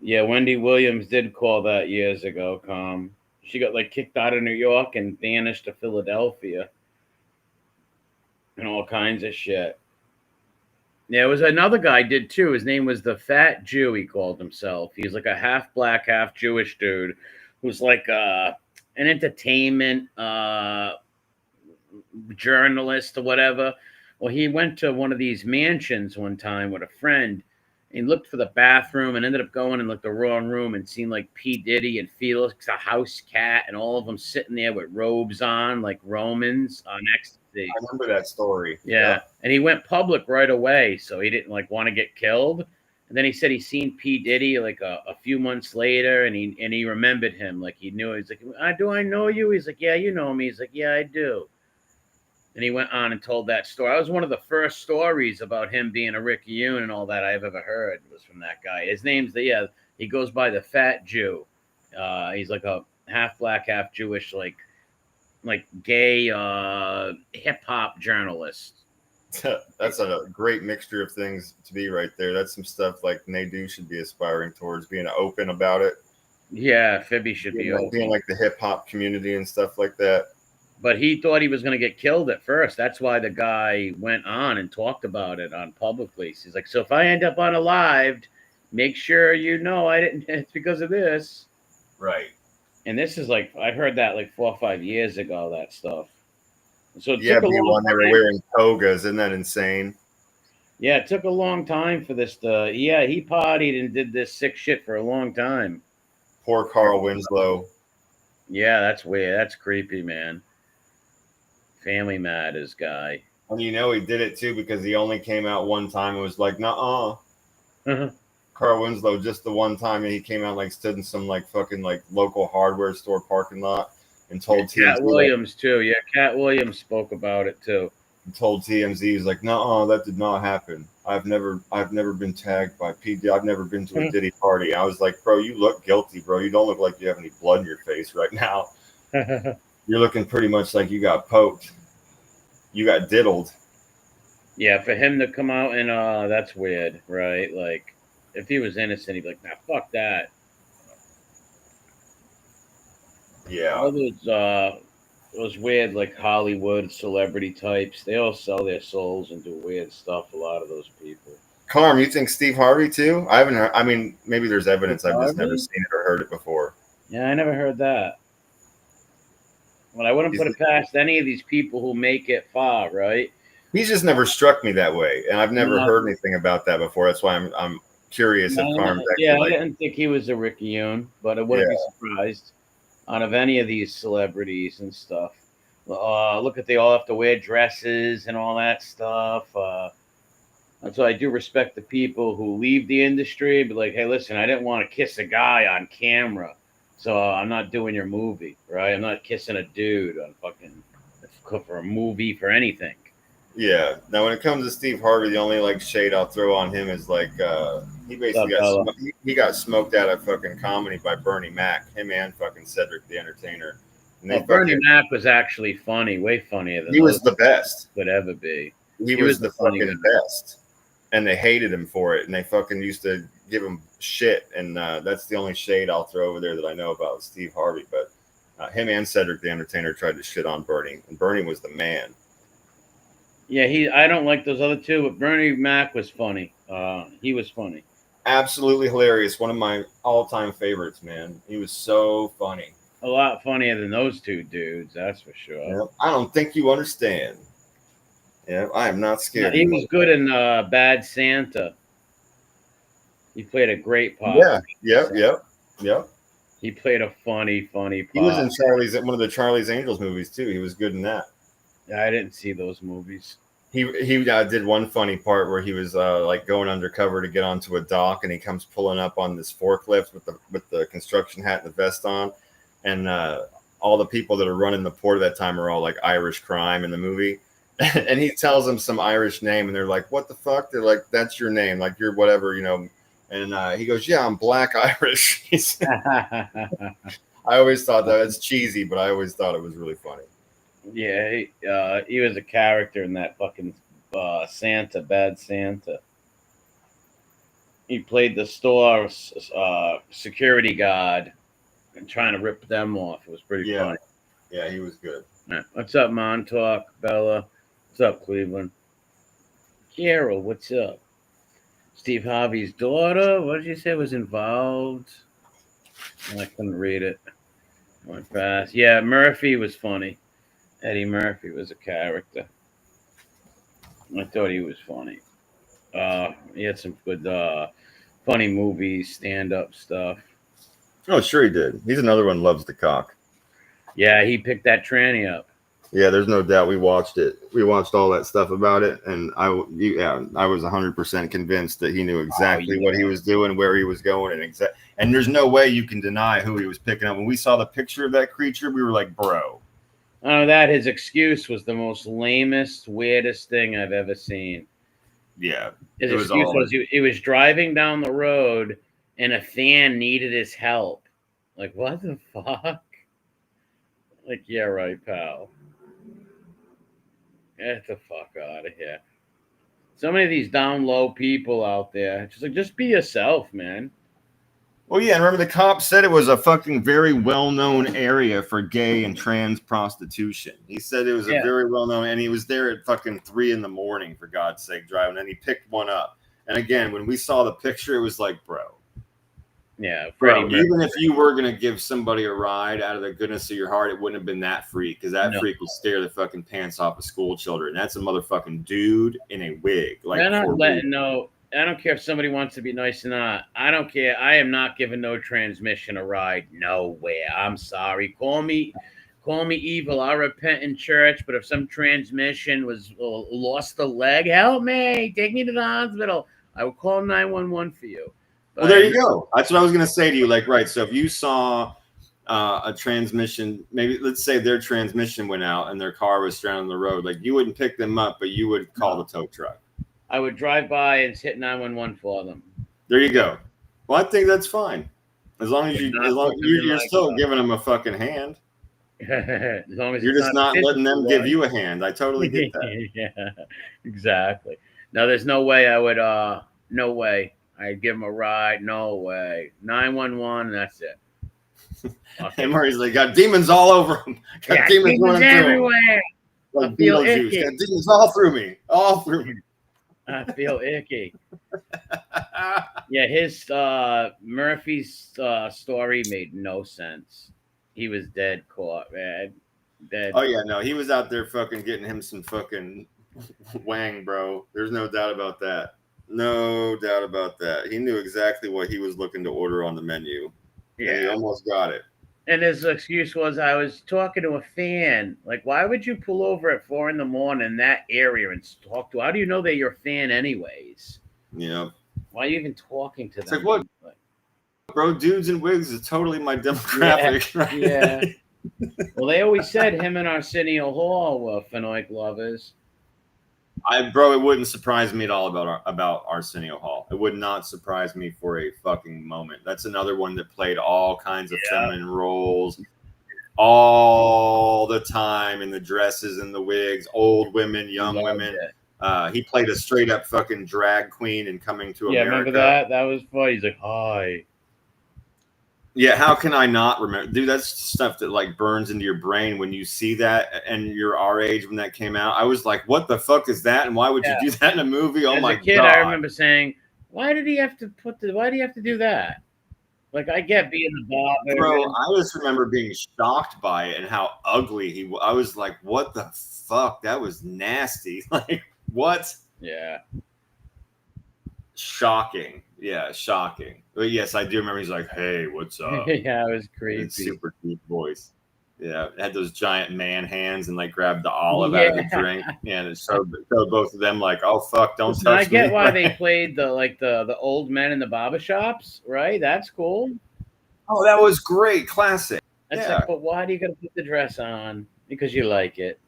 Yeah, Wendy Williams did call that years ago. She got like kicked out of New York and banished to Philadelphia and all kinds of shit. Yeah, it was another guy did too. His name was the Fat Jew, he called himself. He's like a half black, half Jewish dude who's like an entertainment journalist or whatever. Well, he went to one of these mansions one time with a friend and looked for the bathroom and ended up going in like the wrong room and seen like P. Diddy and Felix, a house cat, and all of them sitting there with robes on like Romans on ecstasy. I remember that story. Yeah. And he went public right away, so he didn't like want to get killed. And then he said he seen P. Diddy like a few months later, and he remembered him, like he knew. He's like, do I know you? He's like, yeah, you know me. He's like, yeah, I do. And he went on and told that story. That was one of the first stories about him being a Rick Yoon and all that I've ever heard was from that guy. His name's he goes by the Fat Jew. He's like a half black, half Jewish, like gay hip hop journalist. That's a great mixture of things to be right there. That's some stuff like Nadu should be aspiring towards, being open about it. Yeah, Fibby should be open. Being like the hip hop community and stuff like that. But he thought he was going to get killed at first. That's why the guy went on and talked about it on publicly. He's like, so if I end up unalived, make sure you know I didn't. It's because of this. Right. And this is like, I heard that like 4 or 5 years ago, that stuff. So it took a long time. They were wearing togas. Isn't that insane? Yeah, it took a long time for this to. Yeah, he partied and did this sick shit for a long time. Poor Carl Winslow. Yeah, that's weird. That's creepy, man. Family Matters guy. And you know he did it too because he only came out one time and was like, nuh-uh. Carl Winslow, just the one time, and he came out like stood in some like fucking like local hardware store parking lot and told TMZ. Cat Williams too. Yeah, Cat Williams spoke about it too. And told TMZ, he's like, nuh-uh, that did not happen. I've never been tagged by PD. I've never been to a Diddy party. I was like, bro, you look guilty, bro. You don't look like you have any blood in your face right now. You're looking pretty much like you got poked. You got diddled. Yeah, for him to come out and that's weird, right? Like, if he was innocent, he'd be like, nah, fuck that. Yeah. All those weird, like, Hollywood celebrity types, they all sell their souls and do weird stuff, a lot of those people. Carm, you think Steve Harvey, too? I haven't heard. I mean, maybe there's evidence. I've just never seen it or heard it before. Yeah, I never heard that. Well, I wouldn't put it past any of these people who make it far, right? He's just never struck me that way, and I've never heard anything about that before. That's why I'm curious if Carm's actually. Yeah, I didn't think he was a Rick Yoon, but I wouldn't be surprised out of any of these celebrities and stuff. Look at they all have to wear dresses and all that stuff. That's why I do respect the people who leave the industry, but like, hey, listen, I didn't want to kiss a guy on camera. So I'm not doing your movie, right? I'm not kissing a dude on fucking for a movie for anything. Yeah. Now, when it comes to Steve Harvey, the only like shade I'll throw on him is like he basically he got smoked out of fucking comedy by Bernie Mac, him and fucking Cedric the Entertainer. And they Well, Bernie fucking Mac was actually funny, way funnier than he those was the best. could ever be. He He was was a the funny fucking guy. best, and they hated him for it, and they fucking used to give him shit. And that's the only shade I'll throw over there that I know about Steve Harvey. But him and Cedric the Entertainer tried to shit on Bernie, and Bernie was the man. Yeah, I don't like those other two, but Bernie Mac was funny. He was funny. Absolutely hilarious. One of my all-time favorites, man. He was so funny. A lot funnier than those two dudes, that's for sure. Yeah, I don't think you understand. Yeah, I am not scared. He was good in Bad Santa. He played a great part. Yep. He played a funny part. He was in one of the Charlie's Angels movies too. He was good in that. Yeah, I didn't see those movies. He did one funny part where he was like going undercover to get onto a dock, and he comes pulling up on this forklift with the construction hat and the vest on, and all the people that are running the port at that time are all like Irish crime in the movie. And he tells them some Irish name, and they're like, "What the fuck?" They're like, "That's your name, like you're whatever, you know." And he goes, "Yeah, I'm Black Irish." I always thought that it's cheesy, but I always thought it was really funny. Yeah, he was a character in that fucking Santa, Bad Santa. He played the store security guard and trying to rip them off. It was pretty funny. Yeah, he was good. Right. What's up, Montauk, Bella? What's up, Cleveland? Carol, what's up? Steve Harvey's daughter, what did you say was involved? I couldn't read it. Went fast. Yeah, Murphy was funny. Eddie Murphy was a character. I thought he was funny. He had some good funny movies, stand-up stuff. Oh, sure he did. He's another one who loves the cock. Yeah, he picked that tranny up. Yeah, there's no doubt. We watched it. We watched all that stuff about it, and I was 100% convinced that he knew exactly what he was doing, where he was going, and there's no way you can deny who he was picking up. When we saw the picture of that creature, we were like, bro. That his excuse was the most lamest, weirdest thing I've ever seen. Yeah, his excuse was he was driving down the road, and a fan needed his help. Like, what the fuck? Like, yeah, right, pal. Get the fuck out of here. So many of these down low people out there. Just be yourself, man. Well, yeah, and remember the cop said it was a fucking very well-known area for gay and trans prostitution. He said it was a very well-known, and he was there at fucking 3 a.m, for God's sake, driving, and he picked one up. And again, when we saw the picture, it was like, bro. Yeah, bro, even if you were going to give somebody a ride out of the goodness of your heart, it wouldn't have been that freak, because that freak would scare the fucking pants off of school children. That's a motherfucking dude in a wig. Like, I don't care if somebody wants to be nice or not. I don't care. I am not giving no transmission a ride nowhere. I'm sorry. Call me evil. I'll repent in church. But if some transmission was lost a leg, help me. Take me to the hospital. I will call 911 for you. Well, there you go. That's what I was going to say to you. Like, right. So if you saw a transmission, maybe let's say their transmission went out and their car was stranded on the road, like you wouldn't pick them up, but you would call the tow truck. I would drive by and hit 911 for them. There you go. Well, I think that's fine. As long as you're still giving them a fucking hand. As long as you're just not letting them give you a hand. I totally get that. Yeah, exactly. No, there's no way I would. No way. I'd give him a ride. No way. 911. That's it. Okay. Murray's like, got demons all over him. Got demons running everywhere. Like I feel icky. Got demons all through me. All through me. I feel icky. Yeah, his Murphy's story made no sense. He was dead caught, man. Dead. Oh yeah, no, he was out there fucking getting him some fucking wang, bro. There's no doubt about that. No doubt about that. He knew exactly what he was looking to order on the menu. Yeah, and he almost got it. And his excuse was, I was talking to a fan. Like, why would you pull over at 4 a.m. in that area and talk to? How do you know they're your fan, anyways? Yeah. Why are you even talking to them? It's like, what, bro? Dudes in wigs is totally my demographic. Yeah. Well, they always said him and Arsenio Hall were Fenoid lovers. Bro, it wouldn't surprise me at all about Arsenio Hall. It would not surprise me for a fucking moment. That's another one that played all kinds of feminine roles all the time in the dresses and the wigs, old women, young women. He played a straight up fucking drag queen in Coming to America. Remember that? That was funny. He's like, hi. Yeah, how can I not remember? Dude, that's stuff that like burns into your brain when you see that, and you're our age when that came out. I was like, what the fuck is that? And why would you do that in a movie? Oh my god. As a kid, I remember saying, why did he have to do that? Like, I get being the bother. Bro, I just remember being shocked by it and how ugly he was. I was like, what the fuck? That was nasty. Like, what? Yeah. Shocking. Yeah, shocking. But yes, I do remember he's like, hey, what's up? Yeah, it was creepy. Super deep voice. Yeah, it had those giant man hands and like grabbed the olive out of the drink. And it showed both of them like, oh fuck, don't touch me. I get why they played the old men in the barber shops, right? That's cool. Oh, that was great. Classic. That's like, but why do you gotta put the dress on? Because you like it.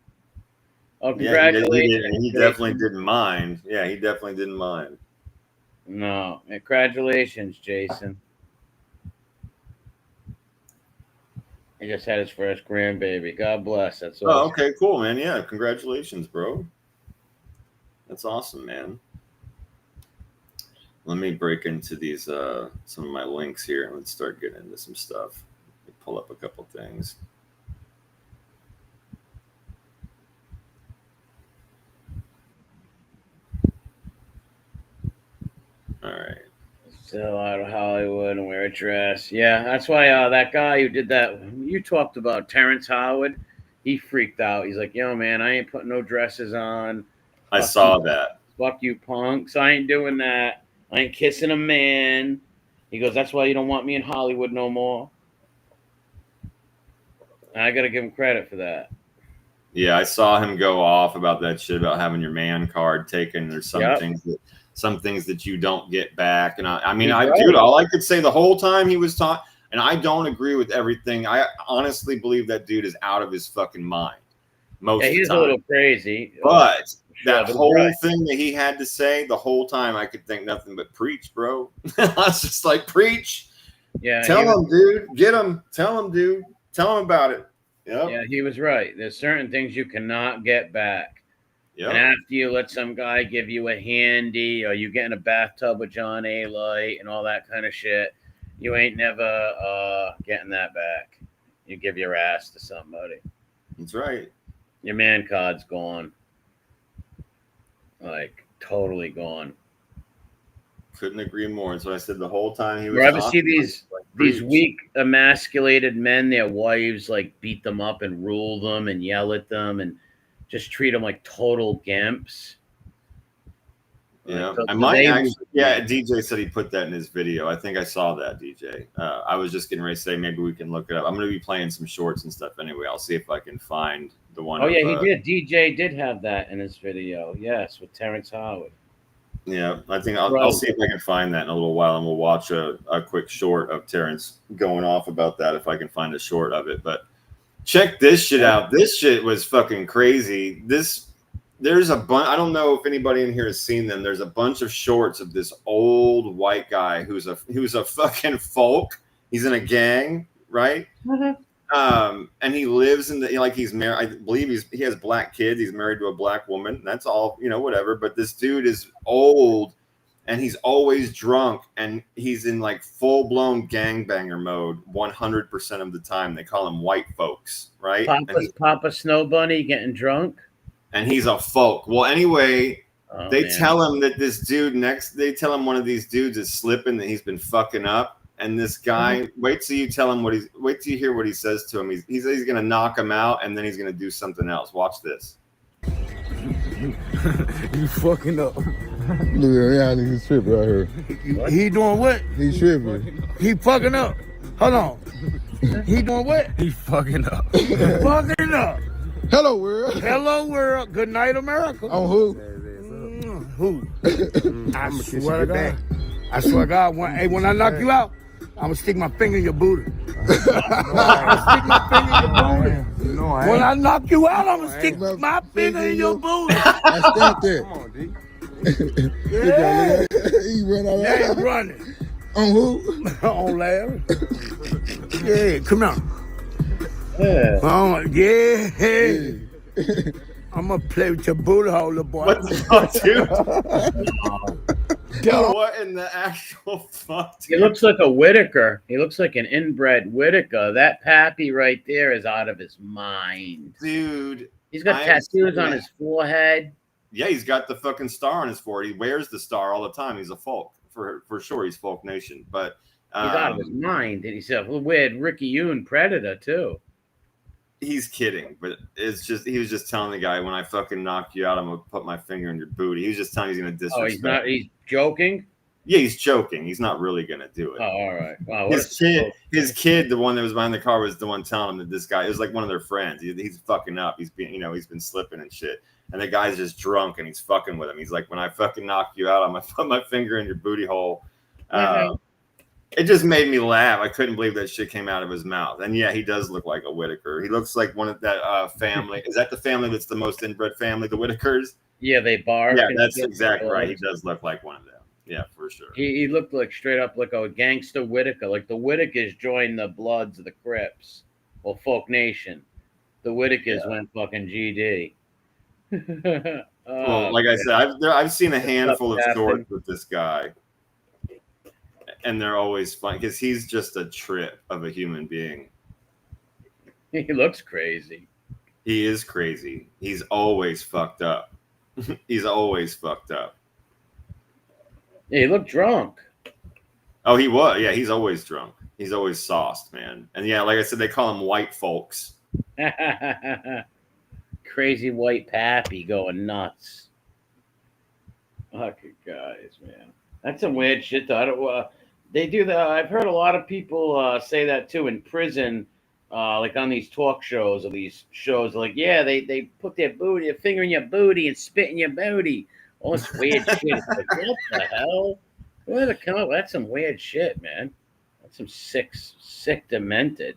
Oh, congratulations. Yeah, he definitely didn't mind. Yeah, he definitely didn't mind. No, congratulations, Jason. He just had his first grandbaby. God bless. That's awesome. Oh, okay, cool, man. Yeah, congratulations, bro. That's awesome, man. Let me break into these some of my links here and let's start getting into some stuff. Let me pull up a couple things. All right. Still out of Hollywood and wear a dress. Yeah, that's why that guy who did that, you talked about Terrence Howard, he freaked out. He's like, yo, man, I ain't putting no dresses on. I saw that. Fuck you, punks. I ain't doing that. I ain't kissing a man. He goes, that's why you don't want me in Hollywood no more. And I got to give him credit for that. Yeah, I saw him go off about that shit about having your man card taken. There's some things that you don't get back. And dude, all I could say the whole time he was talking, and I don't agree with everything. I honestly believe that dude is out of his fucking mind most of the time. He's a little crazy. But that whole thing that he had to say, the whole time I could think nothing but preach, bro. I was just like, preach. Yeah. Tell him, dude. Get him. Tell him, dude. Tell him about it. Yep. Yeah, he was right. There's certain things you cannot get back. Yep. And after you let some guy give you a handy or you get in a bathtub with John A. Light and all that kind of shit, you ain't never getting that back. You give your ass to somebody. That's right. Your man card's gone. Like, totally gone. Couldn't agree more. And so I said the whole time he was. You ever see these weak, emasculated men, their wives like beat them up and rule them and yell at them and just treat them like total gimps? Yeah, I might actually. Yeah, DJ said he put that in his video. I think I saw that, DJ. I was just getting ready to say maybe we can look it up. I'm going to be playing some shorts and stuff anyway. I'll see if I can find the one. Oh yeah, he did. DJ did have that in his video. Yes, with Terrence Howard. Yeah, I think I'll see if I can find that in a little while, and we'll watch a quick short of Terrence going off about that if I can find a short of it. But check this shit out. This shit was fucking crazy. There's a bunch. I don't know if anybody in here has seen them. There's a bunch of shorts of this old white guy who's a fucking folk. He's in a gang, right? Mm-hmm. And he lives in he's married. I believe he has black kids. He's married to a black woman. That's all, whatever. But this dude is old and he's always drunk and he's in like full blown gangbanger mode 100% of the time. They call him white folks, right? Papa Snow Bunny getting drunk. And he's a folk. Well, anyway, they tell him that this dude they tell him one of these dudes is slipping, that he's been fucking up. And this guy, wait till you hear what he says to him. He's going to knock him out, and then he's going to do something else. Watch this. You fucking up. Look at him, he's tripping right here. He doing what? He's tripping. He fucking up. Hold on. He doing what? He fucking up. Fucking up. Hello, world. Hello, world. Good night, America. On who? Who? I swear to God. I swear to God. When I knock you out, I'm going to stick my finger in your booty. I'm going to stick my finger in your booty. No, when I knock you out, I'm gonna stick my finger in your booty. I stopped there. Come on, D. Yeah. He ran out. They ain't running. On who? On Larry. Yeah, come on. Yeah. Yeah. I'm gonna play with your booty hole, little boy. What the fuck, dude? What in the actual fuck? He looks like a Whitaker. He looks like an inbred Whitaker. That Pappy right there is out of his mind. Dude. He's got tattoos on his forehead. Yeah, he's got the fucking star on his forehead. He wears the star all the time. He's a folk. For sure, he's Folk Nation. But he's out of his mind. And he's a weird Ricky Yoon Predator, too. He's kidding, but it's just he was just telling the guy, when I fucking knock you out, I'm gonna put my finger in your booty. He was just telling he's gonna disrespect. Oh, he's not. He's joking. Yeah, he's joking. He's not really gonna do it. Oh, all right. Wow. His kid, the one that was behind the car, was the one telling him that this guy, it was like one of their friends. He's fucking up. He's been, he's been slipping and shit. And the guy's just drunk and he's fucking with him. He's like, when I fucking knock you out, I'm gonna put my finger in your booty hole. It just made me laugh. I couldn't believe that shit came out of his mouth. And yeah, he does look like a Whitaker. He looks like one of that family. Is that the family that's the most inbred family, the Whitakers? Yeah, they bark. Yeah, that's exactly right. He does look like one of them. Yeah, for sure. He looked like straight up like a gangster Whitaker. Like the Whitakers joined the Bloods of the Crips or Folk Nation. The Whitakers went fucking GD. Well, like I said, I've seen a handful of stories with this guy. And they're always fun because he's just a trip of a human being. He looks crazy. He is crazy. He's always fucked up. He's always fucked up. Yeah, he looked drunk. Oh, he was. Yeah, he's always drunk. He's always sauced, man. And yeah, like I said, they call him white folks. Crazy white Pappy going nuts. Fucking guys, man. That's some weird shit, though. I don't. They do that. I've heard a lot of people say that too in prison, like on these talk shows or these shows. Like, yeah, they put their finger in your booty and spit in your booty. All this weird shit. It's like, what the hell? Where did it come up? That's some weird shit, man. That's some sick, demented.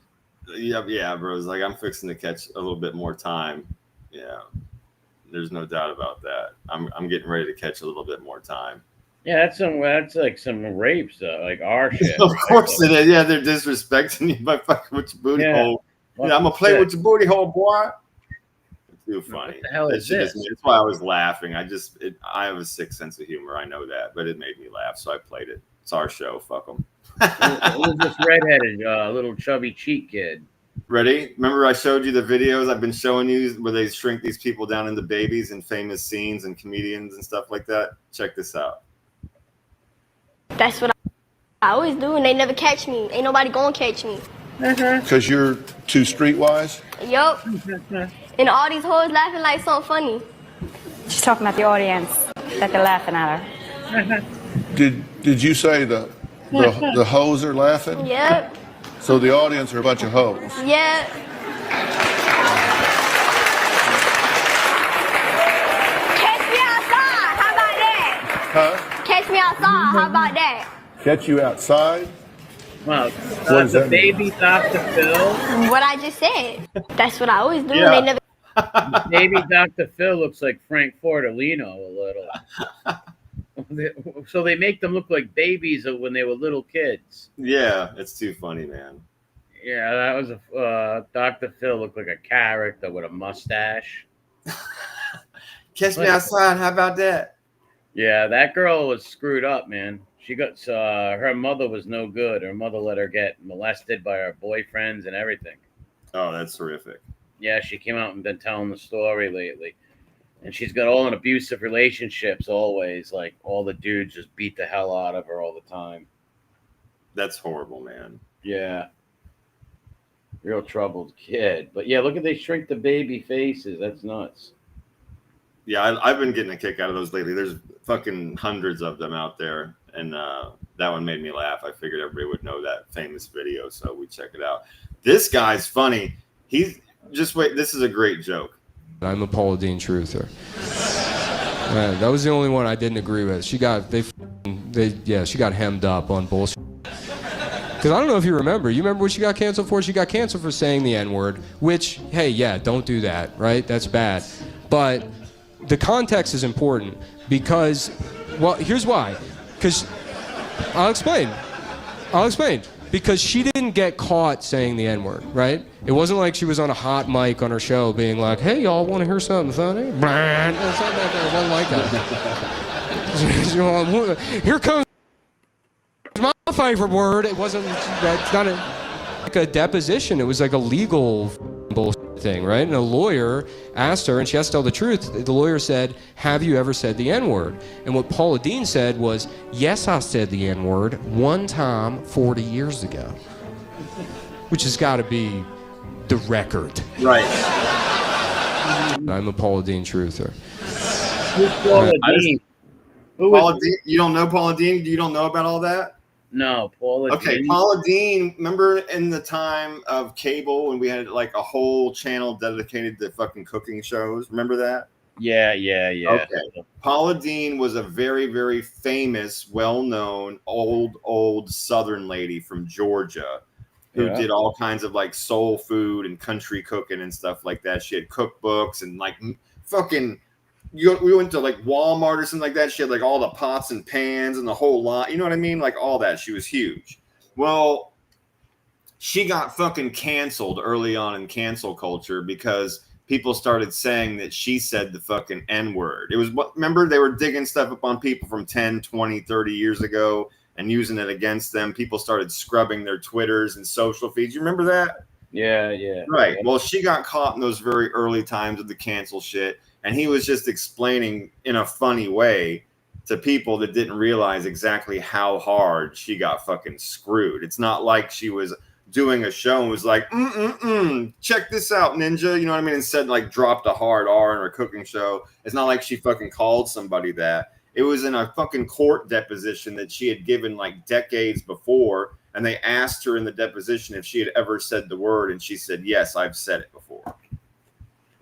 Yeah, bro. It's like I'm fixing to catch a little bit more time. Yeah, there's no doubt about that. I'm getting ready to catch a little bit more time. Yeah, that's like some rapes, like our shit. Of course it is. Yeah, they're disrespecting you by fucking with your booty hole. Yeah, I'm gonna play with your booty hole, boy. It's too funny. What the hell is this? That's why I was laughing. I have a sick sense of humor. I know that, but it made me laugh, so I played it. It's our show. Fuck them. It was this redheaded, little chubby cheek kid. Ready? Remember I showed you the videos I've been showing you where they shrink these people down into babies in famous scenes and comedians and stuff like that? Check this out. That's what I always do, and they never catch me. Ain't nobody gonna catch me. Because you're too streetwise? Yup. And all these hoes laughing like something funny. She's talking about the audience, that they're laughing at her. Did you say the hoes are laughing? Yep. So the audience are a bunch of hoes? Yep. Catch me outside. How about that? Huh? Catch me outside. How about that? Catch you outside? Wow. What does that mean? Baby Dr. Phil. What I just said. That's what I always do. Yeah. They never. Baby Dr. Phil looks like Frank Fortolino a little. So they make them look like babies when they were little kids. Yeah, it's too funny, man. Yeah, that was Dr. Phil looked like a character with a mustache. Catch me outside. How about that? Yeah, that girl was screwed up, man. She got her mother was no good. Her mother let her get molested by her boyfriends and everything. Oh, that's horrific. Yeah, she came out and been telling the story lately. And she's got all in abusive relationships always. Like, all the dudes just beat the hell out of her all the time. That's horrible, man. Yeah. Real troubled kid. But yeah, look at they shrink the baby faces. That's nuts. Yeah, I've been getting a kick out of those lately. There's fucking hundreds of them out there. And that one made me laugh. I figured everybody would know that famous video, so we check it out. This guy's funny. He's just wait. This is a great joke. I'm a Paula Deen truther. That was the only one I didn't agree with. She got hemmed up on bullshit. Because I don't know if you remember. You remember what she got canceled for? She got canceled for saying the N-word, which, hey, yeah, don't do that, right? That's bad. But the context is important because, well, here's why. Because I'll explain. Because she didn't get caught saying the N-word, right? It wasn't like she was on a hot mic on her show being like, hey, y'all want to hear something funny? It wasn't like that. Here comes my favorite word. It wasn't, that's not like a deposition. It was like a legal bullshit thing, right? And a lawyer asked her, and she has to tell the truth. The lawyer said, have you ever said the N-word? And what Paula Deen said was, yes, I said the N-word one time 40 years ago. Which has got to be the record. Right. I'm a Paula Deen truther. Who's Paula Deen? Paula Deen? You don't know Paula Deen? You don't know about all that? No, Paula Okay, Deen. Paula Deen, remember in the time of cable when we had like a whole channel dedicated to fucking cooking shows? Remember that? Yeah. Okay. Paula Deen was a very, very famous, well-known, old Southern lady from Georgia who did all kinds of like soul food and country cooking and stuff like that. She had cookbooks and like fucking... we went to like Walmart or something like that. She had like all the pots and pans and the whole lot. You know what I mean? Like all that. She was huge. Well, she got fucking canceled early on in cancel culture because people started saying that she said the fucking N-word. It was what, remember they were digging stuff up on people from 10, 20, 30 years ago and using it against them. People started scrubbing their Twitters and social feeds. You remember that? Yeah. Right. Well, she got caught in those very early times of the cancel shit. And he was just explaining in a funny way to people that didn't realize exactly how hard she got fucking screwed. It's not like she was doing a show and was like, check this out, ninja. You know what I mean? Instead, like dropped a hard R in her cooking show. It's not like she fucking called somebody that. It was in a fucking court deposition that she had given like decades before. And they asked her in the deposition if she had ever said the word. And she said, yes, I've said it before.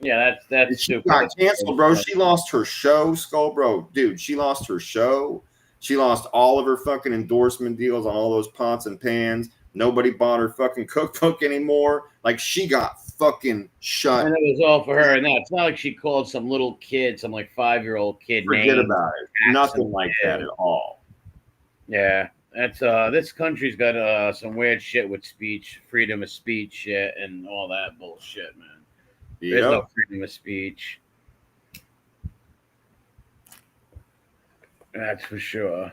Yeah, that's she stupid. got canceled, bro. She lost her show, Skull, bro. Dude, she lost her show. She lost all of her fucking endorsement deals on all those pots and pans. Nobody bought her fucking cookbook anymore. Like, she got fucking shut. And it was all for her. And no, it's not like she called some little kid, some like 5-year-old kid. Forget about it. Nothing like that at all. Yeah. That's this country's got some weird shit with speech, freedom of speech shit, and all that bullshit, man. There's no freedom of speech. That's for sure.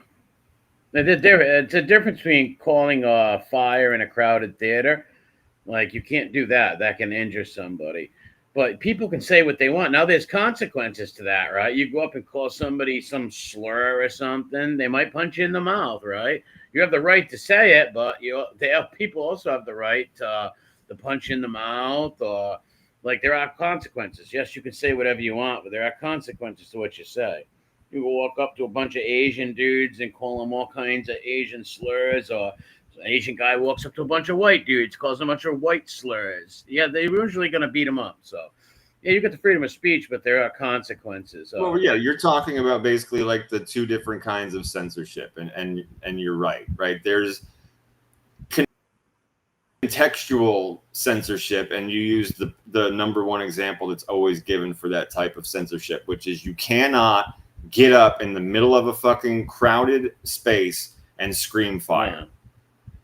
It's a difference between calling a fire in a crowded theater. Like, you can't do that. That can injure somebody. But people can say what they want. Now, there's consequences to that, right? You go up and call somebody some slur or something, they might punch you in the mouth, right? You have the right to say it, but people also have the right to punch you in the mouth or... Like, there are consequences. Yes, you can say whatever you want, but there are consequences to what you say. You can walk up to a bunch of Asian dudes and call them all kinds of Asian slurs, or an Asian guy walks up to a bunch of white dudes, calls them a bunch of white slurs. Yeah, they're usually going to beat them up. So, yeah, you get the freedom of speech, but there are consequences. Well, yeah, you're talking about basically like the two different kinds of censorship, and you're right? There's contextual censorship, and you use the number one example that's always given for that type of censorship, which is you cannot get up in the middle of a fucking crowded space and scream fire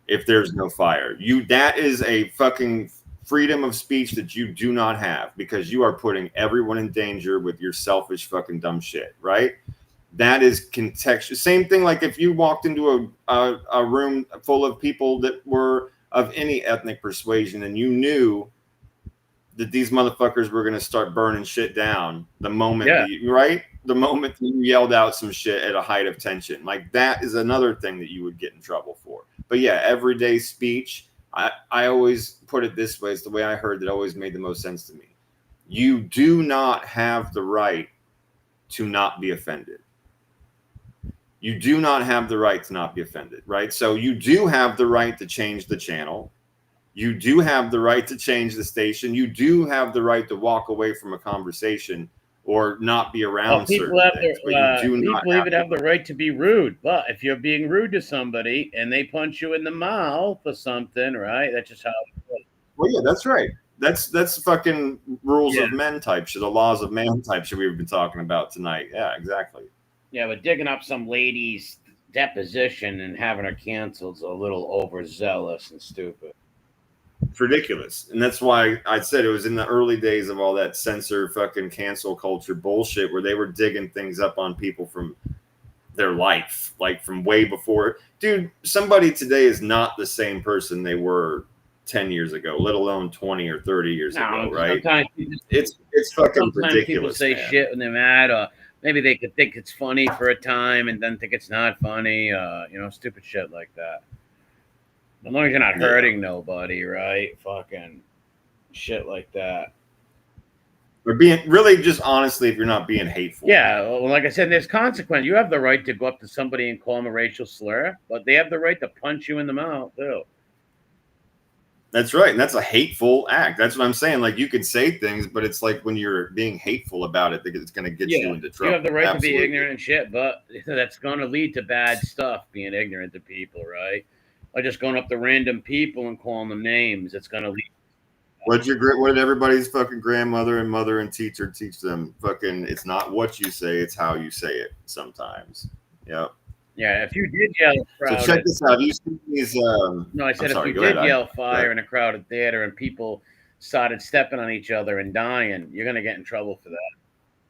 if there's no fire. That is a fucking freedom of speech that you do not have, because you are putting everyone in danger with your selfish fucking dumb shit, right? That is contextual. Same thing like if you walked into a room full of people that were of any ethnic persuasion, and you knew that these motherfuckers were going to start burning shit down the moment, the moment you yelled out some shit at a height of tension. Like, that is another thing that you would get in trouble for. But yeah, everyday speech, I always put it this way. It's the way I heard that always made the most sense to me. You do not have the right to not be offended. You do not have the right to not be offended, right? So you do have the right to change the channel. You do have the right to change the station. You do have the right to walk away from a conversation or not be around people certain have things. But you do not people even have the right to be rude. But if you're being rude to somebody and they punch you in the mouth or something, right? That's just how it goes. Well, yeah, that's right. That's fucking rules of men type shit, the laws of man type shit we've been talking about tonight. Yeah, exactly. Yeah, but digging up some lady's deposition and having her canceled is a little overzealous and stupid. It's ridiculous. And that's why I said it was in the early days of all that censor fucking cancel culture bullshit where they were digging things up on people from their life, like from way before. Dude, somebody today is not the same person they were 10 years ago, let alone 20 or 30 years ago, right? It's fucking ridiculous. People say man. shit when they're mad, or maybe they could think it's funny for a time and then think it's not funny, stupid shit like that. As long as you're not hurting nobody, right? Fucking shit like that. Or being really just honestly, if you're not being hateful. Yeah, well, like I said, there's consequence. You have the right to go up to somebody and call them a racial slur, but they have the right to punch you in the mouth too. That's right. And that's a hateful act. That's what I'm saying. Like you could say things, but it's like when you're being hateful about it, it's going to get you into trouble. You have the right to be ignorant and shit, but that's going to lead to bad stuff, being ignorant to people, right? Or just going up to random people and calling them names. It's going to lead. What did everybody's fucking grandmother and mother and teacher teach them? Fucking, it's not what you say, it's how you say it sometimes. Yep. Yeah, if you did yell crowded, so check this out. Have you seen these? No, I said if you did yell fire in a crowded theater and people started stepping on each other and dying, you're going to get in trouble for that.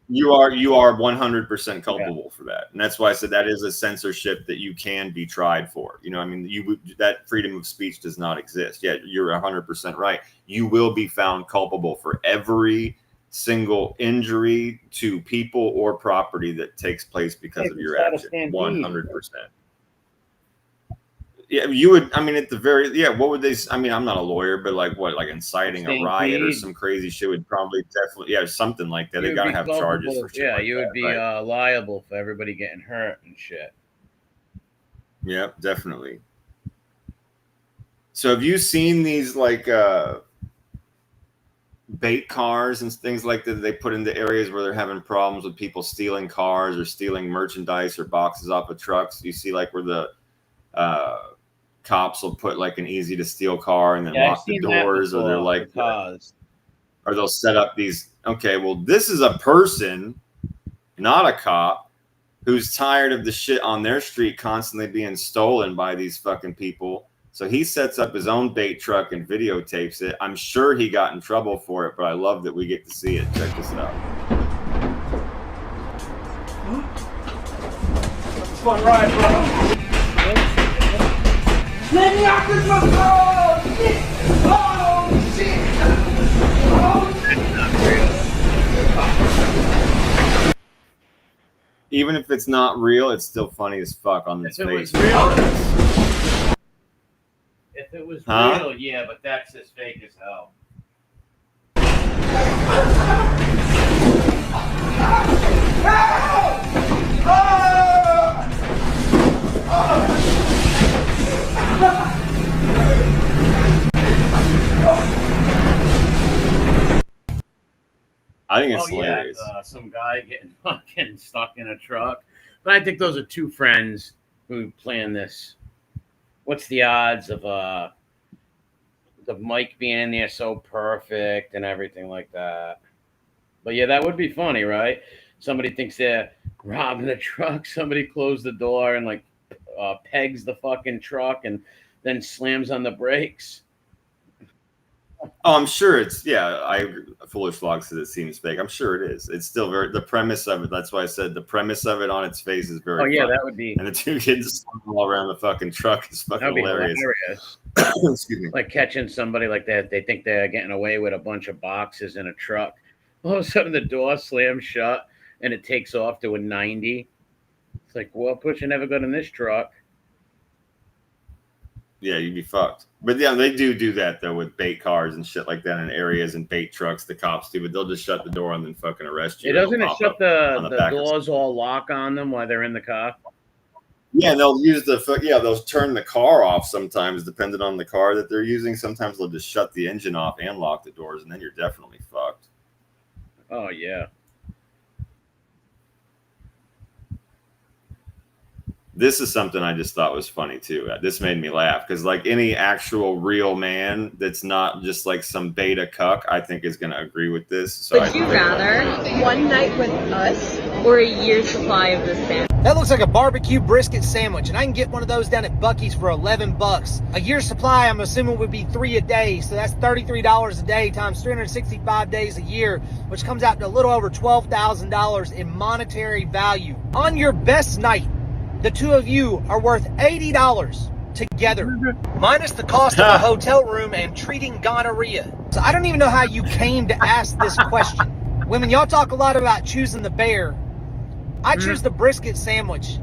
You are 100% culpable for that, and that's why I said that is a censorship that you can be tried for. You know, I mean, that freedom of speech does not exist. Yeah, you're 100% right. You will be found culpable for every single injury to people or property that takes place because of your action. 100%. Yeah, you would. I mean, at the very what would they? I mean, I'm not a lawyer, but like inciting a riot or some crazy shit would probably definitely something like that. They gotta have charges for shit. Yeah, like you would be liable for everybody getting hurt and shit. Yeah, definitely. So have you seen these like bait cars and things like that they put into areas where they're having problems with people stealing cars or stealing merchandise or boxes off of trucks? You see like where the cops will put like an easy to steal car and then lock the doors, or they're like, or they'll set up these. Okay, well, this is a person, not a cop, who's tired of the shit on their street constantly being stolen by these fucking people. So he sets up his own bait truck and videotapes it. I'm sure he got in trouble for it, but I love that we get to see it. Check this out. Fun ride, bro. Let me out this one. Oh, shit. Oh, shit. Oh, shit. Even if it's not real, it's still funny as fuck on this face. If it was real, yeah, but that's as fake as hell. I think it's hilarious. Some guy getting fucking stuck in a truck. But I think those are two friends who planned this. What's the odds of the mic being in there so perfect and everything like that? But yeah, that would be funny, right? Somebody thinks they're robbing the truck. Somebody closed the door and like pegs the fucking truck and then slams on the brakes. Oh, I'm sure it's I agree. Foolish Vlog says it seems fake. I'm sure it is. It's still the premise of it. That's why I said the premise of it on its face is very. Oh yeah, fun. that would be. And the two kids all around the fucking truck is fucking hilarious. Excuse me. Like catching somebody like that, they think they're getting away with a bunch of boxes in a truck. All of a sudden, the door slams shut and it takes off to a 90. It's like, well, push you never got in this truck. Yeah, you'd be fucked. But yeah, they do that though with bait cars and shit like that in areas and bait trucks. The cops do, but they'll just shut the door and then fucking arrest you. It doesn't shut the doors all lock on them while they're in the car. Yeah, and they'll use they'll turn the car off sometimes, depending on the car that they're using. Sometimes they'll just shut the engine off and lock the doors, and then you're definitely fucked. Oh yeah. This is something I just thought was funny too. This made me laugh because like any actual real man that's not just like some beta cuck, I think is going to agree with this. So Would you rather one night with us or a year's supply of this sandwich? That looks like a barbecue brisket sandwich, and I can get one of those down at Buc-ee's for $11. A year's supply, I'm assuming, would be 3 a day, so that's $33 a day times 365 days a year, which comes out to a little over $12,000 in monetary value. On your best night, the two of you are worth $80 together, minus the cost of a hotel room and treating gonorrhea. So I don't even know how you came to ask this question. Women, y'all talk a lot about choosing the bear. I choose the brisket sandwich.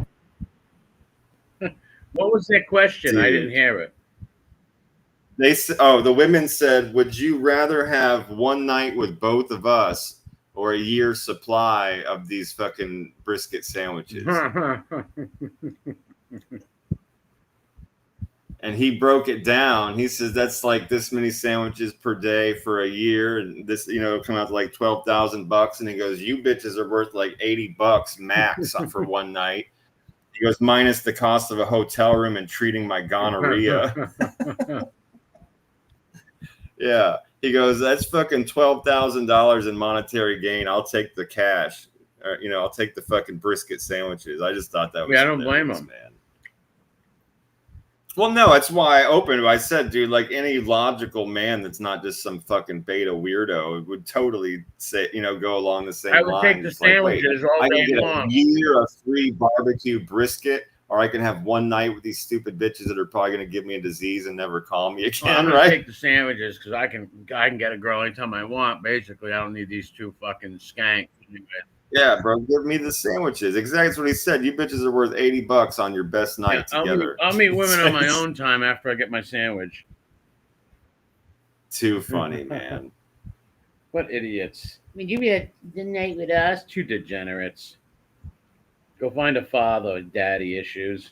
What was that question? Dude. I didn't hear it. The women said, would you rather have one night with both of us or a year's supply of these fucking brisket sandwiches? And he broke it down. He says that's like this many sandwiches per day for a year, and this, it'll come out to like $12,000. And he goes, "You bitches are worth like $80 max for one night." He goes, minus the cost of a hotel room and treating my gonorrhea. Yeah, he goes, that's fucking $12,000 in monetary gain. I'll take the cash. I'll take the fucking brisket sandwiches. I just thought that was. Yeah, I don't blame him, man. Well, no, that's why I opened. I said, dude, like any logical man that's not just some fucking beta weirdo would totally say, go along the same line. I would take the sandwiches all day long. I can get a year of free barbecue brisket, or I can have one night with these stupid bitches that are probably going to give me a disease and never call me again. I'm gonna right? take the sandwiches because I can get a girl anytime I want. Basically, I don't need these two fucking skanks. Yeah, bro, give me the sandwiches. Exactly that's what he said. You bitches are worth $80 on your best night together. I'll meet women on my own time after I get my sandwich. Too funny, man. What idiots. Would you be the night with us? Two degenerates. Go find a father with daddy issues.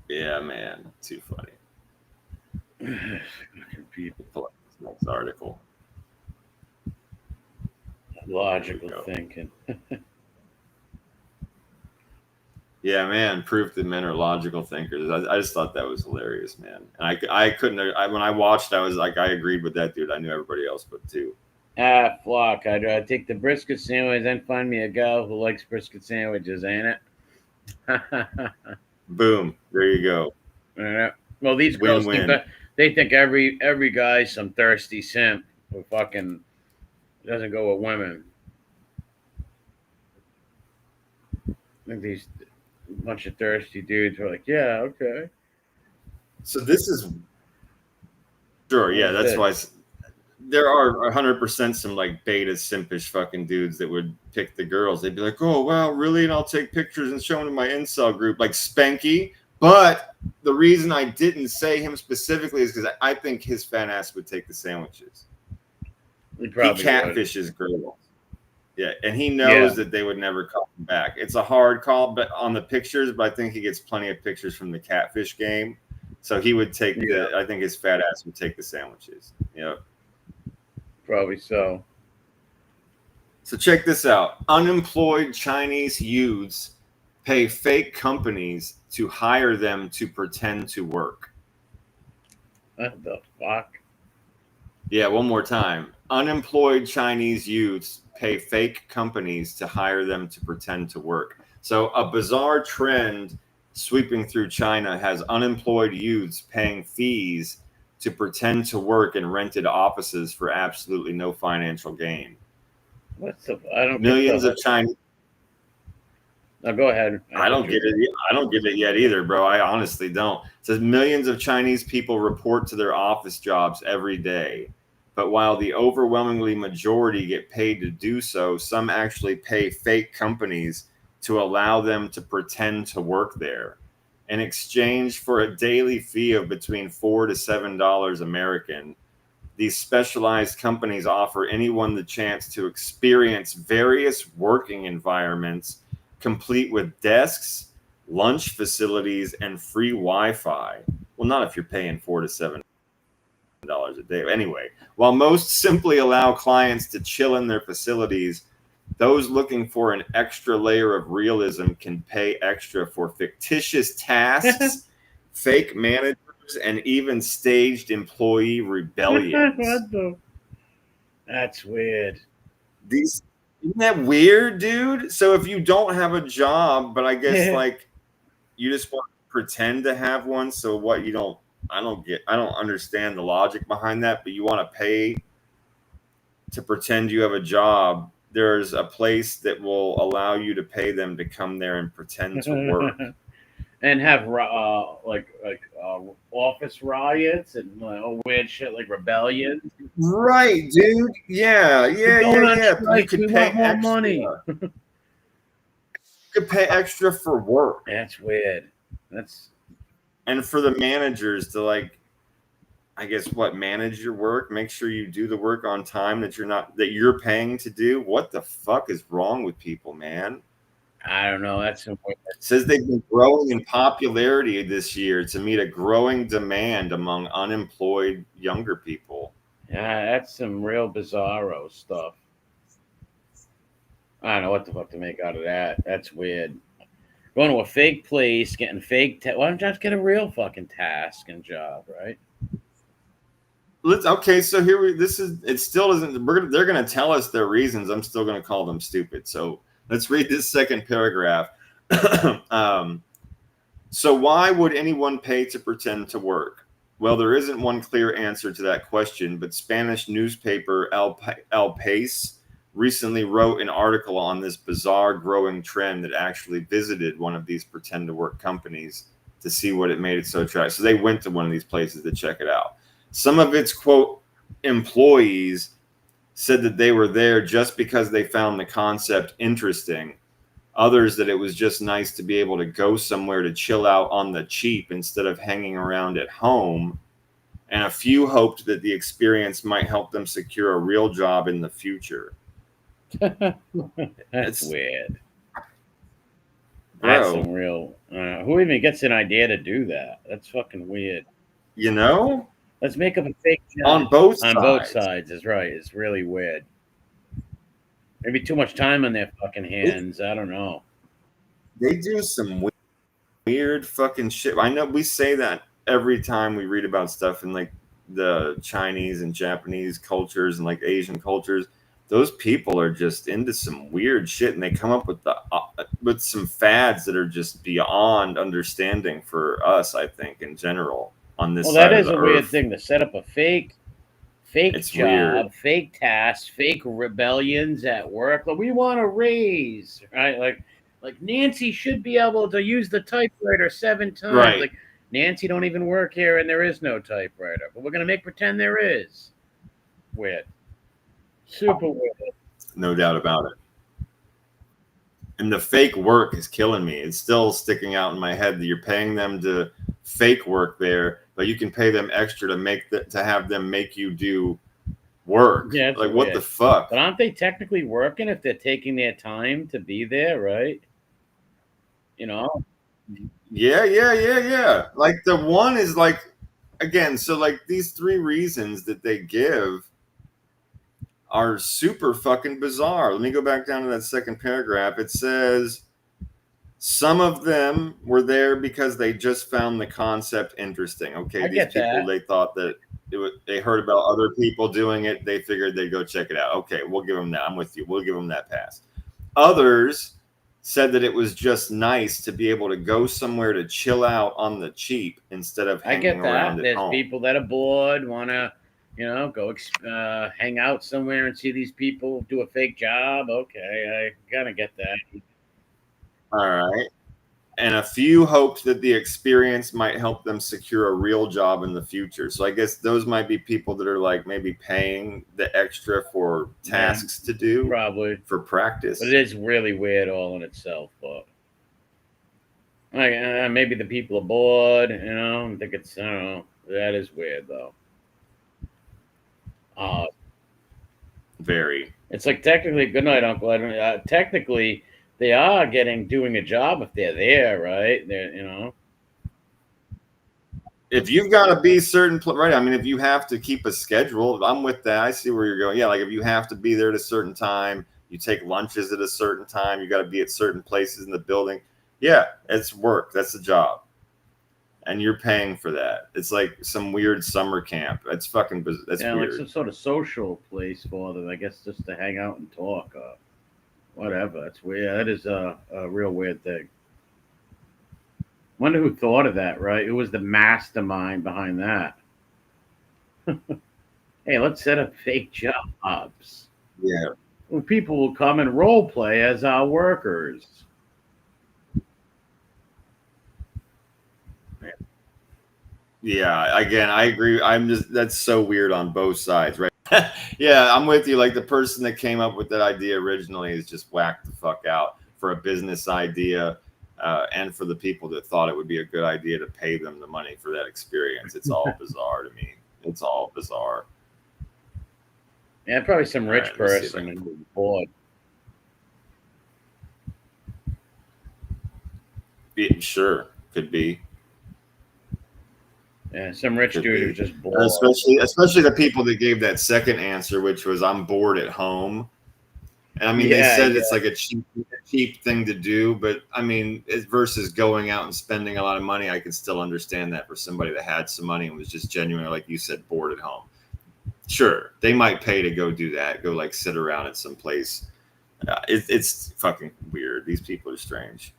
Yeah, man. Too funny. People. Pull up this next article. Logical thinking. Yeah, man. Proof that men are logical thinkers. I just thought that was hilarious, man. And I couldn't. When I watched, I was like, I agreed with that dude. I knew everybody else would too. Flock. I'd take the brisket sandwich and find me a girl who likes brisket sandwiches, ain't it? Boom. There you go. Well, these girls Win-win. think every guy's some thirsty simp who fucking doesn't go with women. I think these bunch of thirsty dudes are like, yeah, okay. So this is sure, yeah. That's why there are 100% some like beta simpish fucking dudes that would pick the girls. They'd be like, "Oh wow, really?" And I'll take pictures and show them to my incel group, like Spanky. But the reason I didn't say him specifically is because I think his fat ass would take the sandwiches. He catfishes girls. Yeah, and he knows that they would never call him back. It's a hard call, but on the pictures, but I think he gets plenty of pictures from the catfish game. So he would take I think his fat ass would take the sandwiches. Yeah. Probably so. So check this out. Unemployed Chinese youths pay fake companies to hire them to pretend to work. What the fuck? Yeah, one more time. Unemployed Chinese youths pay fake companies to hire them to pretend to work. So a bizarre trend sweeping through China has unemployed youths paying fees to pretend to work in rented offices for absolutely no financial gain. What's the? I don't. Millions of Chinese. Now go ahead. I don't get it. I don't get it yet either, bro. I honestly don't. It says millions of Chinese people report to their office jobs every day. But while the overwhelmingly majority get paid to do so, some actually pay fake companies to allow them to pretend to work there in exchange for a daily fee of between $4 to $7 American. These specialized companies offer anyone the chance to experience various working environments, complete with desks, lunch facilities, and free Wi-Fi. Well, not if you're paying $4 to $7 a day. Anyway, while most simply allow clients to chill in their facilities, Those looking for an extra layer of realism can pay extra for fictitious tasks, fake managers, and even staged employee rebellions. That's weird. Isn't that weird, dude? So if you don't have a job, but I guess like you just want to pretend to have one, so what? I don't understand the logic behind that, but you want to pay to pretend you have a job. There's a place that will allow you to pay them to come there and pretend to work. And have office riots and weird shit like rebellions. Right, dude. Yeah. You could we pay want more extra. money. You could pay extra for work. That's weird. And for the managers to like, I guess manage your work, make sure you do the work on time that you're paying to do. What the fuck is wrong with people, man? I don't know. That's weird. It says they've been growing in popularity this year to meet a growing demand among unemployed younger people. Yeah, that's some real bizarro stuff. I don't know what the fuck to make out of that. That's weird. Going to a fake place, getting fake. Why don't you just get a real fucking task and job, right? Okay, so it still doesn't. They're gonna tell us their reasons. I'm still gonna call them stupid. So let's read this second paragraph. So why would anyone pay to pretend to work? Well, there isn't one clear answer to that question, but Spanish newspaper El País recently wrote an article on this bizarre growing trend that actually visited one of these pretend to work companies to see what it made it so attractive. So they went to one of these places to check it out. Some of its, quote, employees said that they were there just because they found the concept interesting. Others that it was just nice to be able to go somewhere to chill out on the cheap instead of hanging around at home. And a few hoped that the experience might help them secure a real job in the future. That's weird. Bro. That's some real. Who even gets an idea to do that? That's fucking weird. You know? Let's make up a fake job. On both sides is right. It's really weird. Maybe too much time on their fucking hands. I don't know. They do some weird fucking shit. I know we say that every time we read about stuff in like the Chinese and Japanese cultures and like Asian cultures. Those people are just into some weird shit, and they come up with some fads that are just beyond understanding for us, I think, in general. On this, that is a weird thing to set up a fake job, weird. Fake tasks, fake rebellions at work. Like, we want a raise, right? Like Nancy should be able to use the typewriter 7 times. Right. Like Nancy don't even work here, and there is no typewriter, but we're gonna make pretend there is. Weird, super weird. No doubt about it. And the fake work is killing me. It's still sticking out in my head that you're paying them to fake work there, but you can pay them extra to have them make you do work. Yeah, like weird. What the fuck? But aren't they technically working if they're taking their time to be there, right? You know? Yeah. Like the one is like, again, so like these 3 reasons that they give are super fucking bizarre. Let me go back down to that second paragraph. It says some of them were there because they just found the concept interesting. Okay, these people, they thought that they heard about other people doing it. They figured they'd go check it out. Okay, we'll give them that. I'm with you. We'll give them that pass. Others said that it was just nice to be able to go somewhere to chill out on the cheap instead of hanging around at home. There's people that are bored, want to, go hang out somewhere and see these people do a fake job. Okay, I kind of get that. All right. And a few hoped that the experience might help them secure a real job in the future. So I guess those might be people that are like maybe paying the extra for tasks to do. Probably. For practice. But it is really weird all in itself. But like, maybe the people are bored, I think it's, I don't know. That is weird, though. Very. It's like technically, good night, Uncle. Technically, they are doing a job if they're there, right? They're, If you've got to be certain, right? I mean, if you have to keep a schedule, I'm with that. I see where you're going. Yeah, like if you have to be there at a certain time, You take lunches at a certain time. You got to be at certain places in the building. Yeah, it's work. That's the job. And you're paying for that. It's like some weird summer camp. That's fucking, that's weird. Like some sort of social place for them, I guess, just to hang out and talk. Whatever. That's weird. That is a real weird thing. Wonder who thought of that, right? Who was the mastermind behind that? Hey, let's set up fake jobs. Yeah. Well, people will come and role play as our workers. Yeah, again, I agree. That's so weird on both sides, right? Yeah, I'm with you. Like the person that came up with that idea originally is just whacked the fuck out for a business idea, and for the people that thought it would be a good idea to pay them the money for that experience. It's all bizarre to me. It's all bizarre. Yeah, probably some rich person and bored. Sure, could be. Yeah, some rich dude who's just bored. Especially the people that gave that second answer, which was I'm bored at home. And I mean, they said it's like a cheap thing to do, but I mean, versus going out and spending a lot of money, I can still understand that for somebody that had some money and was just genuinely, like you said, bored at home. Sure, they might pay to go do that, go like sit around at some place. It's fucking weird. These people are strange.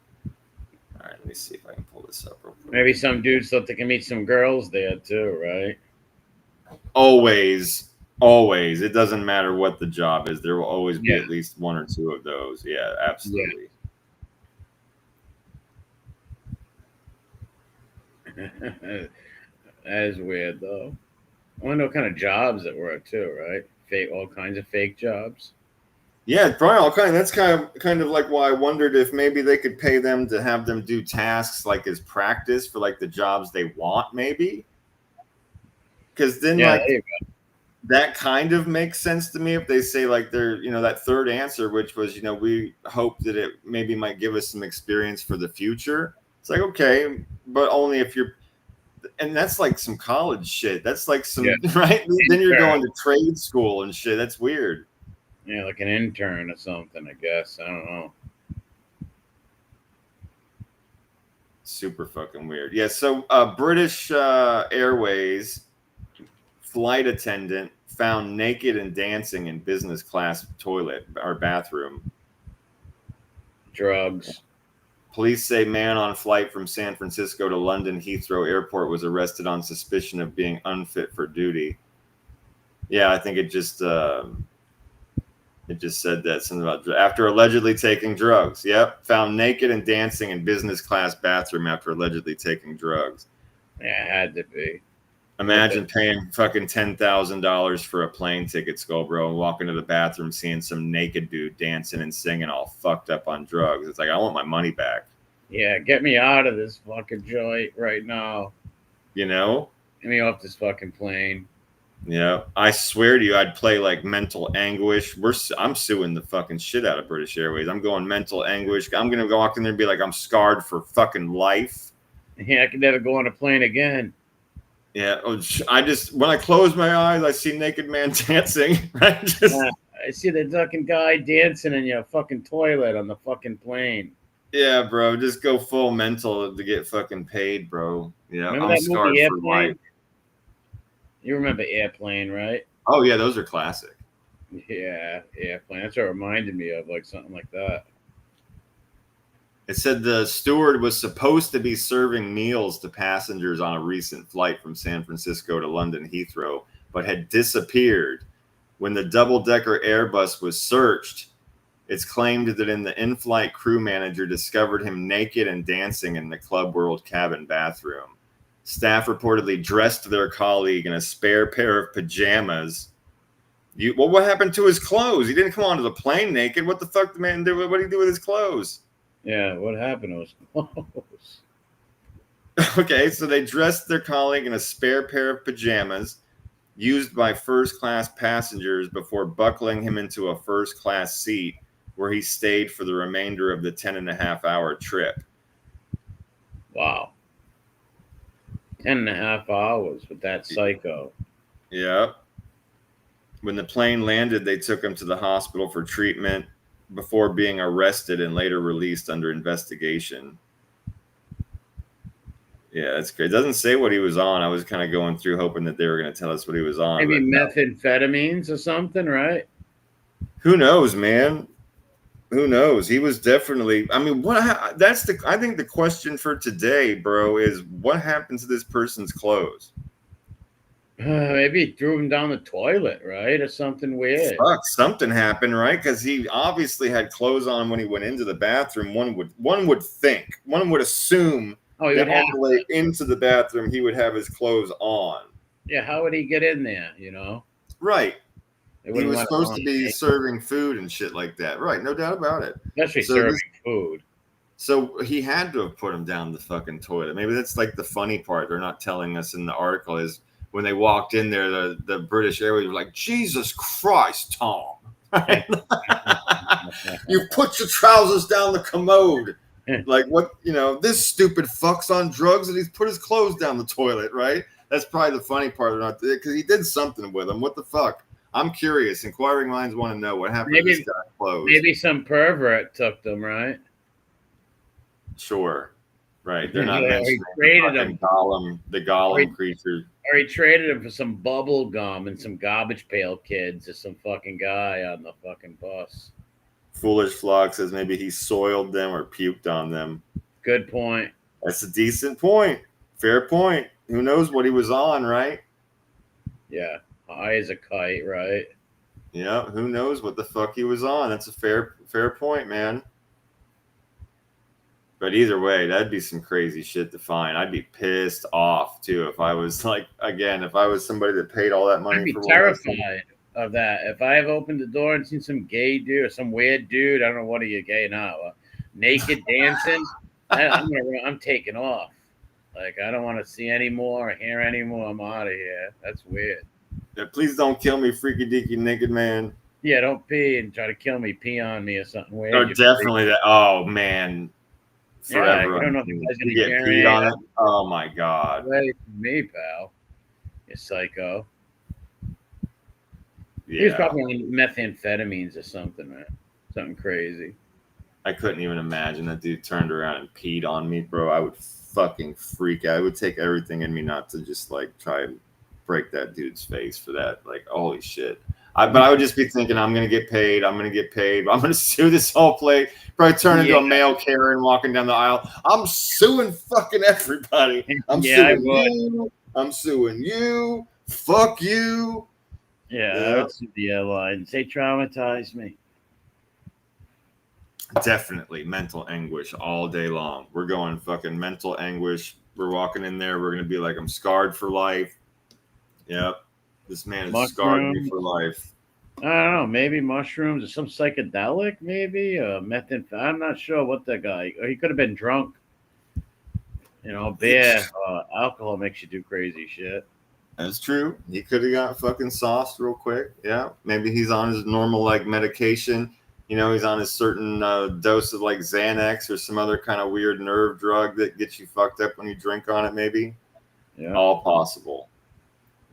All right, let me see if I can pull this up real quick. Maybe some dudes thought they can meet some girls there too, right? Always. It doesn't matter what the job is. There will always be at least one or two of those. Yeah, absolutely. Yeah. That is weird, though. I wonder what kind of jobs it were too, right? All kinds of fake jobs. Yeah, probably all kind. That's kind of like why I wondered if maybe they could pay them to have them do tasks like as practice for like the jobs they want, maybe. Because then that kind of makes sense to me if they say like they're, that third answer, which was, we hope that it maybe might give us some experience for the future. It's like, okay, but only if you're, and that's like some college shit. That's like some, right? Then you're going to trade school and shit. That's weird. Yeah, like an intern or something, I guess. I don't know. Super fucking weird. Yeah, so British Airways flight attendant found naked and dancing in business class toilet or bathroom. Drugs. Police say man on flight from San Francisco to London Heathrow Airport was arrested on suspicion of being unfit for duty. Yeah, I think it just said that something about after allegedly taking drugs. Yep, found naked and dancing in business class bathroom after allegedly taking drugs. Yeah, it had to be. Imagine paying fucking $10,000 for a plane ticket, Skullbro, and walking to the bathroom seeing some naked dude dancing and singing all fucked up on drugs. It's like, I want my money back. Yeah, get me out of this fucking joint right now. Get me off this fucking plane. Yeah, I swear to you, I'd play like mental anguish. I'm suing the fucking shit out of British Airways. I'm going mental anguish. I'm gonna go walk in there and be like, I'm scarred for fucking life. Yeah, I could never go on a plane again. Yeah, when I close my eyes, I see naked man dancing. Right? I see the fucking guy dancing in your fucking toilet on the fucking plane. Yeah, bro, just go full mental to get fucking paid, bro. Yeah, remember I'm scarred for life. You remember Airplane, right? Oh yeah, those are classic. Yeah, Airplane. That's what it reminded me of, like something like that. It said the steward was supposed to be serving meals to passengers on a recent flight from San Francisco to London Heathrow, but had disappeared. When the double-decker Airbus was searched, it's claimed that in the in-flight crew manager discovered him naked and dancing in the Club World cabin bathroom. Staff reportedly dressed their colleague in a spare pair of pajamas. What happened to his clothes? He didn't come onto the plane naked. What the fuck the man did? What did he do with his clothes? Yeah, what happened to his clothes? Okay, so they dressed their colleague in a spare pair of pajamas used by first-class passengers before buckling him into a first-class seat where he stayed for the remainder of the 10.5-hour trip. Wow. 10.5 hours with that psycho. Yeah. When the plane landed, they took him to the hospital for treatment. before being arrested and later released under investigation. Yeah, that's great. It doesn't say what he was on. I was kind of going through hoping that they were going to tell us what he was on. Maybe but methamphetamines or something, right? who knows, man? Who knows? He was definitely. I mean, that's the. I think the question for today, bro, is what happened to this person's clothes? Maybe he threw him down the toilet, right, or something weird. Fuck, something happened, right? Because he obviously had clothes on when he went into the bathroom. One would think, one would assume that on the way into the bathroom he would have his clothes on. Yeah, how would he get in there? You know, right? He was supposed to be serving food and shit like that, right? No doubt about it. Especially serving food. So he had to have put him down the fucking toilet. Maybe that's like the funny part they're not telling us in the article is when they walked in there, the British Airways were like, Jesus Christ, Tom. You put your trousers down the commode. Like, what, this stupid fuck's on drugs and he's put his clothes down the toilet, right? That's probably the funny part, because he did something with them. What the fuck? I'm curious. Inquiring minds want to know what happened to this guy's clothes. Maybe some pervert took them, right? Sure. Right. They're not mentioning the Gollum creature. Or he traded him for some bubble gum and some garbage pail kids or some fucking guy on the fucking bus. Foolish Flock says maybe he soiled them or puked on them. Good point. That's a decent point. Fair point. Who knows what he was on, right? Yeah. High as a kite, right? Yeah. Who knows what the fuck he was on? That's a fair point, man. But either way, that'd be some crazy shit to find. I'd be pissed off too if I was if I was somebody that paid all that money. I'd be terrified of that. If I have opened the door and seen some gay dude or some weird dude, I don't know what are you gay now, naked dancing, I'm taking off. Like, I don't want to see any more or hear any more. I'm out of here. That's weird. Yeah, please don't kill me, freaky deaky naked man. Yeah, don't pee and try to kill me, pee on me or something weird. Or definitely that. Oh man. Forever. Yeah, you don't know if the guy's gonna get peed on it. Oh my god. Away from me, pal. You psycho. Yeah. He was probably on methamphetamines or something, man. Something crazy. I couldn't even imagine that dude turned around and peed on me, bro. I would fucking freak out. I would take everything in me not to just try and break that dude's face for that. Like, holy shit. But I would just be thinking, I'm going to get paid. I'm going to get paid. I'm going to sue this whole place. Probably turn into a male Karen walking down the aisle. I'm suing fucking everybody. I'm suing you. I'm suing you. Fuck you. Yeah, I would sue the airlines. They traumatized me. Definitely mental anguish all day long. We're going fucking mental anguish. We're walking in there. We're going to be like, I'm scarred for life. Yep. This man has scarred me for life. I don't know. Maybe mushrooms or some psychedelic, maybe. Methamphetamine. I'm not sure what that guy. He could have been drunk. Beer, alcohol makes you do crazy shit. That's true. He could have got fucking sauced real quick. Yeah. Maybe he's on his normal medication. He's on his certain dose of Xanax or some other kind of weird nerve drug that gets you fucked up when you drink on it, maybe. Yeah. All possible.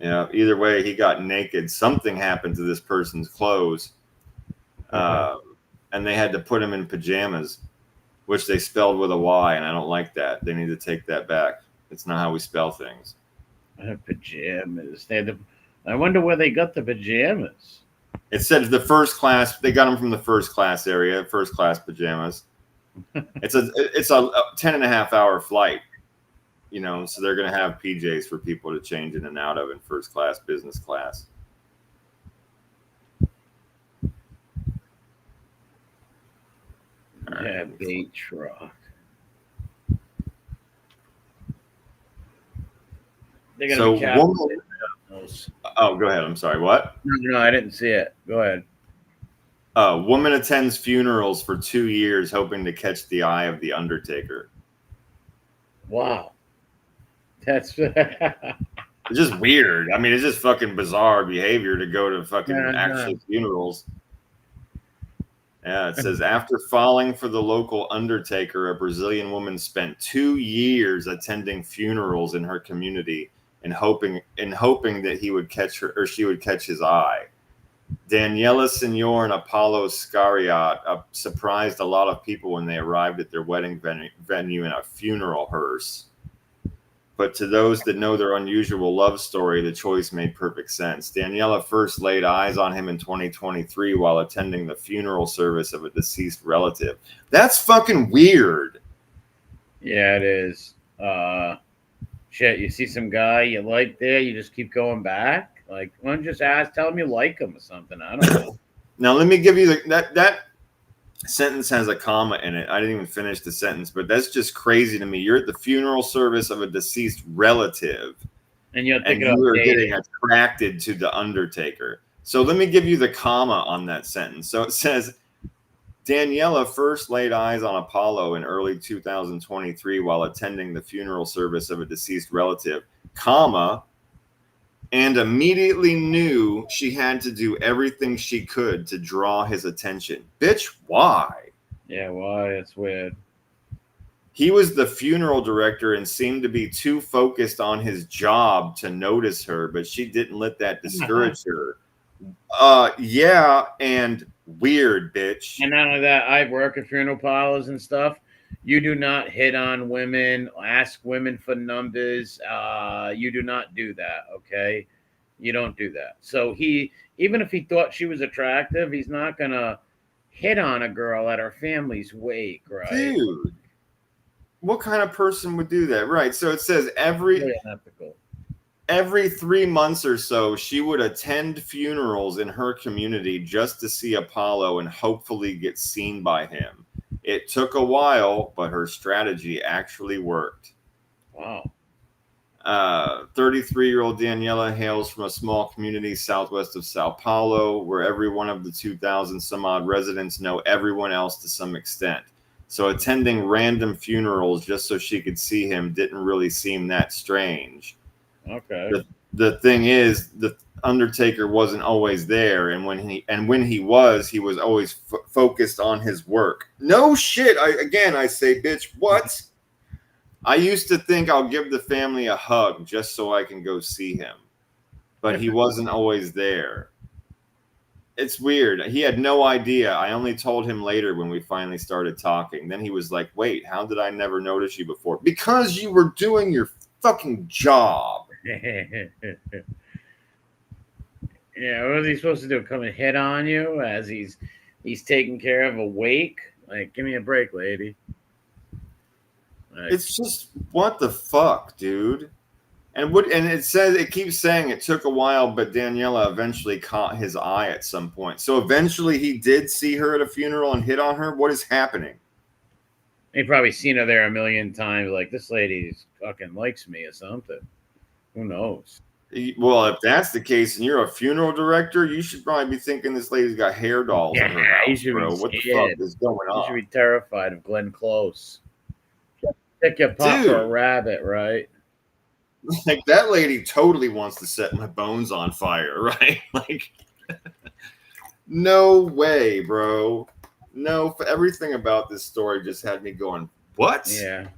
Either way, he got naked. Something happened to this person's clothes. And they had to put him in pajamas, which they spelled with a Y, and I don't like that. They need to take that back. It's not how we spell things. Pajamas. I wonder where they got the pajamas. It said the first class. They got them from the first class area, first class pajamas. It's a 10.5-hour flight. So they're going to have PJs for people to change in and out of in first class, business class. Yeah, bait truck. They're going to be Oh, go ahead. I'm sorry. What? No, I didn't see it. Go ahead. Woman attends funerals for 2 years hoping to catch the eye of the undertaker. Wow. That's it's just weird. I mean, it's just fucking bizarre behavior to go to fucking actual funerals. Yeah, it says after falling for the local undertaker, a Brazilian woman spent 2 years attending funerals in her community and hoping that he would catch her or she would catch his eye. Daniela Senor and Apollo Scariot surprised a lot of people when they arrived at their wedding venue in a funeral hearse. But to those that know their unusual love story, the choice made perfect sense. Daniela first laid eyes on him in 2023 while attending the funeral service of a deceased relative. That's fucking weird. Yeah, it is. Shit, you see some guy you like there, you just keep going back. Like, why don't you just tell him you like him or something? I don't know. Now, let me give you that sentence has a comma in it. I didn't even finish the sentence, but that's just crazy to me. You're at the funeral service of a deceased relative, and you are getting attracted to the undertaker. So let me give you the comma on that sentence. So it says, Daniela first laid eyes on Apollo in early 2023 while attending the funeral service of a deceased relative, comma, and immediately knew she had to do everything she could to draw his attention. Bitch, why? Yeah, why? It's weird. He was the funeral director and seemed to be too focused on his job to notice her, but she didn't let that discourage her. Yeah, and weird, bitch. And not only that, I work at funeral parlors and stuff. You do not hit on women, ask women for numbers. You do not do that, okay? You don't do that. So even if he thought she was attractive, he's not going to hit on a girl at her family's wake, right? Dude, what kind of person would do that? Right, so it says every 3 months or so, she would attend funerals in her community just to see Apollo and hopefully get seen by him. It took a while, but her strategy actually worked. Wow. 33-year-old Daniela hails from a small community southwest of Sao Paulo, where every one of the 2,000 some odd residents know everyone else to some extent. So attending random funerals just so she could see him didn't really seem that strange. Okay. The thing is, the Undertaker wasn't always there, and when he was always focused on his work. No shit. I say, bitch, what? I used to think I'll give the family a hug just so I can go see him, but he wasn't always there. It's weird. He had no idea. I only told him later when we finally started talking. Then he was like, "Wait, how did I never notice you before?" Because you were doing your fucking job. Yeah, what was he supposed to do? Come and hit on you as he's taking care of a wake? Like, give me a break, lady. Like, it's just, what the fuck, dude? And it keeps saying it took a while, but Daniela eventually caught his eye at some point. So eventually he did see her at a funeral and hit on her. What is happening? He probably seen her there a million times. Like, this lady fucking likes me or something. Who knows? Well, if that's the case and you're a funeral director, you should probably be thinking this lady's got hair dolls in her house, bro. What the fuck is going on? You should be terrified of Glenn Close. Pick your pop for a rabbit, right? Like, that lady totally wants to set my bones on fire, right? Like, no way, bro. No, everything about this story just had me going, what? Yeah.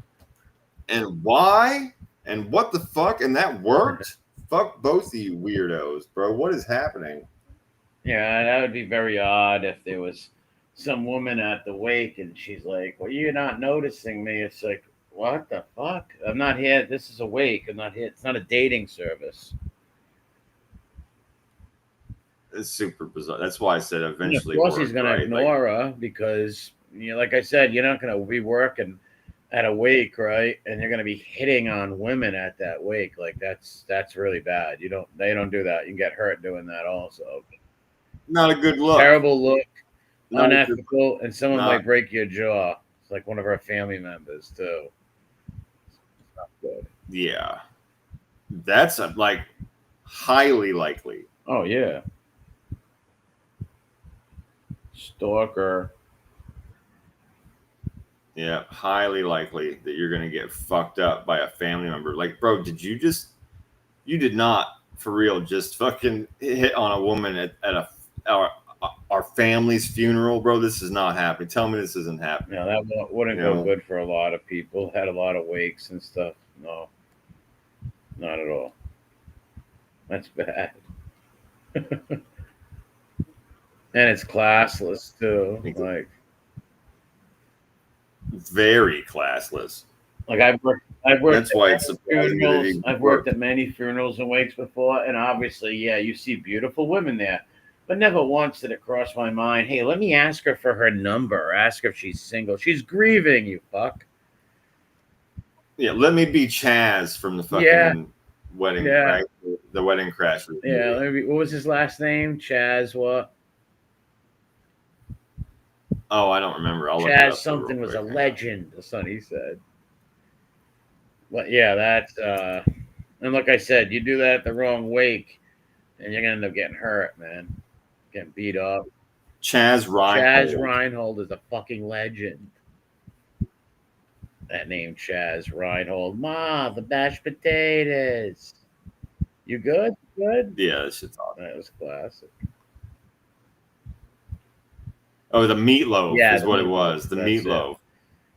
And why? And what the fuck? And that worked? Fuck both of you weirdos, bro. What is happening? Yeah, that would be very odd if there was some woman at the wake and she's like, well, you're not noticing me. It's like, what the fuck? I'm not here. This is a wake. I'm not here. It's not a dating service. It's super bizarre. That's why I said eventually. Of course, he's going to ignore her because, like I said, you're not going to be working at a wake, right? And you're going to be hitting on women at that wake. Like, that's really bad. They don't do that. You can get hurt doing that also. Not a good look. Terrible look. Unethical, and someone might break your jaw. It's like one of our family members too. It's not good. Yeah, that's like highly likely. Oh yeah, stalker. Yeah, highly likely that you're gonna get fucked up by a family member. Like, bro, you did not for real just fucking hit on a woman at our family's funeral, bro. This is not happening. Tell me this isn't happening. No, that wouldn't go good for a lot of people. Had a lot of wakes and stuff. No, not at all. That's bad. And it's classless too. Like very classless. Like I've worked That's why it's at surprising that it funerals. even I've worked at many funerals and wakes before, and obviously, yeah, you see beautiful women there, but never once did it cross my mind. Hey, let me ask her for her number. Or ask her if she's single. She's grieving. You fuck. Yeah, let me be Chaz from the fucking wedding, right? The Wedding Crashers. Yeah. What was his last name? Chaz what? Oh, I don't remember. I'll look it Chaz up something real was a quick. legend. That's what he said. But yeah, that's and like I said, you do that at the wrong wake, and you're gonna end up getting hurt, man. Getting beat up. Chaz Reinhold is a fucking legend. That name, Chaz Reinhold. Ma, the mashed potatoes. You good? Good? Yeah, that shit's awesome. That was classic. Oh, the meatloaf is what it meatloaf. was. The That's meatloaf. it.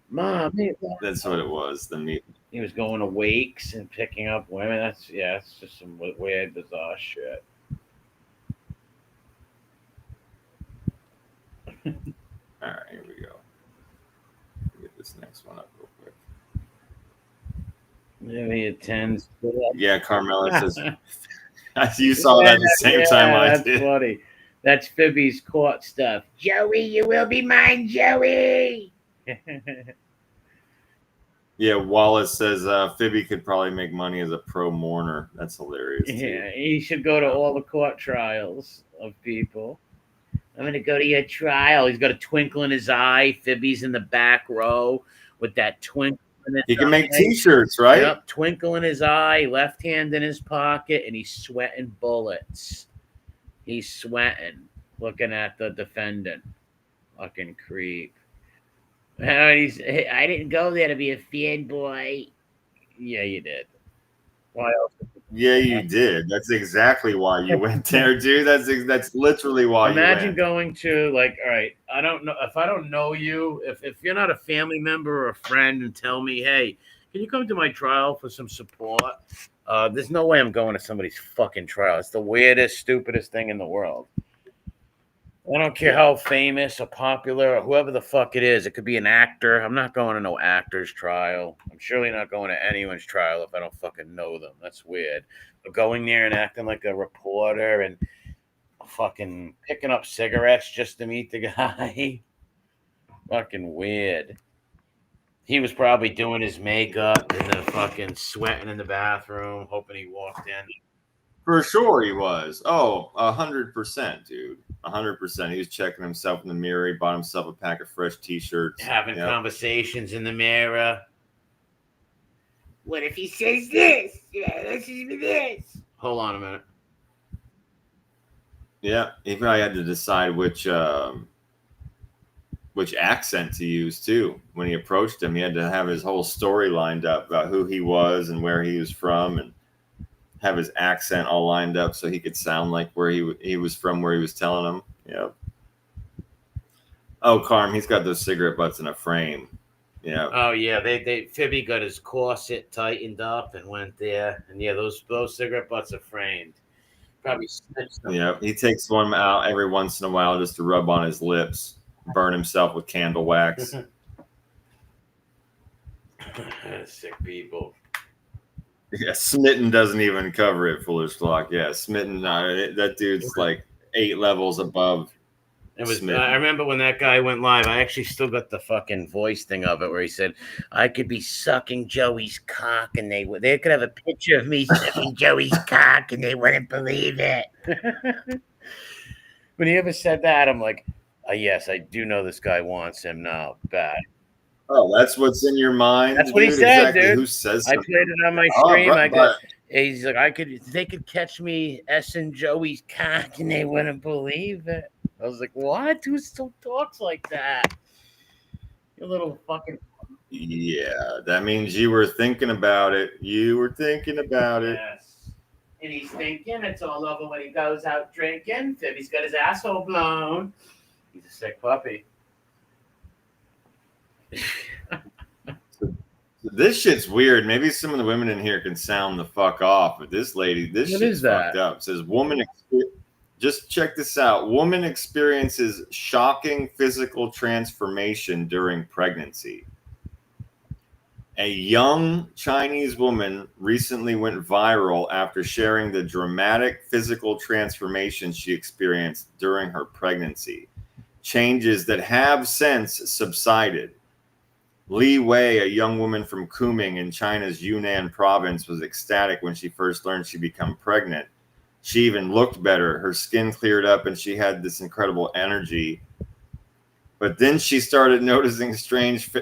Ma, meatloaf. That's what it was. The meat. He was going to wakes and picking up women. That's it's just some weird, bizarre shit. All right, here we go. Get this next one up real quick. Yeah, he attends. Yeah, Carmela says you saw that at the same time I did. That's funny. That's Phoebe's court stuff. Joey, you will be mine, Joey. Yeah, Wallace says Phoebe could probably make money as a pro mourner. That's hilarious. Yeah, he should go to all the court trials of people. I'm going to go to your trial. He's got a twinkle in his eye. Phoebe's in the back row with that twinkle in his eye. He can make T-shirts, right? Yep, twinkle in his eye, left hand in his pocket, and he's sweating bullets. He's sweating, looking at the defendant. Fucking creep. I didn't go there to be a fanboy. Yeah, you did. Why else? Yeah, you did. That's exactly why you went there, dude. That's literally why you went. Imagine going to, like, all right, I don't know if I don't know you, if you're not a family member or a friend, and tell me, hey, can you come to my trial for some support? There's no way I'm going to somebody's fucking trial. It's the weirdest, stupidest thing in the world. I don't care how famous or popular or whoever the fuck it is. It could be an actor. I'm not going to no actor's trial. I'm surely not going to anyone's trial if I don't fucking know them. That's weird. But going there and acting like a reporter and fucking picking up cigarettes just to meet the guy. Fucking weird. He was probably doing his makeup and the fucking sweating in the bathroom, hoping he walked in. For sure he was. Oh, 100%, dude. 100%. He was checking himself in the mirror. He bought himself a pack of fresh T-shirts. Having conversations in the mirror. What if he says this? Yeah, let's just do this. Hold on a minute. Yeah, he probably had to decide which accent to use too. When he approached him, he had to have his whole story lined up about who he was and where he was from, and have his accent all lined up so he could sound like where he was from, where he was telling him. Yeah. Oh, Carm, he's got those cigarette butts in a frame. Yeah. Oh yeah, Phoebe got his corset tightened up and went there, and yeah, those cigarette butts are framed. Probably snitched them. Yeah, he takes one out every once in a while just to rub on his lips, burn himself with candle wax. Sick people. Yeah, Smitten doesn't even cover it, foolish clock. Yeah, Smitten, that dude's like 8 levels above. It was. I remember when that guy went live. I actually still got the fucking voice thing of it, where he said, "I could be sucking Joey's cock, and they could have a picture of me sucking Joey's cock, and they wouldn't believe it." When he ever said that, I'm like, "Yes, I do know this guy wants him now, bad." Oh, that's what's in your mind. That's what he said, exactly. dude. Who says? I something? played it on my stream. Right, he's like, they could catch me S-ing Joey's cock, and they wouldn't believe it. I was like, what? Who still talks like that? You little fucking. Yeah, that means you were thinking about it. You were thinking about it. Yes. And he's thinking it's all over when he goes out drinking. He's got his asshole blown. He's a sick puppy. This shit's weird. Maybe some of the women in here can sound the fuck off, but this lady, this shit's fucked up. It says Just check this out. Woman experiences shocking physical transformation during pregnancy. A young Chinese woman recently went viral after sharing the dramatic physical transformation she experienced during her pregnancy. Changes that have since subsided. Li Wei, a young woman from Kunming in China's Yunnan province, was ecstatic when she first learned she'd become pregnant. She even looked better. Her skin cleared up and she had this incredible energy. But then she started noticing strange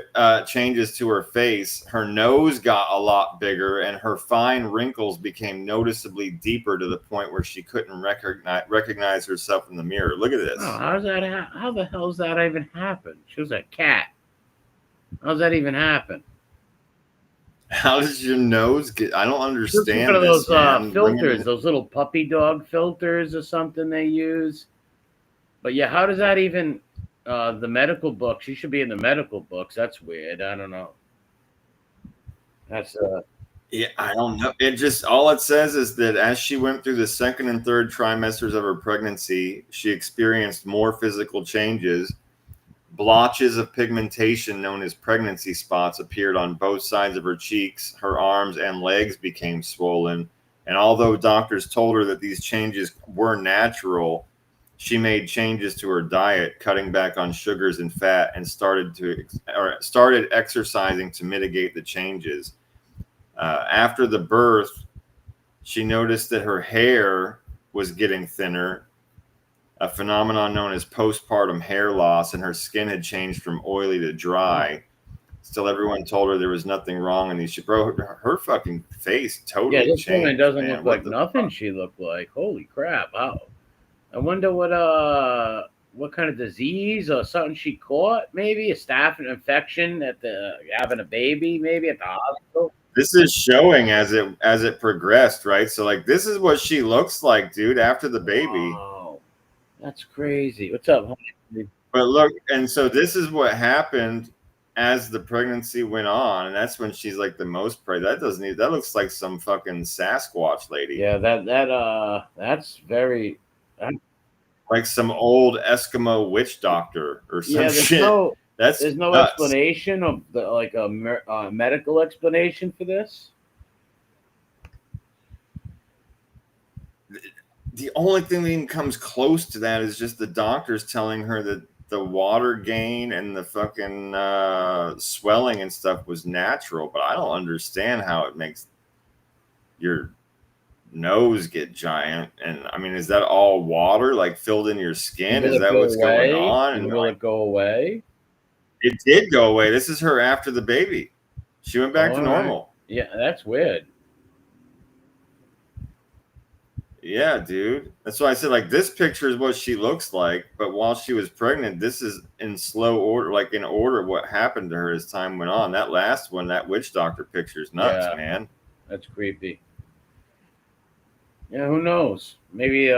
changes to her face. Her nose got a lot bigger and her fine wrinkles became noticeably deeper to the point where she couldn't recognize herself in the mirror. Look at this. Oh, how the hell does that even happen? She was a cat. How does that even happen? How does your nose get? I don't understand. One of those man. filters, those little puppy dog filters or something they use. But yeah, how does that even? The medical books. She should be in the medical books. That's weird. I don't know. That's yeah, I don't know. It just all it says is that as she went through the second and third trimesters of her pregnancy, she experienced more physical changes. Blotches of pigmentation known as pregnancy spots appeared on both sides of her cheeks. Her arms and legs became swollen. And although doctors told her that these changes were natural, she made changes to her diet, cutting back on sugars and fat, and started exercising to mitigate the changes. After the birth, she noticed that her hair was getting thinner, a phenomenon known as postpartum hair loss, and her skin had changed from oily to dry. Still, everyone told her there was nothing wrong, and her fucking face totally changed. This woman doesn't look like nothing she looked like. Holy crap! Wow. I wonder what kind of disease or something she caught. Maybe a staph infection at having a baby. Maybe at the hospital. This is showing as it progressed, right? So like this is what she looks like, dude, after the baby. Wow. That's crazy. What's up, honey? But look, and so this is what happened as the pregnancy went on, and that's when she's like the most pregnant. That looks like some fucking Sasquatch lady. Yeah, that's very like some old Eskimo witch doctor or some shit. There's no explanation of a medical explanation for this. The only thing that even comes close to that is just the doctors telling her that the water gain and the fucking swelling and stuff was natural, but I don't understand how it makes your nose get giant. And I mean, is that all water like filled in your skin? Is that what's going on? And will it go away? It did go away. This is her after the baby. She went back to normal. Yeah, that's weird. Yeah, dude. That's why I said, like, this picture is what she looks like. But while she was pregnant, this is in slow order, like in order what happened to her as time went on. That last one, that witch doctor picture is nuts, man. That's creepy. Yeah, who knows? Maybe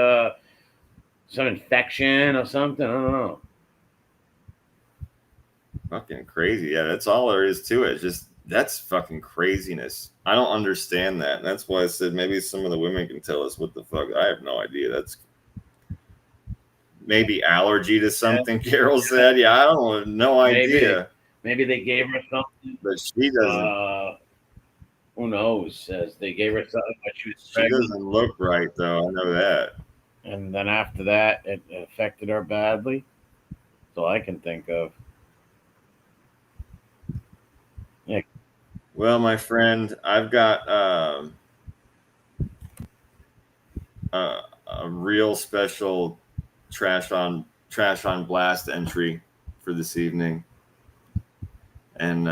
some infection or something. I don't know. Fucking crazy. Yeah, that's all there is to it. Just that's fucking craziness. I don't understand that. That's why I said maybe some of the women can tell us what the fuck. I have no idea. That's maybe allergy to something. Carol said, "Yeah, I don't no idea." Maybe they gave her something, but she doesn't. Who knows? As they gave her something, but she was pregnant. She doesn't look right, though. I know that. And then after that, it affected her badly. That's all I can think of. Yeah. Well, my friend, I've got a real special trash on blast entry for this evening, and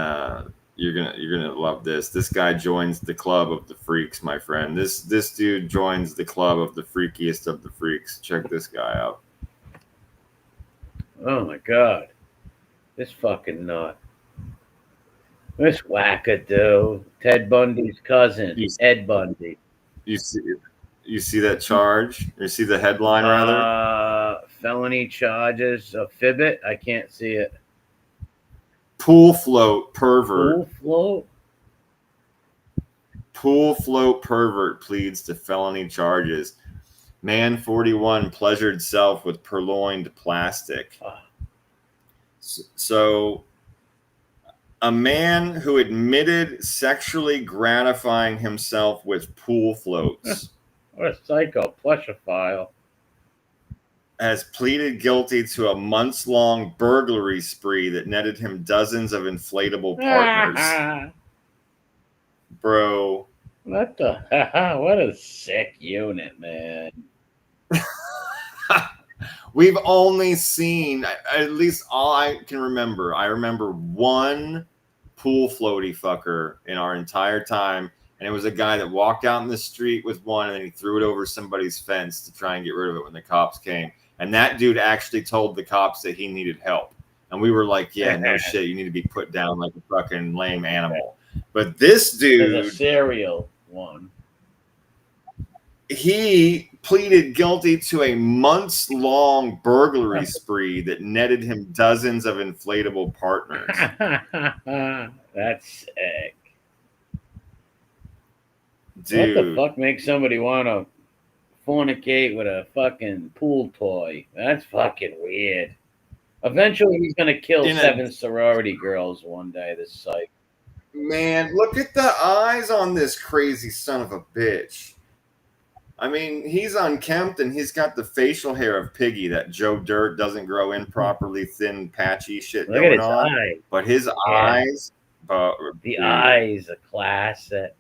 you're gonna love this. This guy joins the club of the freaks, my friend. This dude joins the club of the freakiest of the freaks. Check this guy out. Oh my god, this fucking nut. This wackadoo. Ted Bundy's cousin, Ed Bundy. You see that charge? You see the headline, rather? Felony charges of Fibbit. I can't see it. Pool float pervert. Pool float pervert pleads to felony charges. Man 41 pleasured self with purloined plastic. So, a man who admitted sexually gratifying himself with pool floats. What a psycho plushophile. Has pleaded guilty to a months-long burglary spree that netted him dozens of inflatable partners. Bro. What the? What a sick unit, man. We've only seen, at least all I can remember, I remember one pool floaty fucker in our entire time, and it was a guy that walked out in the street with one, and then he threw it over somebody's fence to try and get rid of it when the cops came. And that dude actually told the cops that he needed help. And we were like, yeah, no shit, you need to be put down like a fucking lame animal. But this dude... There's a serial one. He pleaded guilty to a months-long burglary spree that netted him dozens of inflatable partners. That's sick. Dude. What the fuck makes somebody want to fornicate with a fucking pool toy? That's fucking weird. Eventually, he's going to kill 7 sorority girls one day, this psych. Man, look at the eyes on this crazy son of a bitch. I mean, he's unkempt and he's got the facial hair of Piggy, that Joe Dirt doesn't grow in properly, thin, patchy shit Look going at his on. eyes. But his eyes, the eyes, a classic.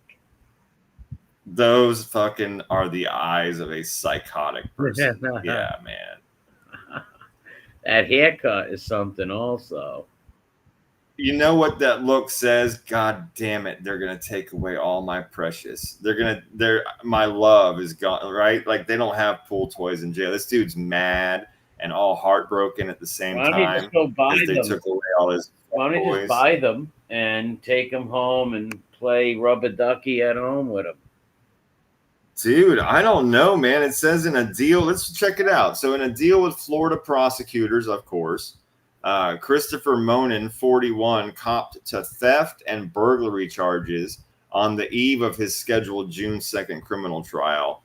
Those fucking are the eyes of a psychotic person. Yeah, man. That haircut is something also. You know what that look says? God damn it, they're gonna take away all my precious. My love is gone, right? Like they don't have pool toys in jail. This dude's mad and all heartbroken at the same time. Why don't you just go buy them? They took away all his Why don't you just buy them and take them home and play rubber ducky at home with them? Dude, I don't know, man. It says in a deal. Let's check it out. So in a deal with Florida prosecutors, of course, Christopher Monin, 41, copped to theft and burglary charges on the eve of his scheduled June 2nd criminal trial.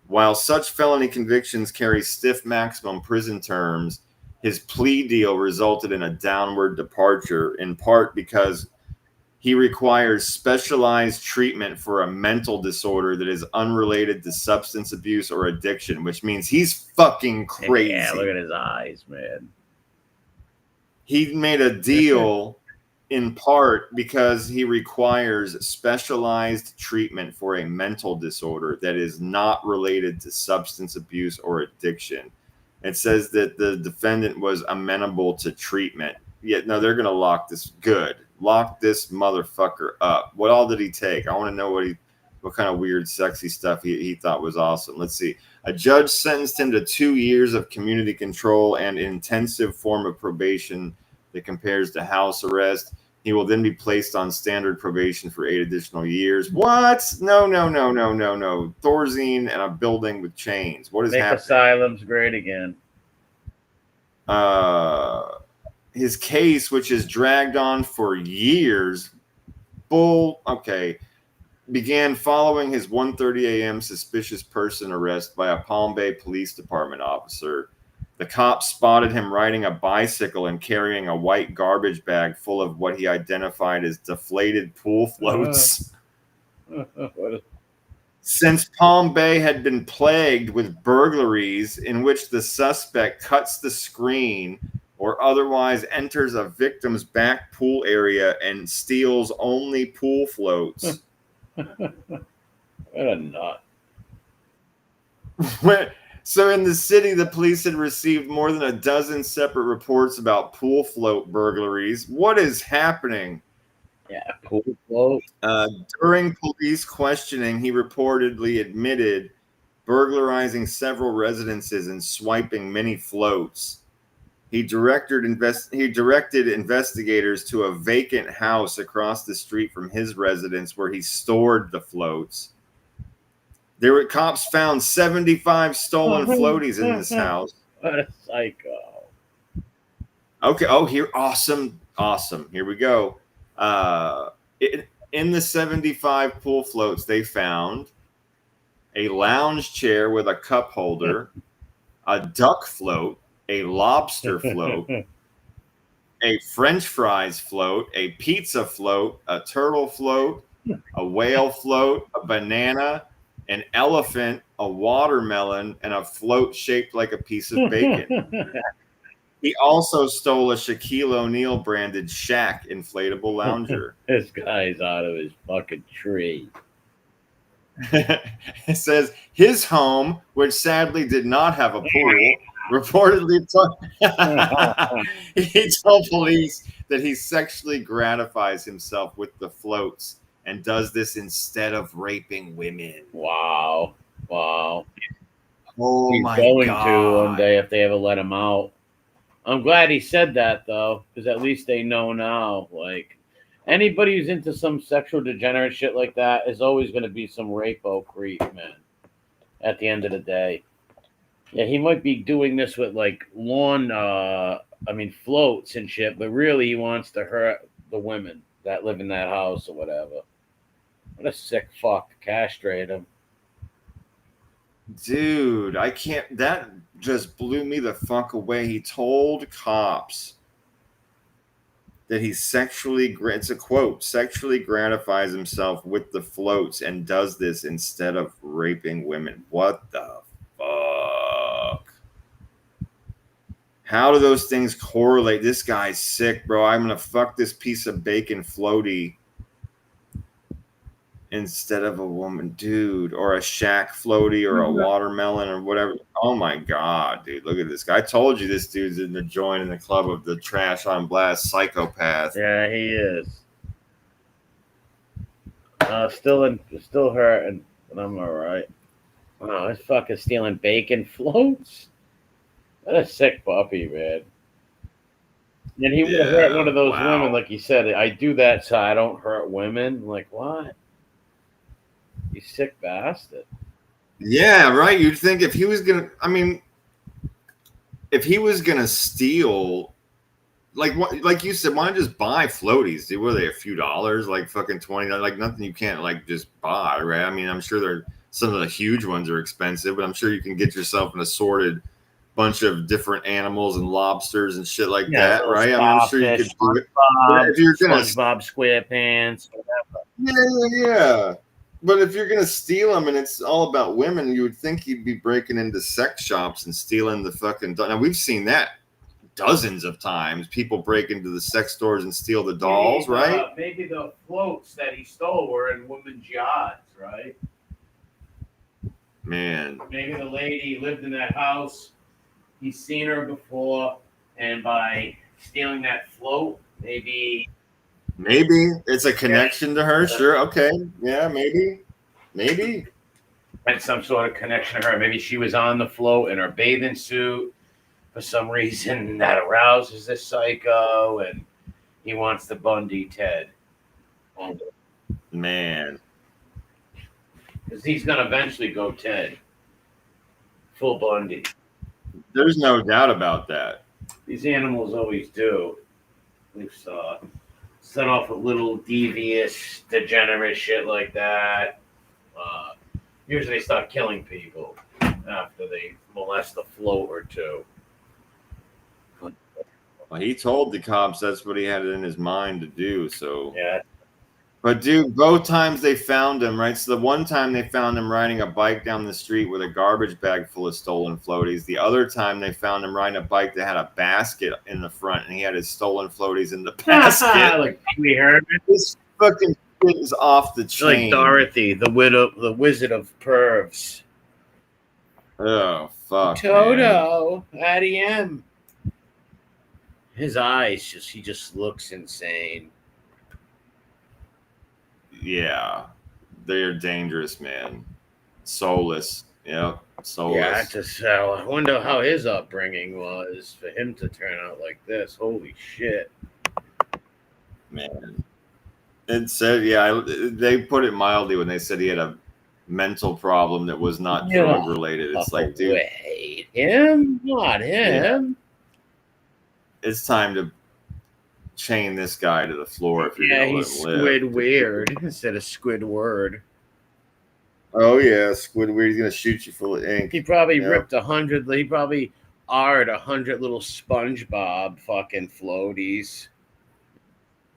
While such felony convictions carry stiff maximum prison terms, his plea deal resulted in a downward departure, in part because he requires specialized treatment for a mental disorder that is unrelated to substance abuse or addiction, which means he's fucking crazy. Yeah, look at his eyes, man. He made a deal in part because he requires specialized treatment for a mental disorder that is not related to substance abuse or addiction. It says that the defendant was amenable to treatment. Yet, no, they're going to lock this motherfucker up. What all did he take? I want to know what kind of weird, sexy stuff he thought was awesome. Let's see. A judge sentenced him to 2 years of community control and intensive form of probation that compares to house arrest. He will then be placed on standard probation for 8 additional years. What? No. Thorazine and a building with chains. What is happening? Make asylums great again. His case, which is dragged on for years, began following his 1:30 a.m. suspicious person arrest by a Palm Bay Police Department officer. The cops spotted him riding a bicycle and carrying a white garbage bag full of what he identified as deflated pool floats. Since Palm Bay had been plagued with burglaries in which the suspect cuts the screen or otherwise enters a victim's back pool area and steals only pool floats. What a nut. So in the city, the police had received more than a dozen separate reports about pool float burglaries. What is happening? Yeah, pool float. During police questioning, he reportedly admitted burglarizing several residences and swiping many floats. He directed investigators to a vacant house across the street from his residence where he stored the floats. Cops found 75 stolen floaties in this house. What a psycho. Okay. Oh, here. Awesome. Here we go. In the 75 pool floats they found, a lounge chair with a cup holder, a duck float, a lobster float, a French fries float, a pizza float, a turtle float, a whale float, a banana, an elephant, a watermelon, and a float shaped like a piece of bacon. He also stole a Shaquille O'Neal branded Shaq inflatable lounger. This guy's out of his fucking tree. It says his home, which sadly did not have a pool, reportedly he told police that he sexually gratifies himself with the floats and does this instead of raping women. Wow. Oh He's my going God. to one day if they ever let him out. I'm glad he said that though, because at least they know now. Like anybody who's into some sexual degenerate shit like that is always going to be some rapo creep, man. At the end of the day, yeah, he might be doing this with like floats and shit, but really he wants to hurt the women that live in that house or whatever. What a sick fuck to castrate him. Dude, I can't. That just blew me the fuck away. He told cops that he it's a quote, sexually gratifies himself with the floats and does this instead of raping women. What the fuck? How do those things correlate? This guy's sick, bro. I'm going to fuck this piece of bacon floaty instead of a woman, dude, or a Shaq floaty or a watermelon or whatever. Oh my God, dude, look at this guy. I told you this dude's in the joint in the club of the trash on blast psychopath. Yeah, he is. Still hurting, but I'm all right. Wow, this fucking stealing bacon floats. What a sick puppy, man. And he would have hurt one of those women, like he said. I do that so I don't hurt women. I'm like, what? You sick bastard. Yeah, right. You'd think if he was gonna, if he was gonna steal, like you said, why not just buy floaties? Dude, were they a few dollars, like fucking $20, like nothing you can't like just buy, right? I mean, I'm sure some of the huge ones are expensive, but I'm sure you can get yourself an assorted bunch of different animals and lobsters and shit like that, right? I mean, I'm sure you could do it. But if you're gonna SpongeBob SquarePants, whatever. Yeah. But if you're gonna steal them and it's all about women, you would think you'd be breaking into sex shops and stealing the fucking. Now we've seen that dozens of times. People break into the sex stores and steal the dolls, right? Maybe the floats that he stole were in women's yachts, right? Man. Maybe the lady lived in that house. He's seen her before, and by stealing that float, maybe it's a connection to her. Sure, okay, yeah, maybe, and some sort of connection to her. Maybe she was on the float in her bathing suit for some reason that arouses this psycho, and he wants to Bundy Ted. Man, because he's gonna eventually go Ted, full Bundy. There's no doubt about that. These animals always do. We've set off a little devious, degenerate shit like that. Usually they start killing people after they molest a float or two. Well, he told the cops that's what he had in his mind to do. So yeah. But dude, both times they found him, right? So the one time they found him riding a bike down the street with a garbage bag full of stolen floaties. The other time they found him riding a bike that had a basket in the front, and he had his stolen floaties in the basket. Like we heard this fucking shit is off the chain. Like Dorothy, the Wizard of Pervs. Oh fuck, Toto, Addie M. His eyes he just looks insane. Yeah, they are dangerous, man. Soulless. Yep, soulless. Yeah, I wonder how his upbringing was for him to turn out like this. Holy shit. Man. It said, yeah, they put it mildly when they said he had a mental problem that was not drug related. It's like, dude. Wait, him? Not him. Yeah. It's time to chain this guy to the floor if you're gonna let him live. Squid Weird instead of Squidward. Oh yeah, Squidward. He's gonna shoot you full of ink. He probably Yep. ripped 100. He probably R'd 100 little SpongeBob fucking floaties.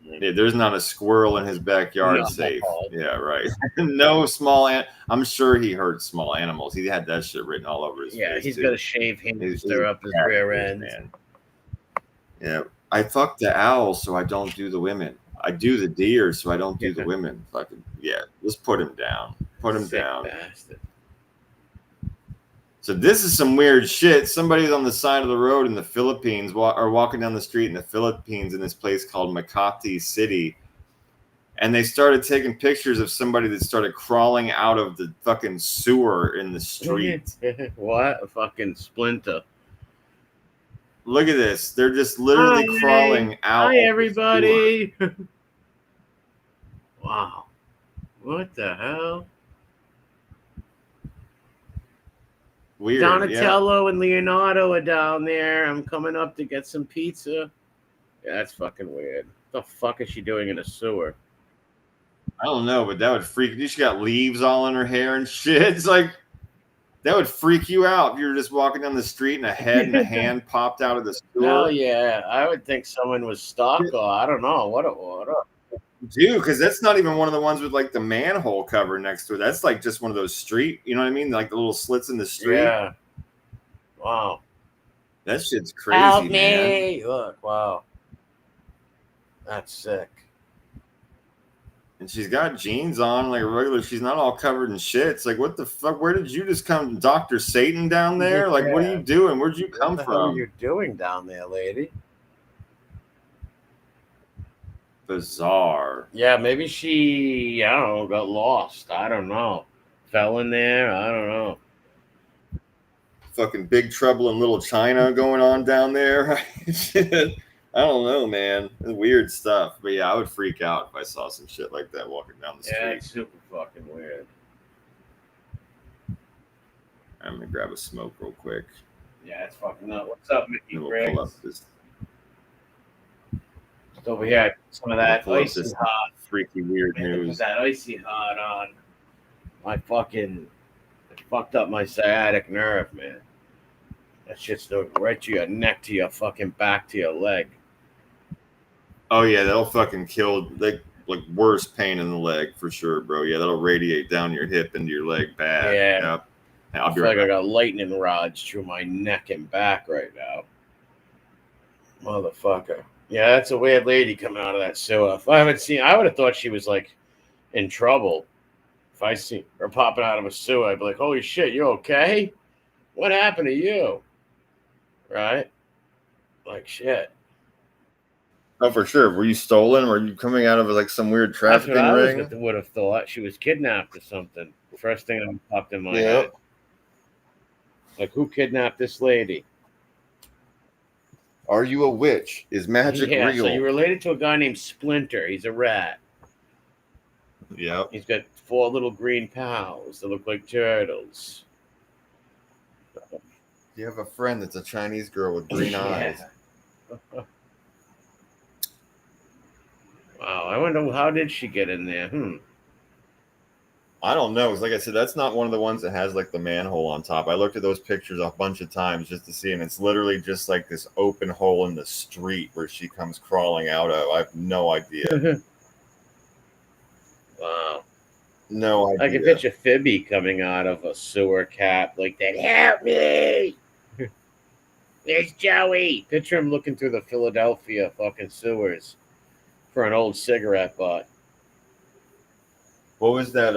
Yeah, there's not a squirrel in his backyard No. safe. Yeah, right. No small I'm sure he hurt small animals. He had that shit written all over his face. Yeah, he's too. got a shave hamster up his rear end. Man. Yeah, I fuck the owl, so I don't do the women. I do the deer, so I don't do the women. Fucking yeah, just put him down. Put him Sick down. bastard. So this is some weird shit. Somebody's on the side of the road in the Philippines, or walking down the street in the Philippines in this place called Makati City, and they started taking pictures of somebody that started crawling out of the fucking sewer in the street. What? A fucking splinter. Look at this. They're just literally crawling out. Hi, everybody. Wow. What the hell? Weird. Donatello and Leonardo are down there. I'm coming up to get some pizza. Yeah, that's fucking weird. What the fuck is she doing in a sewer? I don't know, but that would freak you. She got leaves all in her hair and shit. It's like that would freak you out if you were just walking down the street and a head and a hand popped out of the sewer. Hell yeah. I would think someone was stalked. I don't know. What up? Dude, because that's not even one of the ones with like the manhole cover next to it. That's like just one of those street, you know what I mean? Like the little slits in the street. Yeah. Wow. That shit's crazy. Help me. Man. Look, wow. That's sick. And she's got jeans on like a regular. She's not all covered in shit. It's like, what the fuck? Where did you just come? Dr. Satan down there? Like, what are you doing? Where'd you come What the from? hell are you doing down there, lady? Bizarre. Yeah, maybe she, I don't know, got lost. I don't know. Fell in there. I don't know. Fucking Big Trouble in Little China going on down there. I don't know, man. It's weird stuff. But yeah, I would freak out if I saw some shit like that walking down the street. Yeah, it's super fucking weird. I'm gonna grab a smoke real quick. Yeah, it's fucking up. What's up, Mickey And we'll Griggs? pull up this. Over here, some of that Pull up icy this hot. freaky weird Put news. that icy hot on. My fucking fucked up my sciatic nerve, man. That shit's going right to your neck, to your fucking back, to your leg. Oh yeah, that'll fucking kill. Like worst pain in the leg for sure, bro. Yeah, that'll radiate down your hip into your leg bad. Yeah. Yep. I I'll be feel right like I back. got lightning rods through my neck and back right now. Motherfucker. Yeah, that's a weird lady coming out of that sewer. If I haven't seen, I would have thought she was like in trouble. If I see her popping out of a sewer, I'd be like, holy shit, you okay? What happened to you? Right? Like shit. Oh, for sure. Were you stolen? Were you coming out of like some weird That's trafficking what I ring? would have thought. She was kidnapped or something. First thing that popped in my Yep. head. Like, who kidnapped this lady? Are you a witch? Is magic Yeah, real? so you're related to a guy named Splinter. He's a rat. Yep. He's got 4 little green pals that look like turtles. You have a friend that's a Chinese girl with green eyes. Wow, I wonder how did she get in there? I don't know. Because like I said, that's not one of the ones that has like the manhole on top. I looked at those pictures a bunch of times just to see, and it's literally just like this open hole in the street where she comes crawling out of. I have no idea. Wow. No idea. I can picture Phoebe coming out of a sewer cap like that. Help me! There's Joey. Picture him looking through the Philadelphia fucking sewers for an old cigarette butt. What was that?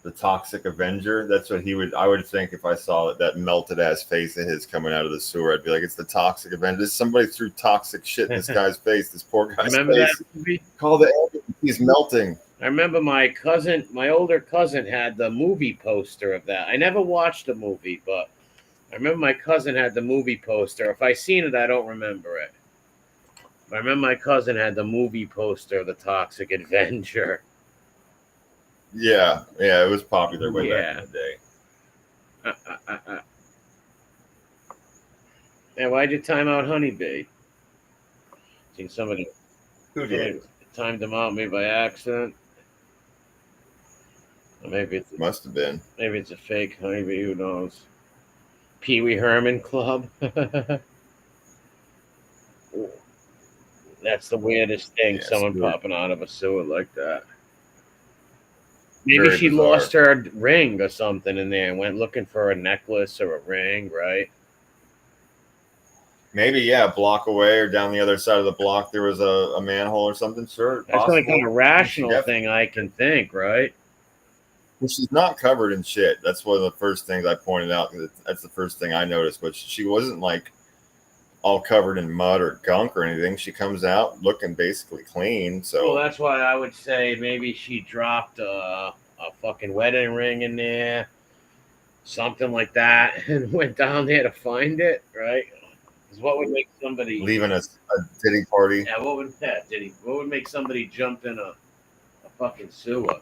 The Toxic Avenger. That's what I would think if I saw that melted ass face of his coming out of the sewer. I'd be like, it's the Toxic Avenger. Somebody threw toxic shit in this guy's face. This poor guy's Remember face. that movie? Call the ambulance. He's melting. I remember my older cousin had the movie poster of that. I never watched the movie, but I remember my cousin had the movie poster. If I seen it, I don't remember it. But I remember my cousin had the movie poster of the Toxic Avenger. Yeah, it was popular way back in the day. Yeah, why'd you time out Honeybee? Seen somebody Who did? timed him out, maybe by accident. Maybe it's Must have been. maybe it's a fake honeybee. Who knows? Pee Wee Herman Club. That's the weirdest thing. Yeah, Someone screw it. popping out of a sewer like that. Maybe Very she bizarre. lost her ring or something in there and went looking for a necklace or a ring, right? Maybe, yeah, a block away or down the other side of the block there was a manhole or something. Sure, That's the only possible. kind of rational thing I can think, right? Well, she's not covered in shit. That's one of the first things I pointed out. That's the first thing I noticed. But she wasn't like all covered in mud or gunk or anything. She comes out looking basically clean. So Well, that's why I would say maybe she dropped a fucking wedding ring in there, something like that, and went down there to find it, right? Because what would make somebody leaving a titty party. Yeah, what would make somebody jump in a fucking sewer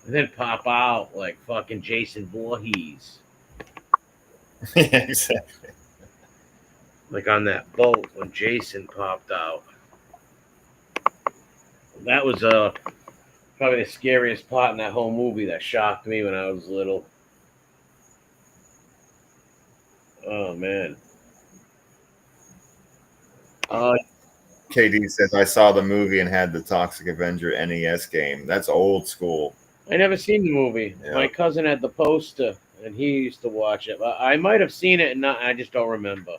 and then pop out like fucking Jason Voorhees, Yeah, exactly. like on that boat when Jason popped out? That was probably the scariest part in that whole movie that shocked me when I was little. Oh man. KD says I saw the movie and had the Toxic Avenger NES game. That's old school. I never seen the movie. Yeah. My cousin had the poster and he used to watch it. I might have seen it and I just don't remember.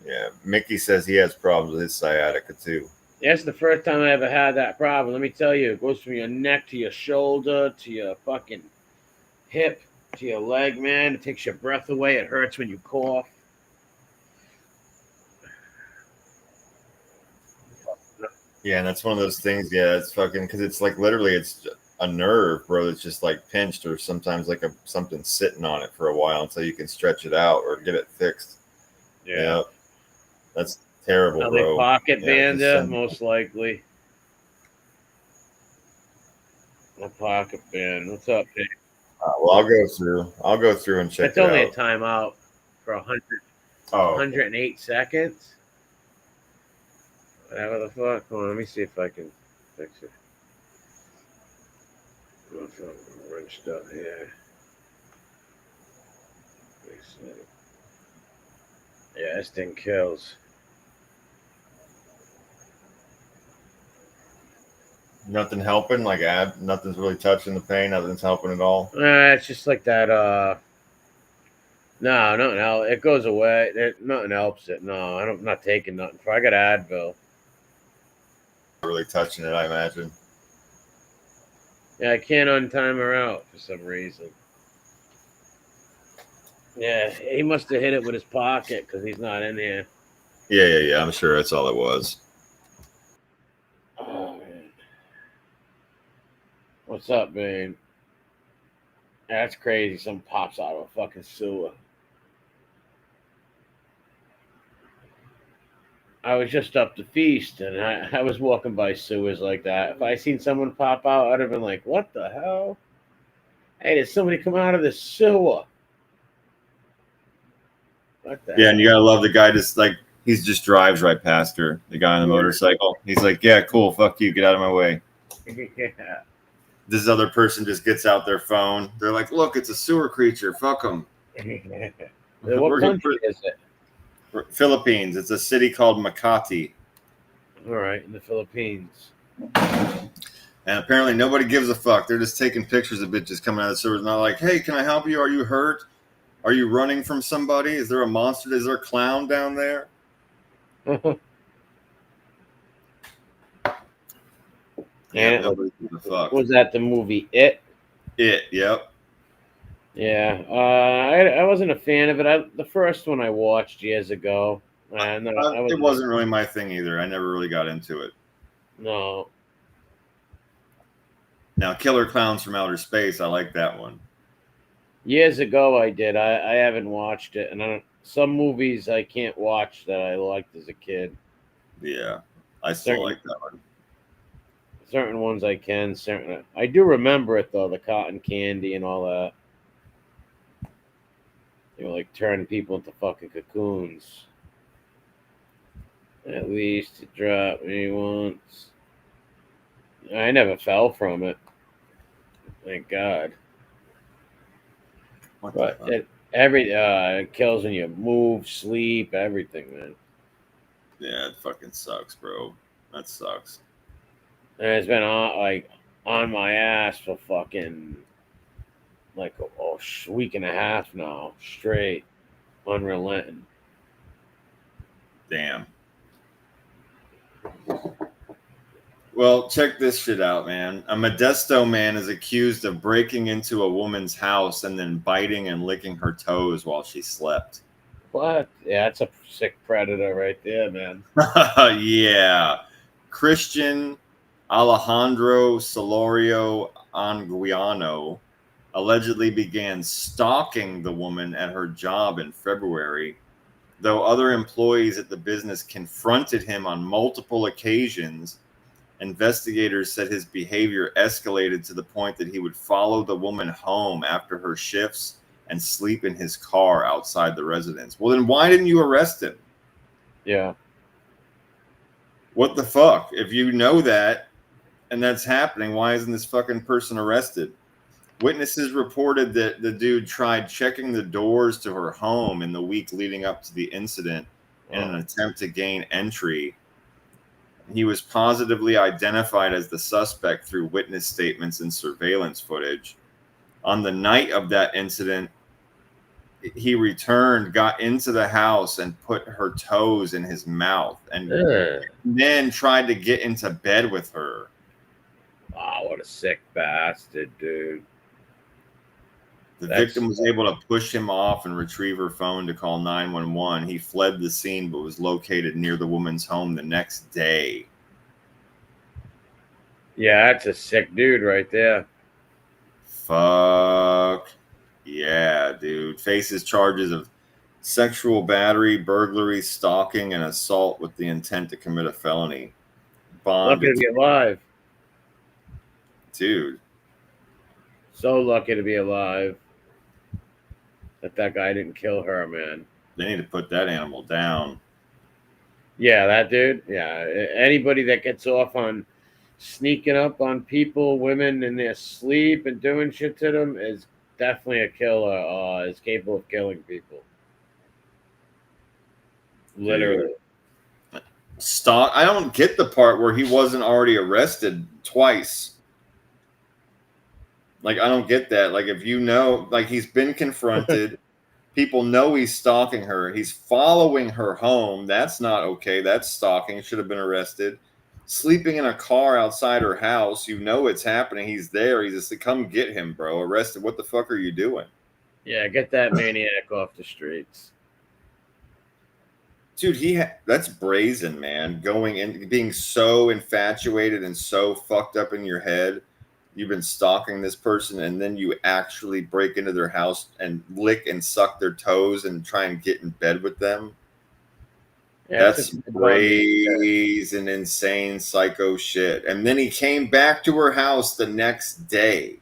Yeah, Mickey says he has problems with his sciatica too. That's the first time I ever had that problem. Let me tell you, it goes from your neck to your shoulder to your fucking hip to your leg, man. It takes your breath away. It hurts when you cough. Yeah, and that's one of those things. Yeah, it's fucking because it's like literally it's a nerve, bro. That's just like pinched or sometimes like something sitting on it for a while until you can stretch it out or get it fixed. Yeah, that's terrible, Are bro. they pocket Yeah, band most likely. A pocket band. What's up, Dave? Well, I'll go through and check It's it only out. a timeout for 108 108 seconds. Whatever the fuck. Hold on, let me see if I can fix it. What's up? Wrenched up here. Yeah, this thing kills. Nothing helping, like nothing's really touching the pain. Nothing's helping at all. It's just like that. No, nothing else. It goes away. Nothing helps it. No, I'm not taking nothing. I got Advil. Not really touching it, I imagine. Yeah, I can't untime her out for some reason. Yeah, he must have hit it with his pocket because he's not in here. Yeah. I'm sure that's all it was. Oh man, what's up, babe? That's crazy. Some pops out of a fucking sewer. I was just up to feast, and I was walking by sewers like that. If I seen someone pop out, I'd have been like, "What the hell? Hey, did somebody come out of the sewer?" What the hell? And you gotta love the guy. Just like he just drives right past her. The guy on the motorcycle. He's like, "Yeah, cool. Fuck you. Get out of my way." Yeah. This other person just gets out their phone. They're like, "Look, it's a sewer creature. Fuck them." What country is it? Philippines. It's a city called Makati. All right, in the Philippines. And apparently nobody gives a fuck. They're just taking pictures of bitches coming out of the sewers. Not like, "Hey, can I help you? Are you hurt? Are you running from somebody? Is there a monster? Is there a clown down there?" Yeah, nobody gives a fuck. Was that the movie It? Yep. Yeah, I wasn't a fan of it. The first one I watched years ago, and It wasn't really my thing either. I never really got into it. No. Now, Killer Clowns from Outer Space, I like that one. Years ago, I did. I haven't watched it, and some movies I can't watch that I liked as a kid. Yeah, I still like that one. Certain ones I can. I do remember it though. The cotton candy and all that. You know, like turning people into fucking cocoons. At least it dropped me once. I never fell from it. Thank God. But it kills when you move, sleep, everything, man. Yeah, it fucking sucks, bro. That sucks. And it's been on my ass for fucking like a week and a half now, straight, unrelenting. Damn. Well, check this shit out, man. A Modesto man is accused of breaking into a woman's house and then biting and licking her toes while she slept. What? Yeah, that's a sick predator right there, man. Yeah. Christian Alejandro Solorio Anguiano allegedly began stalking the woman at her job in February, though other employees at the business confronted him on multiple occasions. Investigators said his behavior escalated to the point that he would follow the woman home after her shifts and sleep in his car outside the residence. Well, then why didn't you arrest him? Yeah. What the fuck? If you know that and that's happening, why isn't this fucking person arrested? Witnesses reported that the dude tried checking the doors to her home in the week leading up to the incident in an attempt to gain entry. He was positively identified as the suspect through witness statements and surveillance footage. On the night of that incident, he returned, got into the house, and put her toes in his mouth, and then tried to get into bed with her. Wow, what a sick bastard, dude. The victim was able to push him off and retrieve her phone to call 911. He fled the scene but was located near the woman's home the next day. Yeah, that's a sick dude right there. Fuck. Yeah, dude. Faces charges of sexual battery, burglary, stalking, and assault with the intent to commit a felony. Lucky to be alive. Dude. So lucky to be alive. That guy didn't kill her, man. They need to put that animal down. Yeah, that dude. Yeah, anybody that gets off on sneaking up on people, women in their sleep and doing shit to them is definitely a killer. Is capable of killing people. Literally. Stalk. I don't get the part where he wasn't already arrested twice. Like, I don't get that. Like, if you know, like, he's been confronted. People know he's stalking her. He's following her home. That's not okay. That's stalking. Should have been arrested. Sleeping in a car outside her house. You know it's happening. He's there. He's just, come get him, bro. Arrested. What the fuck are you doing? Yeah, get that maniac off the streets. Dude, that's brazen, man. Going in, being so infatuated and so fucked up in your head. You've been stalking this person, and then you actually break into their house and lick and suck their toes and try and get in bed with them. Yeah, that's brazen, insane, psycho shit. And then he came back to her house the next day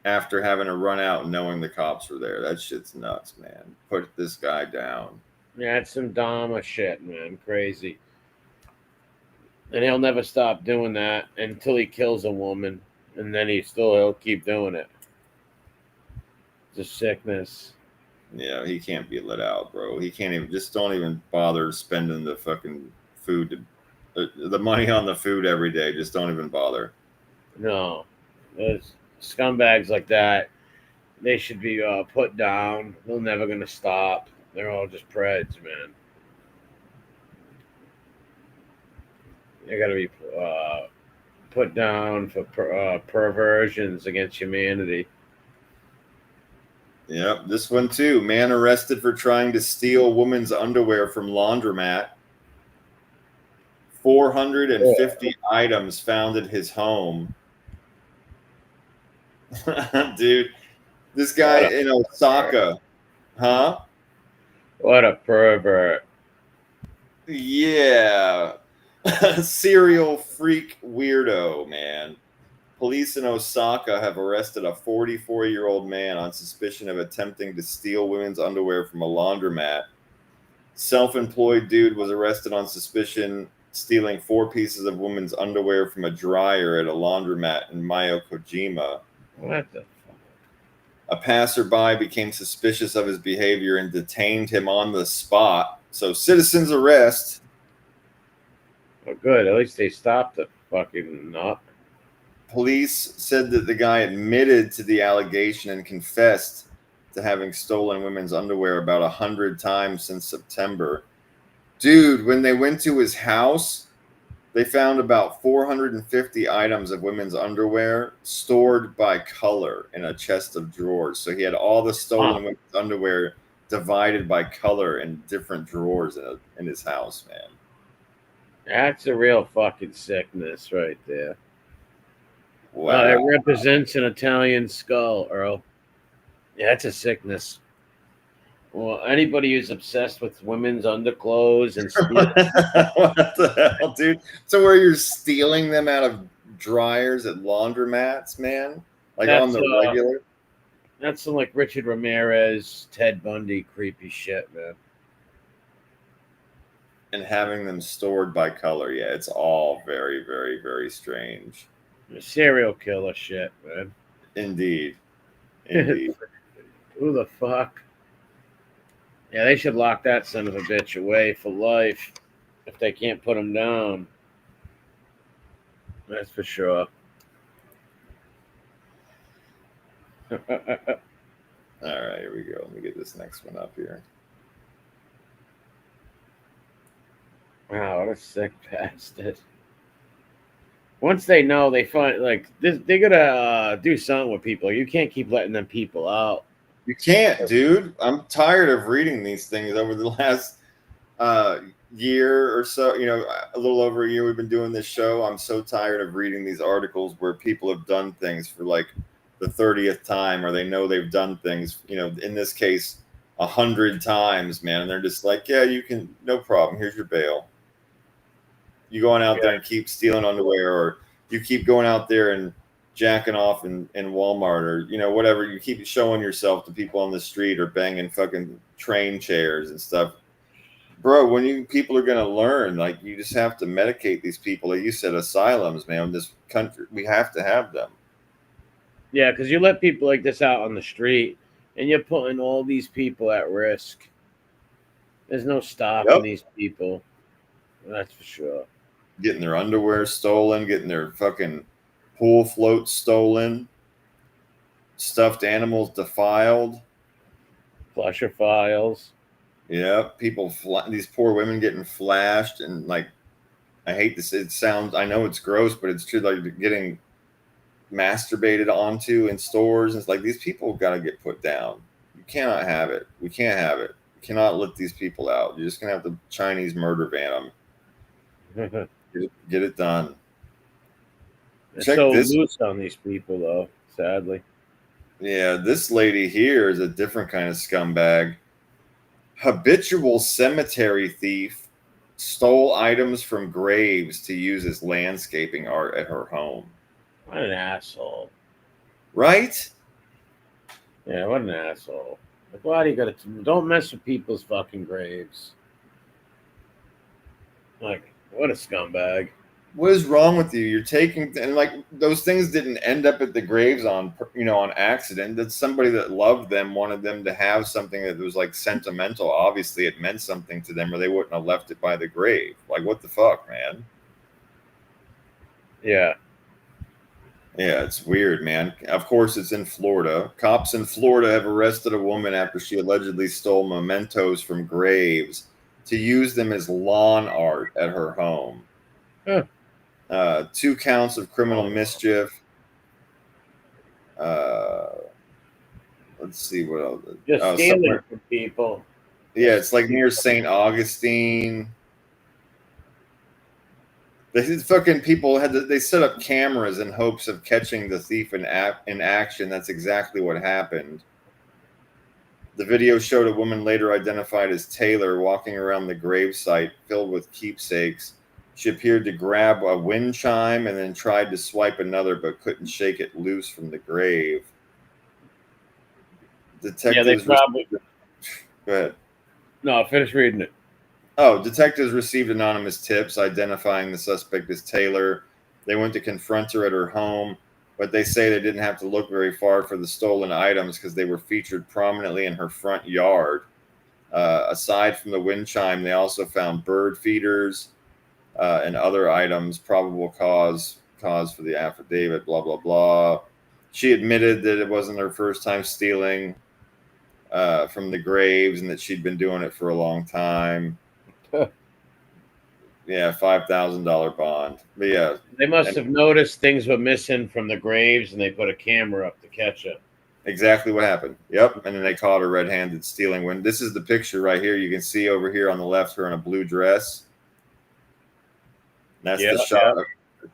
after having to run out and knowing the cops were there. That shit's nuts, man. Put this guy down. Yeah, it's some Dharma shit, man. Crazy. And he'll never stop doing that until he kills a woman. And then he'll keep doing it. It's a sickness. Yeah, he can't be let out, bro. He can't even, just don't even bother spending the fucking food, the money on the food every day. Just don't even bother. No. There's scumbags like that, they should be put down. They're never going to stop. They're all just preds, man. They got to be put down for perversions against humanity. Yep, this one too. Man arrested for trying to steal woman's underwear from laundromat. 450 items found at his home. Dude, this guy in Osaka. Huh? What a pervert. Yeah. Serial freak weirdo, man. Police in Osaka have arrested a 44-year-old man on suspicion of attempting to steal women's underwear from a laundromat. Self-employed dude was arrested on suspicion stealing 4 pieces of women's underwear from a dryer at a laundromat in Miyakojima. What the? A passerby became suspicious of his behavior and detained him on the spot. So citizen's arrest. Oh, good. At least they stopped the fucking nut. Police said that the guy admitted to the allegation and confessed to having stolen women's underwear about 100 times since September. Dude, when they went to his house, they found about 450 items of women's underwear stored by color in a chest of drawers. So he had all the stolen women's underwear divided by color in different drawers in his house, man. That's a real fucking sickness right there. Wow. It represents an Italian skull, Earl. Yeah, that's a sickness. Well, anybody who's obsessed with women's underclothes and What the hell, dude? So where you're stealing them out of dryers at laundromats, man? Like That's, on the regular? That's some like Richard Ramirez, Ted Bundy creepy shit, man. And having them stored by color. Yeah, it's all very, very, very strange. Serial killer shit, man. Indeed. Indeed. Who the fuck? Yeah, they should lock that son of a bitch away for life if they can't put him down. That's for sure. All right, here we go. Let me get this next one up here. Wow, what a sick bastard. Once they know, they find like this, they're gonna do something with people. You can't keep letting them people out. You can't, dude. I'm tired of reading these things over the last year or so. You know, a little over a year we've been doing this show. I'm so tired of reading these articles where people have done things for like the 30th time, or they know they've done things, you know, in this case, 100 times, man. And they're just like, yeah, you can, no problem. Here's your bail. You going out there and keep stealing underwear, or you keep going out there and jacking off in Walmart, or, you know, whatever. You keep showing yourself to people on the street, or banging fucking train chairs and stuff. Bro, when people are going to learn, like, you just have to medicate these people. Like you said, asylums, man, in this country, we have to have them. Yeah, because you let people like this out on the street, and you're putting all these people at risk. There's no stopping these people. That's for sure. Getting their underwear stolen, getting their fucking pool floats stolen, stuffed animals defiled, flusher files. Yeah, people, these poor women getting flashed, and like, I hate this. It sounds, I know it's gross, but it's true. Like getting masturbated onto in stores. It's like, these people got to get put down. You cannot have it. We can't have it. You cannot let these people out. You're just gonna have the Chinese murder van them. Get it done. It's Check so this. loose on these people, though. Sadly. Yeah, this lady here is a different kind of scumbag. Habitual cemetery thief stole items from graves to use as landscaping art at her home. What an asshole. Right? Yeah, what an asshole. Like, why do you gotta... Don't mess with people's fucking graves. Like, what a scumbag. What is wrong with you? You're taking, and like, those things didn't end up at the graves on, you know, on accident. That's somebody that loved them, wanted them to have something that was like sentimental. Obviously it meant something to them, or they wouldn't have left it by the grave. Like, what the fuck, man? Yeah. Yeah, it's weird, man. Of course, it's in Florida. Cops in Florida have arrested a woman after she allegedly stole mementos from graves to use them as lawn art at her home. Huh. 2 counts of criminal mischief. Let's see what else. Just stealing from people. Yeah, it's like near St. Augustine. These fucking people they set up cameras in hopes of catching the thief in action. That's exactly what happened. The video showed a woman later identified as Taylor walking around the gravesite filled with keepsakes. She appeared to grab a wind chime and then tried to swipe another, but couldn't shake it loose from the grave. Detectives. Yeah, they probably. Go ahead. No, finish reading it. Oh, detectives received anonymous tips identifying the suspect as Taylor. They went to confront her at her home, but they say they didn't have to look very far for the stolen items because they were featured prominently in her front yard. Aside from the wind chime, they also found bird feeders and other items. Probable cause for the affidavit. Blah blah blah. She admitted that it wasn't her first time stealing from the graves and that she'd been doing it for a long time. Yeah, $5,000 bond. But yeah, They must have noticed things were missing from the graves, and they put a camera up to catch it. exactly what happened. Yep, and then they caught her red-handed stealing. When this is the picture right here, you can see over here on the left her in a blue dress. And that's the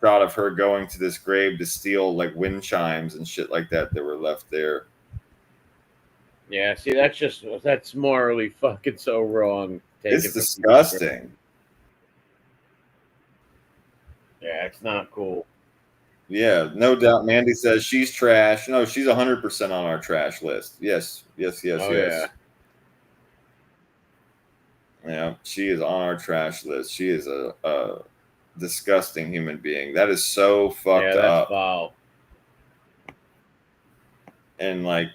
shot of her going to this grave to steal like wind chimes and shit like that were left there. Yeah, see, that's morally fucking so wrong. It's disgusting. Yeah, it's not cool. Yeah, no doubt. Mandy says she's trash. No, she's 100% on our trash list. Yes. Yeah. Yeah, she is on our trash list. She is a disgusting human being. That is so fucked up. Foul. And like,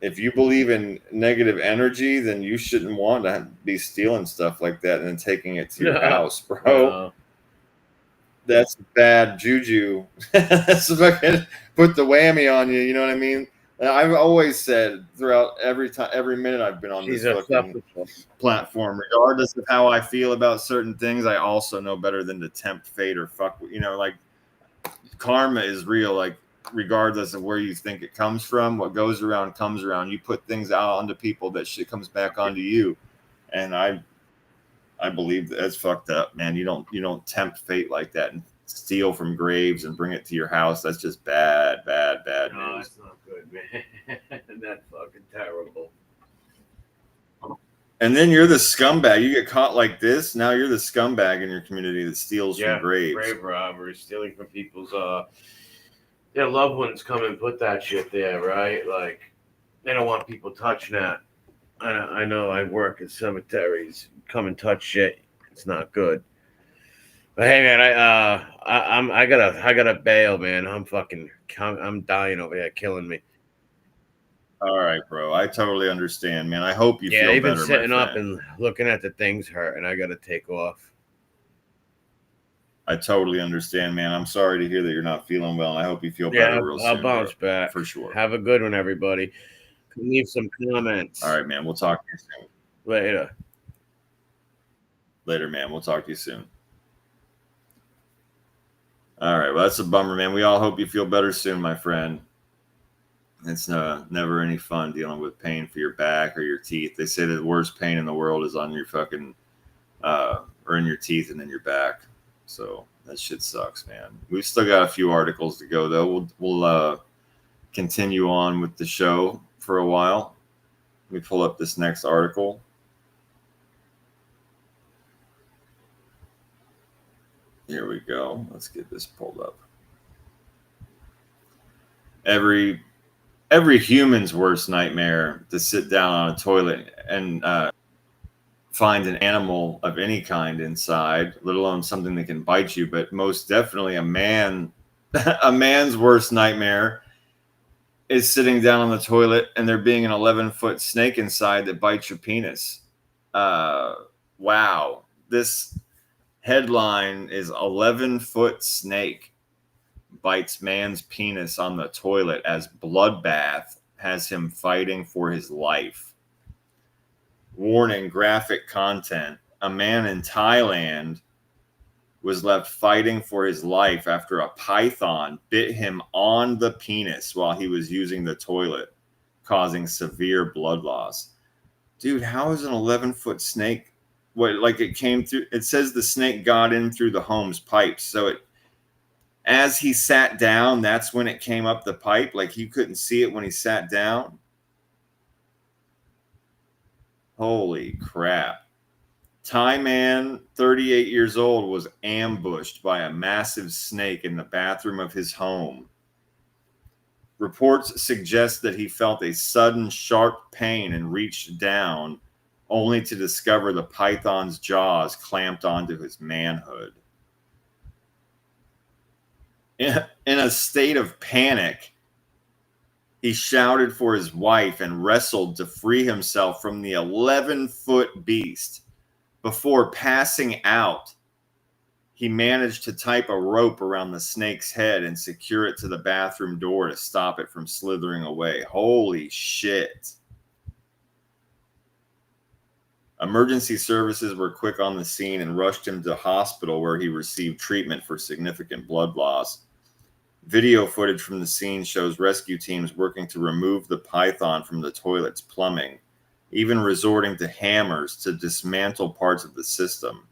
if you believe in negative energy, then you shouldn't want to be stealing stuff like that and then taking it to your house, bro. No. That's bad juju. That's fucking put the whammy on you. You know what I mean? And I've always said throughout every minute I've been on this fucking platform, regardless of how I feel about certain things, I also know better than to tempt fate or fuck. You know, like karma is real. Like regardless of where you think it comes from, what goes around comes around. You put things out onto people, that shit comes back onto you. And I believe that's fucked up, man. You don't tempt fate like that and steal from graves and bring it to your house. That's just bad news. No, that's not good, man. That's fucking terrible. And then you're the scumbag. You get caught like this. Now you're the scumbag in your community that steals from graves. Grave robbery, stealing from people's their loved ones come and put that shit there, right? Like they don't want people touching that. I know I work at cemeteries. Come and touch shit. It's not good. But hey, man, I gotta bail, man. I'm dying over here, killing me. All right, bro. I totally understand, man. I hope you feel better. Yeah, even sitting up and looking at the things hurt, and I gotta take off. I totally understand, man. I'm sorry to hear that you're not feeling well, and I hope you feel better real soon. I'll bounce back for sure. Have a good one, everybody. Leave some comments. All right, man. We'll talk to you soon. Later, man. We'll talk to you soon. All right. Well, that's a bummer, man. We all hope you feel better soon, my friend. It's never any fun dealing with pain for your back or your teeth. They say the worst pain in the world is on your fucking or in your teeth and in your back. So that shit sucks, man. We've still got a few articles to go, though. We'll continue on with the show for a while. Let me pull up this next article. Here we go. Let's get this pulled up. Every human's worst nightmare to sit down on a toilet and find an animal of any kind inside, let alone something that can bite you. But most definitely a man's worst nightmare is sitting down on the toilet and there being an 11-foot snake inside that bites your penis. Wow. This headline is 11-foot snake bites man's penis on the toilet as bloodbath has him fighting for his life. Warning, graphic content. A man in Thailand was left fighting for his life after a python bit him on the penis while he was using the toilet, causing severe blood loss. Dude, how is an 11-foot snake? What, like it came through? It says the snake got in through the home's pipes. So as he sat down, that's when it came up the pipe. Like he couldn't see it when he sat down. Holy crap. Thai man, 38 years old, was ambushed by a massive snake in the bathroom of his home. Reports suggest that he felt a sudden sharp pain and reached down only to discover the python's jaws clamped onto his manhood. In a state of panic, he shouted for his wife and wrestled to free himself from the 11-foot beast. Before passing out, he managed to tie a rope around the snake's head and secure it to the bathroom door to stop it from slithering away. Holy shit. Emergency services were quick on the scene and rushed him to hospital, where he received treatment for significant blood loss. Video footage from the scene shows rescue teams working to remove the python from the toilet's plumbing, even resorting to hammers to dismantle parts of the system.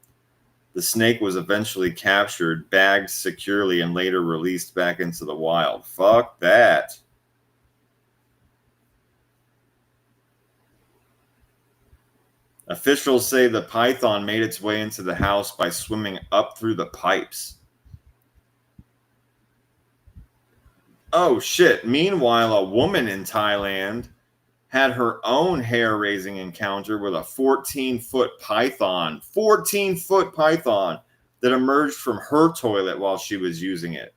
The snake was eventually captured, bagged securely, and later released back into the wild. Fuck that. Officials say the python made its way into the house by swimming up through the pipes. Oh, shit. Meanwhile, a woman in Thailand had her own hair-raising encounter with a 14-foot python. 14-foot python that emerged from her toilet while she was using it.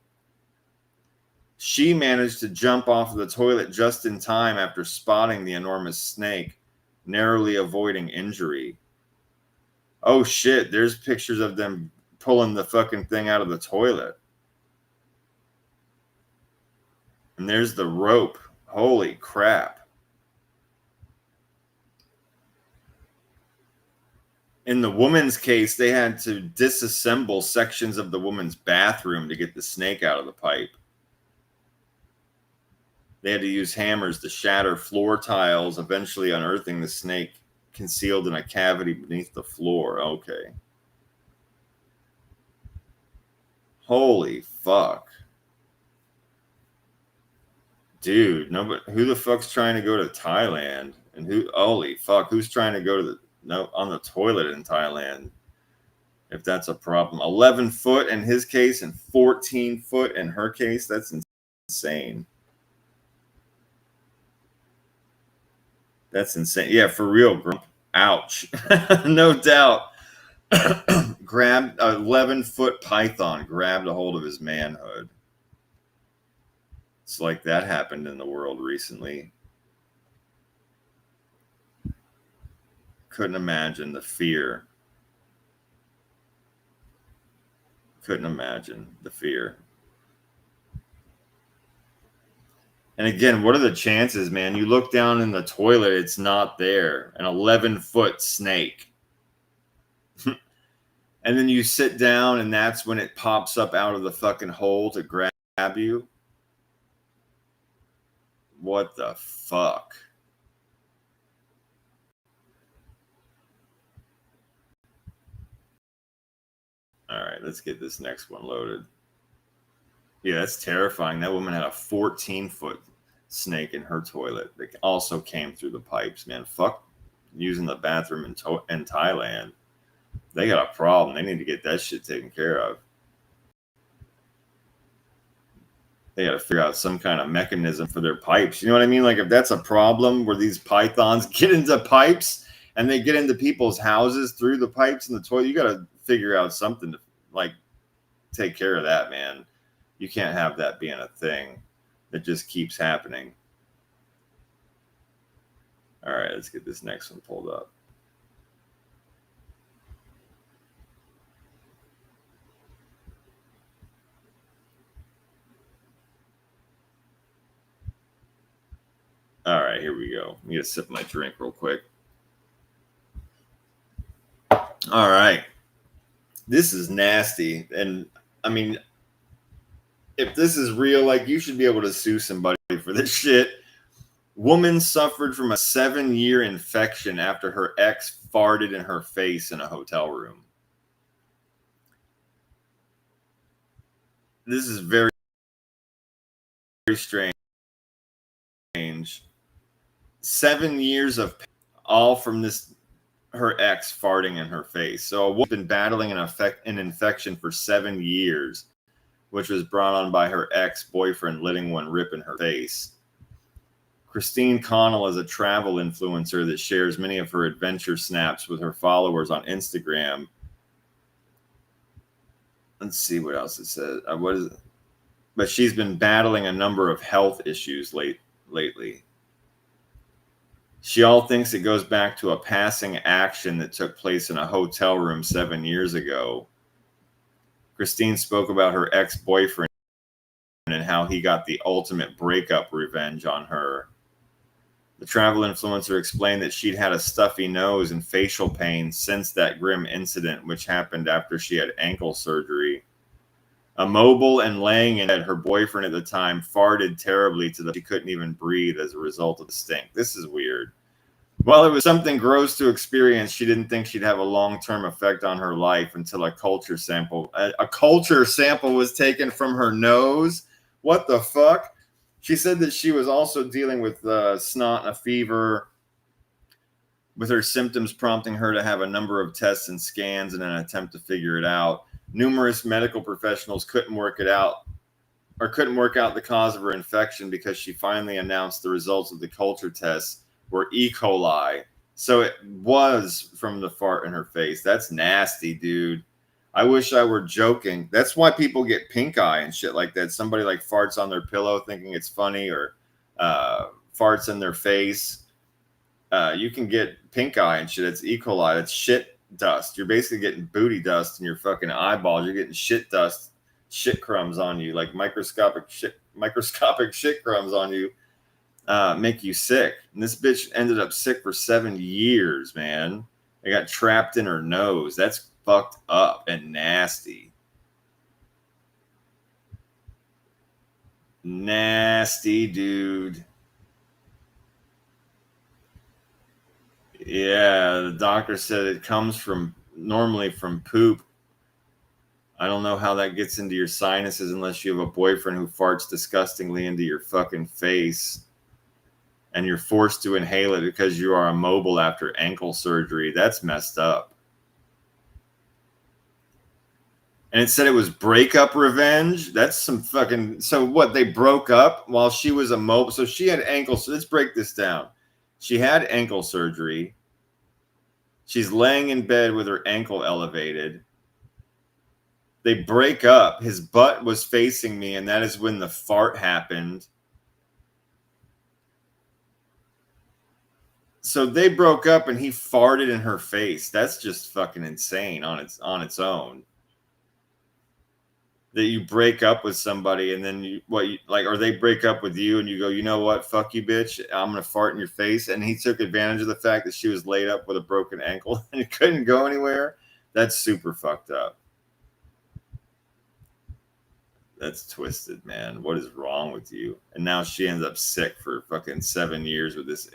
She managed to jump off of the toilet just in time after spotting the enormous snake, narrowly avoiding injury. Oh, shit. There's pictures of them pulling the fucking thing out of the toilet. And there's the rope. Holy crap. In the woman's case, they had to disassemble sections of the woman's bathroom to get the snake out of the pipe. They had to use hammers to shatter floor tiles, eventually unearthing the snake concealed in a cavity beneath the floor. Okay. Holy fuck. Dude, who the fuck's trying to go to Thailand? And holy fuck, who's trying to go to on the toilet in Thailand? If that's a problem. 11 foot in his case and 14 foot in her case. That's insane. That's insane. Yeah, for real, Grump. Ouch. No doubt. Grabbed 11-foot python, grabbed a hold of his manhood. It's like that happened in the world recently. Couldn't imagine the fear. Couldn't imagine the fear. And again, what are the chances, man? You look down in the toilet, it's not there. An 11-foot snake. And then you sit down, and that's when it pops up out of the fucking hole to grab you. What the fuck? All right, let's get this next one loaded. Yeah, that's terrifying. That woman had a 14-foot snake in her toilet that also came through the pipes, man. Fuck using the bathroom in Thailand. They got a problem. They need to get that shit taken care of. They got to figure out some kind of mechanism for their pipes. You know what I mean? Like, if that's a problem where these pythons get into pipes and they get into people's houses through the pipes in the toilet, you got to figure out something to, like, take care of that, man. You can't have that being a thing that just keeps happening. All right, let's get this next one pulled up. All right, here we go. Let me get a sip of my drink real quick. All right. This is nasty. And, I mean, if this is real, like, you should be able to sue somebody for this shit. Woman suffered from a 7-year infection after her ex farted in her face in a hotel room. This is very, very strange. 7 years of pain, all from this, her ex farting in her face. So a woman's been battling an infection for 7 years, which was brought on by her ex-boyfriend letting one rip in her face. Christine Connell is a travel influencer that shares many of her adventure snaps with her followers on Instagram. Let's see what else it says. What is it? But she's been battling a number of health issues lately. She all thinks it goes back to a passing action that took place in a hotel room 7 years ago. Christine spoke about her ex-boyfriend and how he got the ultimate breakup revenge on her. The travel influencer explained that she'd had a stuffy nose and facial pain since that grim incident, which happened after she had ankle surgery. Immobile and laying in bed, her boyfriend at the time farted terribly to the she couldn't even breathe as a result of the stink. This is weird. While it was something gross to experience, she didn't think she'd have a long-term effect on her life until a culture sample was taken from her nose. What the fuck? She said that she was also dealing with snot and a fever, with her symptoms prompting her to have a number of tests and scans in an attempt to figure it out. Numerous medical professionals couldn't work out the cause of her infection because she finally announced the results of the culture tests were E. coli. So it was from the fart in her face. That's nasty, dude. I wish I were joking. That's why people get pink eye and shit like that. Somebody like farts on their pillow thinking it's funny, or farts in their face. You can get pink eye and shit. It's E. coli. It's shit dust. You're basically getting booty dust in your fucking eyeballs. You're getting shit dust, shit crumbs on you, like microscopic shit crumbs on you. Make you sick. And this bitch ended up sick for 7 years, man. It got trapped in her nose. That's fucked up and nasty. Nasty, dude. Yeah, the doctor said it comes normally from poop. I don't know how that gets into your sinuses unless you have a boyfriend who farts disgustingly into your fucking face and you're forced to inhale it because you are immobile after ankle surgery. That's messed up. And it said it was breakup revenge. That's some fucking... So what, they broke up while she was immobile? So she had ankle... So let's break this down. She had ankle surgery. She's laying in bed with her ankle elevated. They break up. His butt was facing me, and that is when the fart happened. So they broke up, and he farted in her face. That's just fucking insane on its own. That you break up with somebody, and then or they break up with you, and you go, you know what, fuck you, bitch, I'm gonna fart in your face. And he took advantage of the fact that she was laid up with a broken ankle and couldn't go anywhere. That's super fucked up. That's twisted, man. What is wrong with you? And now she ends up sick for fucking 7 years with this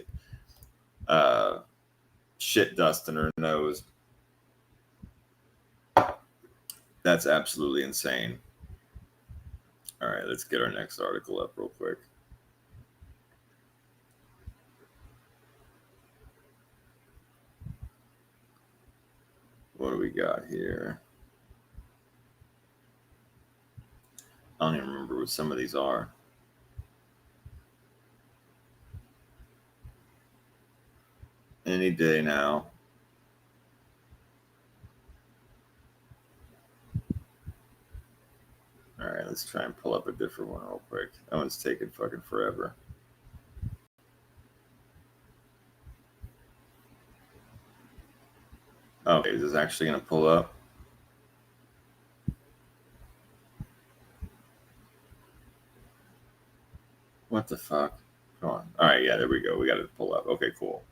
shit dust in her nose. That's absolutely insane. All right, let's get our next article up real quick. What do we got here? I don't even remember what some of these are. Any day now. All right, let's try and pull up a different one real quick. That one's taking fucking forever. Okay, is this actually going to pull up? What the fuck? Come on. All right, yeah, there we go. We got it pull up. Okay, cool.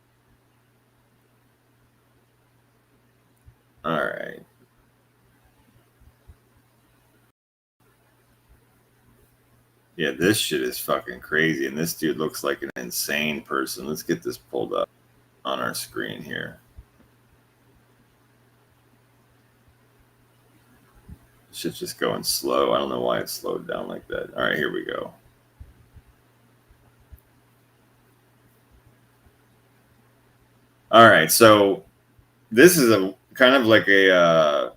All right. Yeah, this shit is fucking crazy, and this dude looks like an insane person. Let's get this pulled up on our screen here. Shit's just going slow. I don't know why it slowed down like that. All right, here we go. All right, so this is a kind of like a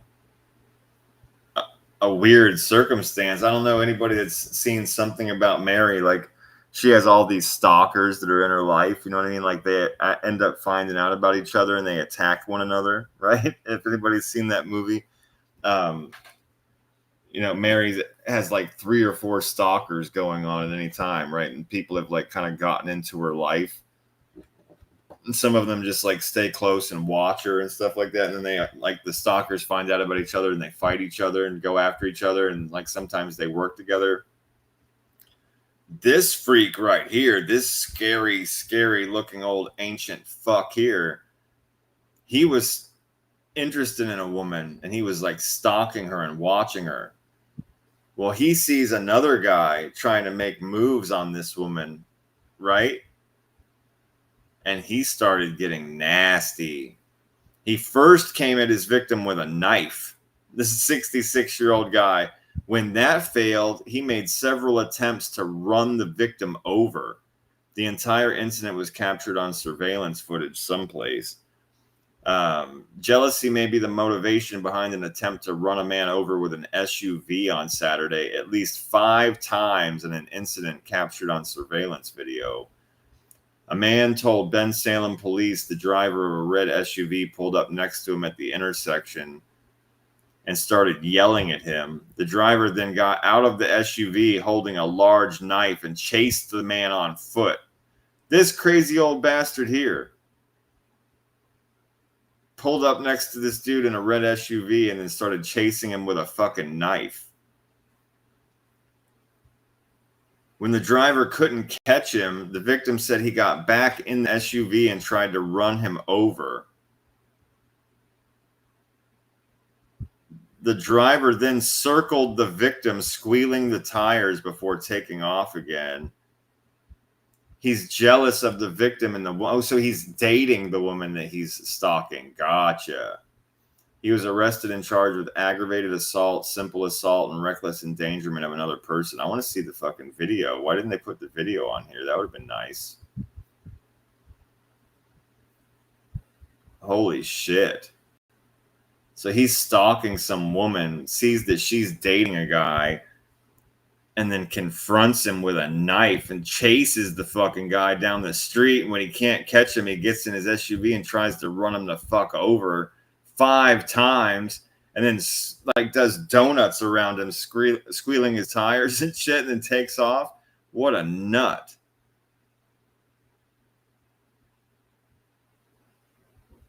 weird circumstance. I don't know anybody that's seen Something About Mary. Like, she has all these stalkers that are in her life. You know what I mean? Like they end up finding out about each other and they attack one another, right? If anybody's seen that movie, you know, Mary has like 3 or 4 stalkers going on at any time, right? And people have like kind of gotten into her life. And some of them just like stay close and watch her and stuff like that. And then they like the stalkers find out about each other and they fight each other and go after each other. And like sometimes they work together. This freak right here, this scary, scary looking old ancient fuck here, he was interested in a woman and he was like stalking her and watching her. Well, he sees another guy trying to make moves on this woman, right? And he started getting nasty. He first came at his victim with a knife. This 66-year-old guy. When that failed, he made several attempts to run the victim over. The entire incident was captured on surveillance footage someplace. Jealousy may be the motivation behind an attempt to run a man over with an SUV on Saturday at least 5 times in an incident captured on surveillance video. A man told Ben Salem police the driver of a red SUV pulled up next to him at the intersection and started yelling at him. The driver then got out of the SUV holding a large knife and chased the man on foot. This crazy old bastard here pulled up next to this dude in a red SUV and then started chasing him with a fucking knife. When the driver couldn't catch him, the victim said he got back in the SUV and tried to run him over. The driver then circled the victim, squealing the tires before taking off again. He's jealous of the victim and so he's dating the woman that he's stalking. Gotcha. He was arrested and charged with aggravated assault, simple assault, and reckless endangerment of another person. I want to see the fucking video. Why didn't they put the video on here? That would have been nice. Holy shit. So he's stalking some woman, sees that she's dating a guy, and then confronts him with a knife and chases the fucking guy down the street. And when he can't catch him, he gets in his SUV and tries to run him the fuck over 5 times, and then like does donuts around him, squealing his tires and shit, and then takes off. What a nut.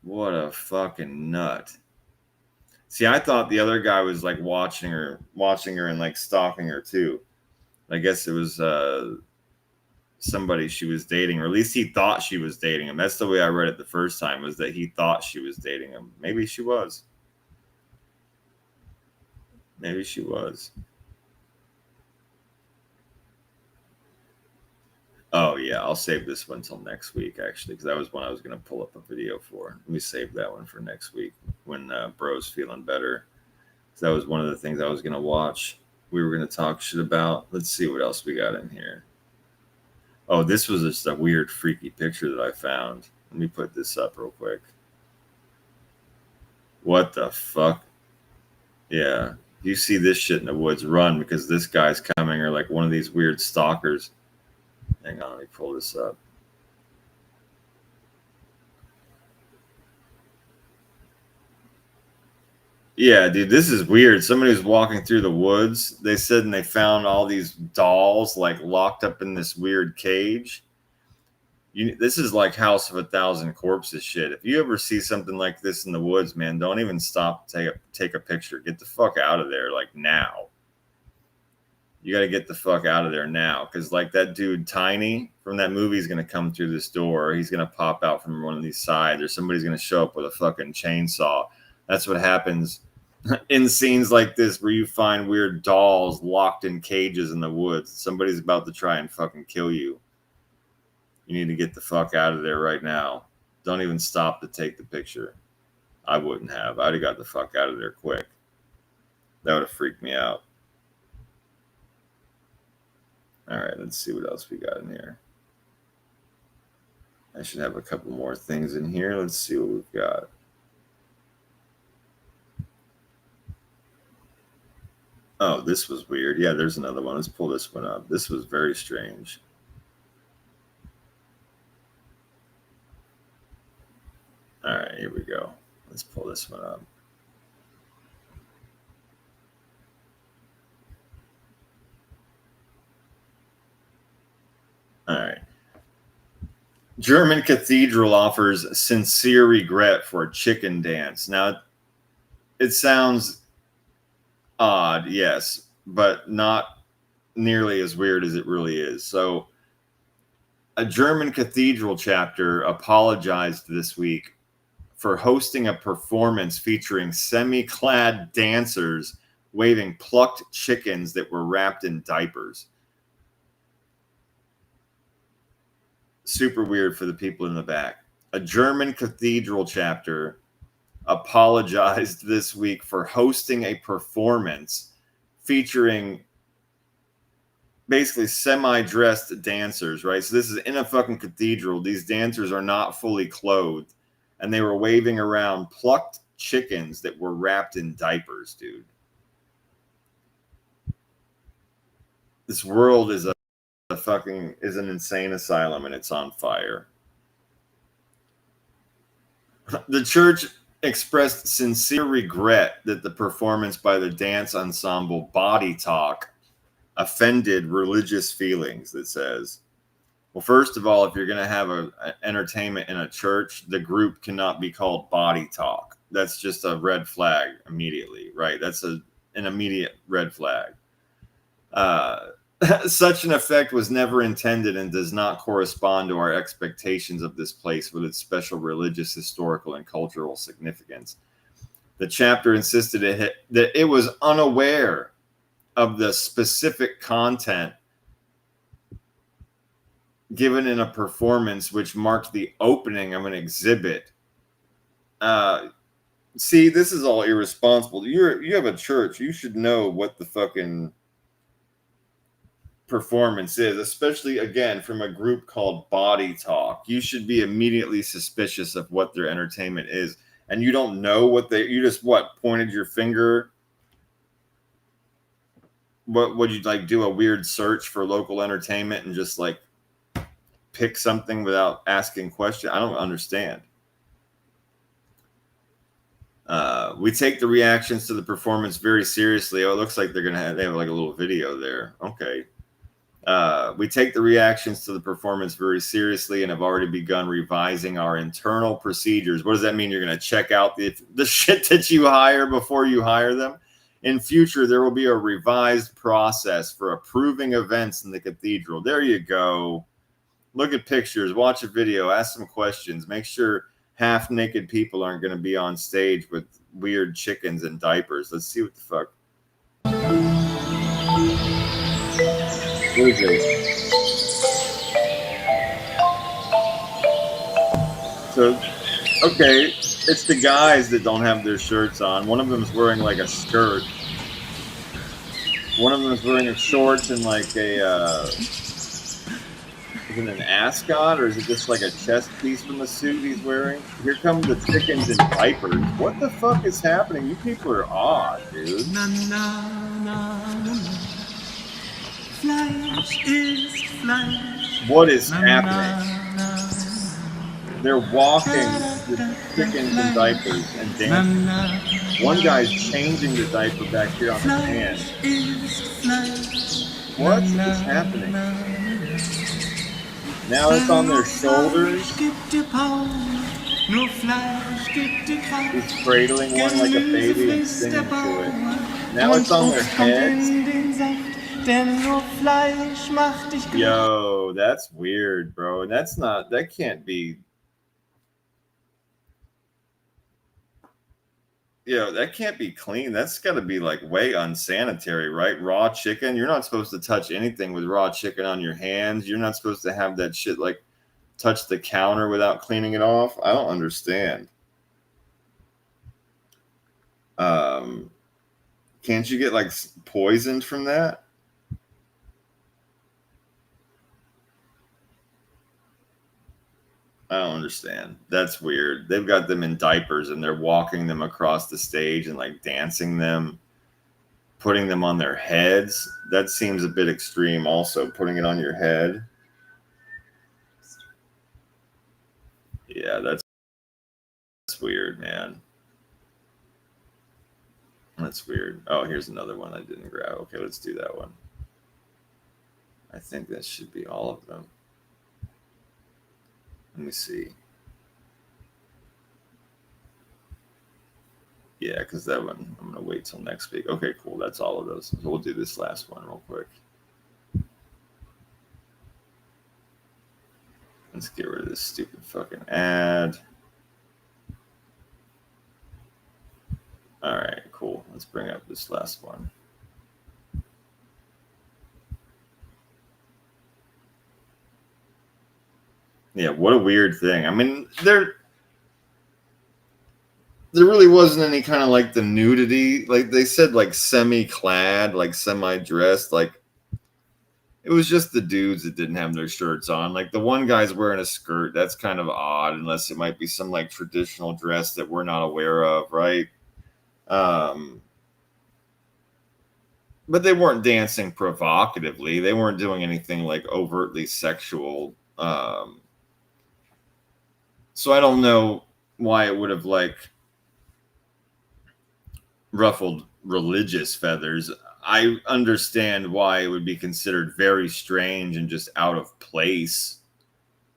What a fucking nut. See, I thought the other guy was like watching her and like stalking her too. I guess it was somebody she was dating, or at least he thought she was dating him. That's the way I read it the first time, was that he thought she was dating him. Maybe she was. Maybe she was. Oh, yeah, I'll save this one until next week, actually, because that was one I was going to pull up a video for. Let me save that one for next week when Bro's feeling better. That was one of the things I was going to watch. We were going to talk shit about. Let's see what else we got in here. Oh, this was just a weird, freaky picture that I found. Let me put this up real quick. What the fuck? Yeah. You see this shit in the woods, run, because this guy's coming, or like one of these weird stalkers. Hang on, let me pull this up. Yeah, dude, this is weird. Somebody was walking through the woods. They said, and they found all these dolls like locked up in this weird cage. This is like House of 1,000 Corpses shit. If you ever see something like this in the woods, man, don't even stop to take a picture. Get the fuck out of there, like now. You got to get the fuck out of there now, because like that dude Tiny from that movie is going to come through this door. He's going to pop out from one of these sides, or somebody's going to show up with a fucking chainsaw. That's what happens in scenes like this, where you find weird dolls locked in cages in the woods. Somebody's about to try and fucking kill you. You need to get the fuck out of there right now. Don't even stop to take the picture. I wouldn't have. I'd have got the fuck out of there quick. That would have freaked me out. All right, let's see what else we got in here. I should have a couple more things in here. Let's see what we've got. Oh, this was weird. Yeah, there's another one. Let's pull this one up. This was very strange. All right, here we go. Let's pull this one up. All right. German cathedral offers sincere regret for chicken dance. Now, it sounds odd, yes, but not nearly as weird as it really is. So, a German cathedral chapter apologized this week for hosting a performance featuring semi-clad dancers waving plucked chickens that were wrapped in diapers. Super weird for the people in the back. A German cathedral chapter apologized this week for hosting a performance featuring basically semi-dressed dancers, right? So this is in a fucking cathedral. These dancers are not fully clothed, and they were waving around plucked chickens that were wrapped in diapers, dude. This world is an insane asylum, and it's on fire. The church expressed sincere regret that the performance by the dance ensemble Body Talk offended religious feelings, it says. Well, first of all, if you're going to have an entertainment in a church, the group cannot be called Body Talk. That's just a red flag immediately, right? That's an immediate red flag. Such an effect was never intended and does not correspond to our expectations of this place with its special religious, historical, and cultural significance. The chapter insisted that it was unaware of the specific content given in a performance which marked the opening of an exhibit. See, this is all irresponsible. You have a church. You should know what the fucking performance is, especially, again, from a group called Body Talk. You should be immediately suspicious of what their entertainment is. And you don't know you just pointed your finger. What would you do a weird search for local entertainment and just pick something without asking questions? I don't understand. We take the reactions to the performance very seriously. Oh, it looks like they have a little video there. Okay. We take the reactions to the performance very seriously and have already begun revising our internal procedures. What does that mean? You're going to check out the shit that you hire before you hire them? In future, there will be a revised process for approving events in the cathedral. There you go. Look at pictures, watch a video, ask some questions. Make sure half-naked people aren't going to be on stage with weird chickens and diapers. Let's see what the fuck. What is it? So, okay, it's the guys that don't have their shirts on. One of them is wearing a skirt. One of them is wearing shorts and is it an ascot or is it just a chest piece from the suit he's wearing? Here come the chickens in diapers. What the fuck is happening? You people are odd, dude. What is happening? They're walking with chickens in diapers and dancing. One guy's changing the diaper back here on his hand. What is happening? Now it's on their shoulders. He's cradling one like a baby and singing to it. Now it's on their heads. Yo, that's weird, bro. And that can't be. Yo, that can't be clean. That's got to be way unsanitary, right? Raw chicken. You're not supposed to touch anything with raw chicken on your hands. You're not supposed to have that shit touch the counter without cleaning it off. I don't understand. Can't you get poisoned from that? I don't understand. That's weird. They've got them in diapers and they're walking them across the stage and dancing them, putting them on their heads. That seems a bit extreme also, putting it on your head. Yeah, that's That's weird, man. That's weird. Oh, here's another one I didn't grab. Okay, let's do that one. I think that should be all of them. Let me see. Yeah, because that one, I'm going to wait till next week. Okay, cool. That's all of those. So we'll do this last one real quick. Let's get rid of this stupid fucking ad. All right, cool. Let's bring up this last one. Yeah, what a weird thing. I mean, there really wasn't any kind of like the nudity. Like they said, like semi-clad, like semi-dressed. Like it was just the dudes that didn't have their shirts on. Like the one guy's wearing a skirt. That's kind of odd, unless it might be some like traditional dress that we're not aware of, right? But they weren't dancing provocatively. They weren't doing anything like overtly sexual. So I don't know why it would have like ruffled religious feathers. I understand why it would be considered very strange and just out of place,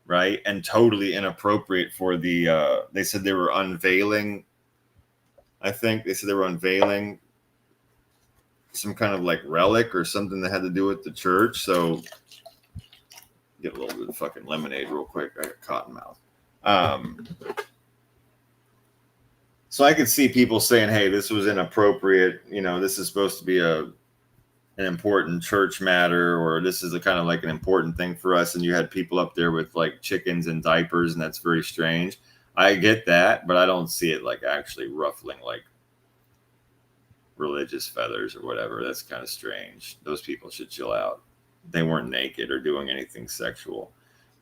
right? And totally inappropriate for the, they said they were unveiling. I think they said they were unveiling some kind of like relic or something that had to do with the church. So get a little bit of fucking lemonade real quick. I got cotton mouth. So I could see people saying, hey, this was inappropriate. You know, this is supposed to be an important church matter, or this is a kind of like an important thing for us. And you had people up there with like chickens and diapers, and that's very strange. I get that, but I don't see it like actually ruffling like religious feathers or whatever. That's kind of strange. Those people should chill out. They weren't naked or doing anything sexual.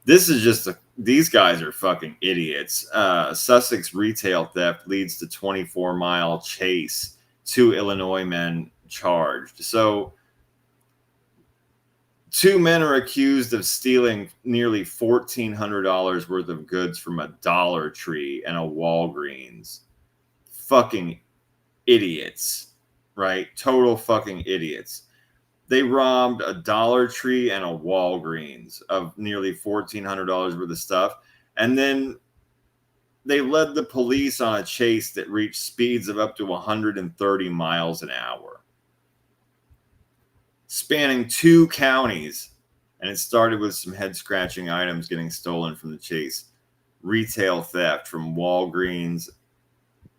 This is just these guys are fucking idiots. Sussex retail theft leads to 24-mile chase. 2 Illinois men charged. So 2 men are accused of stealing nearly $1,400 worth of goods from a Dollar Tree and a Walgreens. Fucking idiots, right? Total fucking idiots. They robbed a Dollar Tree and a Walgreens of nearly $1,400 worth of stuff. And then they led the police on a chase that reached speeds of up to 130 miles an hour, spanning 2 counties. And it started with some head-scratching items getting stolen from the chase. Retail theft from Walgreens.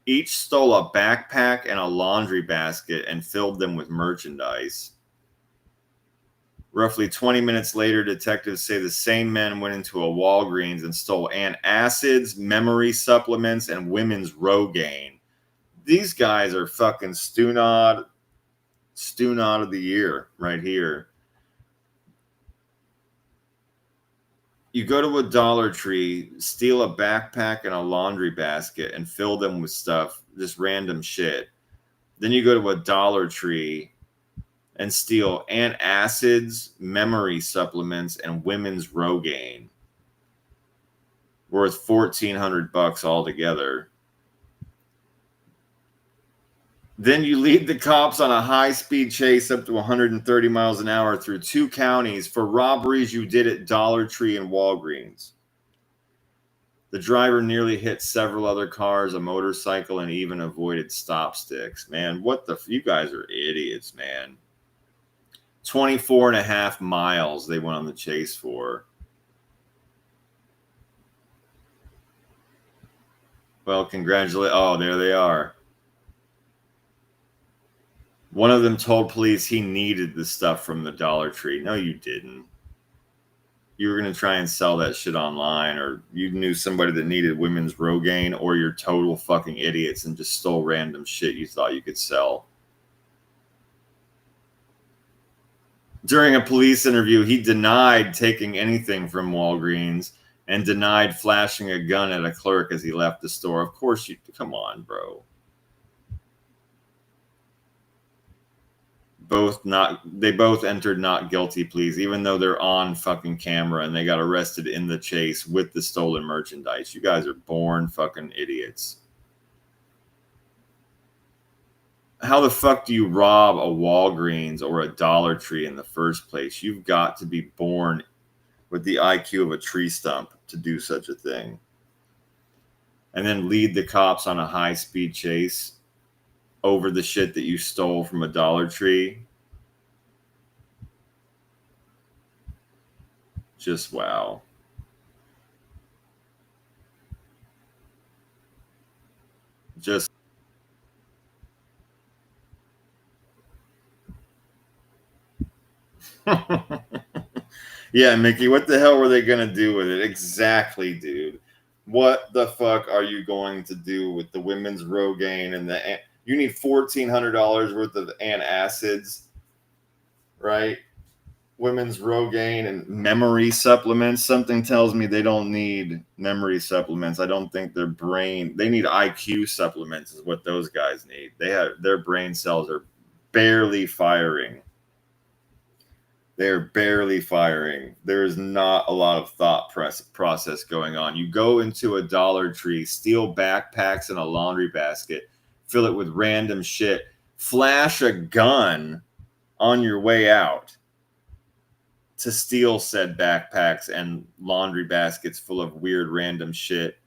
Each stole a backpack and a laundry basket and filled them with merchandise. Roughly 20 minutes later, detectives say the same men went into a Walgreens and stole antacids, memory supplements, and women's Rogaine. These guys are fucking Stoonod of the year right here. You go to a Dollar Tree, steal a backpack and a laundry basket and fill them with stuff, just random shit. Then you go to a Dollar Tree and steal antacids, memory supplements, and women's Rogaine, worth $1,400 altogether. Then you lead the cops on a high-speed chase up to 130 miles an hour through 2 counties for robberies you did at Dollar Tree and Walgreens. The driver nearly hit several other cars, a motorcycle, and even avoided stop sticks. Man, what the... You guys are idiots, man. 24.5 miles they went on the chase for. Well, congratulations. Oh, there they are. One of them told police he needed the stuff from the Dollar Tree. No, you didn't. You were going to try and sell that shit online, or you knew somebody that needed women's Rogaine, or you're total fucking idiots and just stole random shit you thought you could sell. During a police interview, he denied taking anything from Walgreens and denied flashing a gun at a clerk as he left the store. Of course you... Come on, bro. They both entered not guilty pleas, even though they're on fucking camera and they got arrested in the chase with the stolen merchandise. You guys are born fucking idiots. how the fuck do you rob a Walgreens or a Dollar Tree in the first place? You've got to be born with the IQ of a tree stump to do such a thing. And then lead the cops on a high-speed chase over the shit that you stole from a Dollar Tree. Just wow. Just yeah, Mickey, what the hell were they going to do with it? Exactly, dude. What the fuck are you going to do with the women's Rogaine and the you need $1,400 worth of antacids, right? Women's Rogaine and memory supplements. Something tells me they don't need memory supplements. I don't think their brain, they need IQ supplements is what those guys need. They have their brain cells are barely firing. They're barely firing. There is not a lot of thought process going on. You go into a Dollar Tree, steal backpacks and a laundry basket, fill it with random shit, flash a gun on your way out to steal said backpacks and laundry baskets full of weird random shit.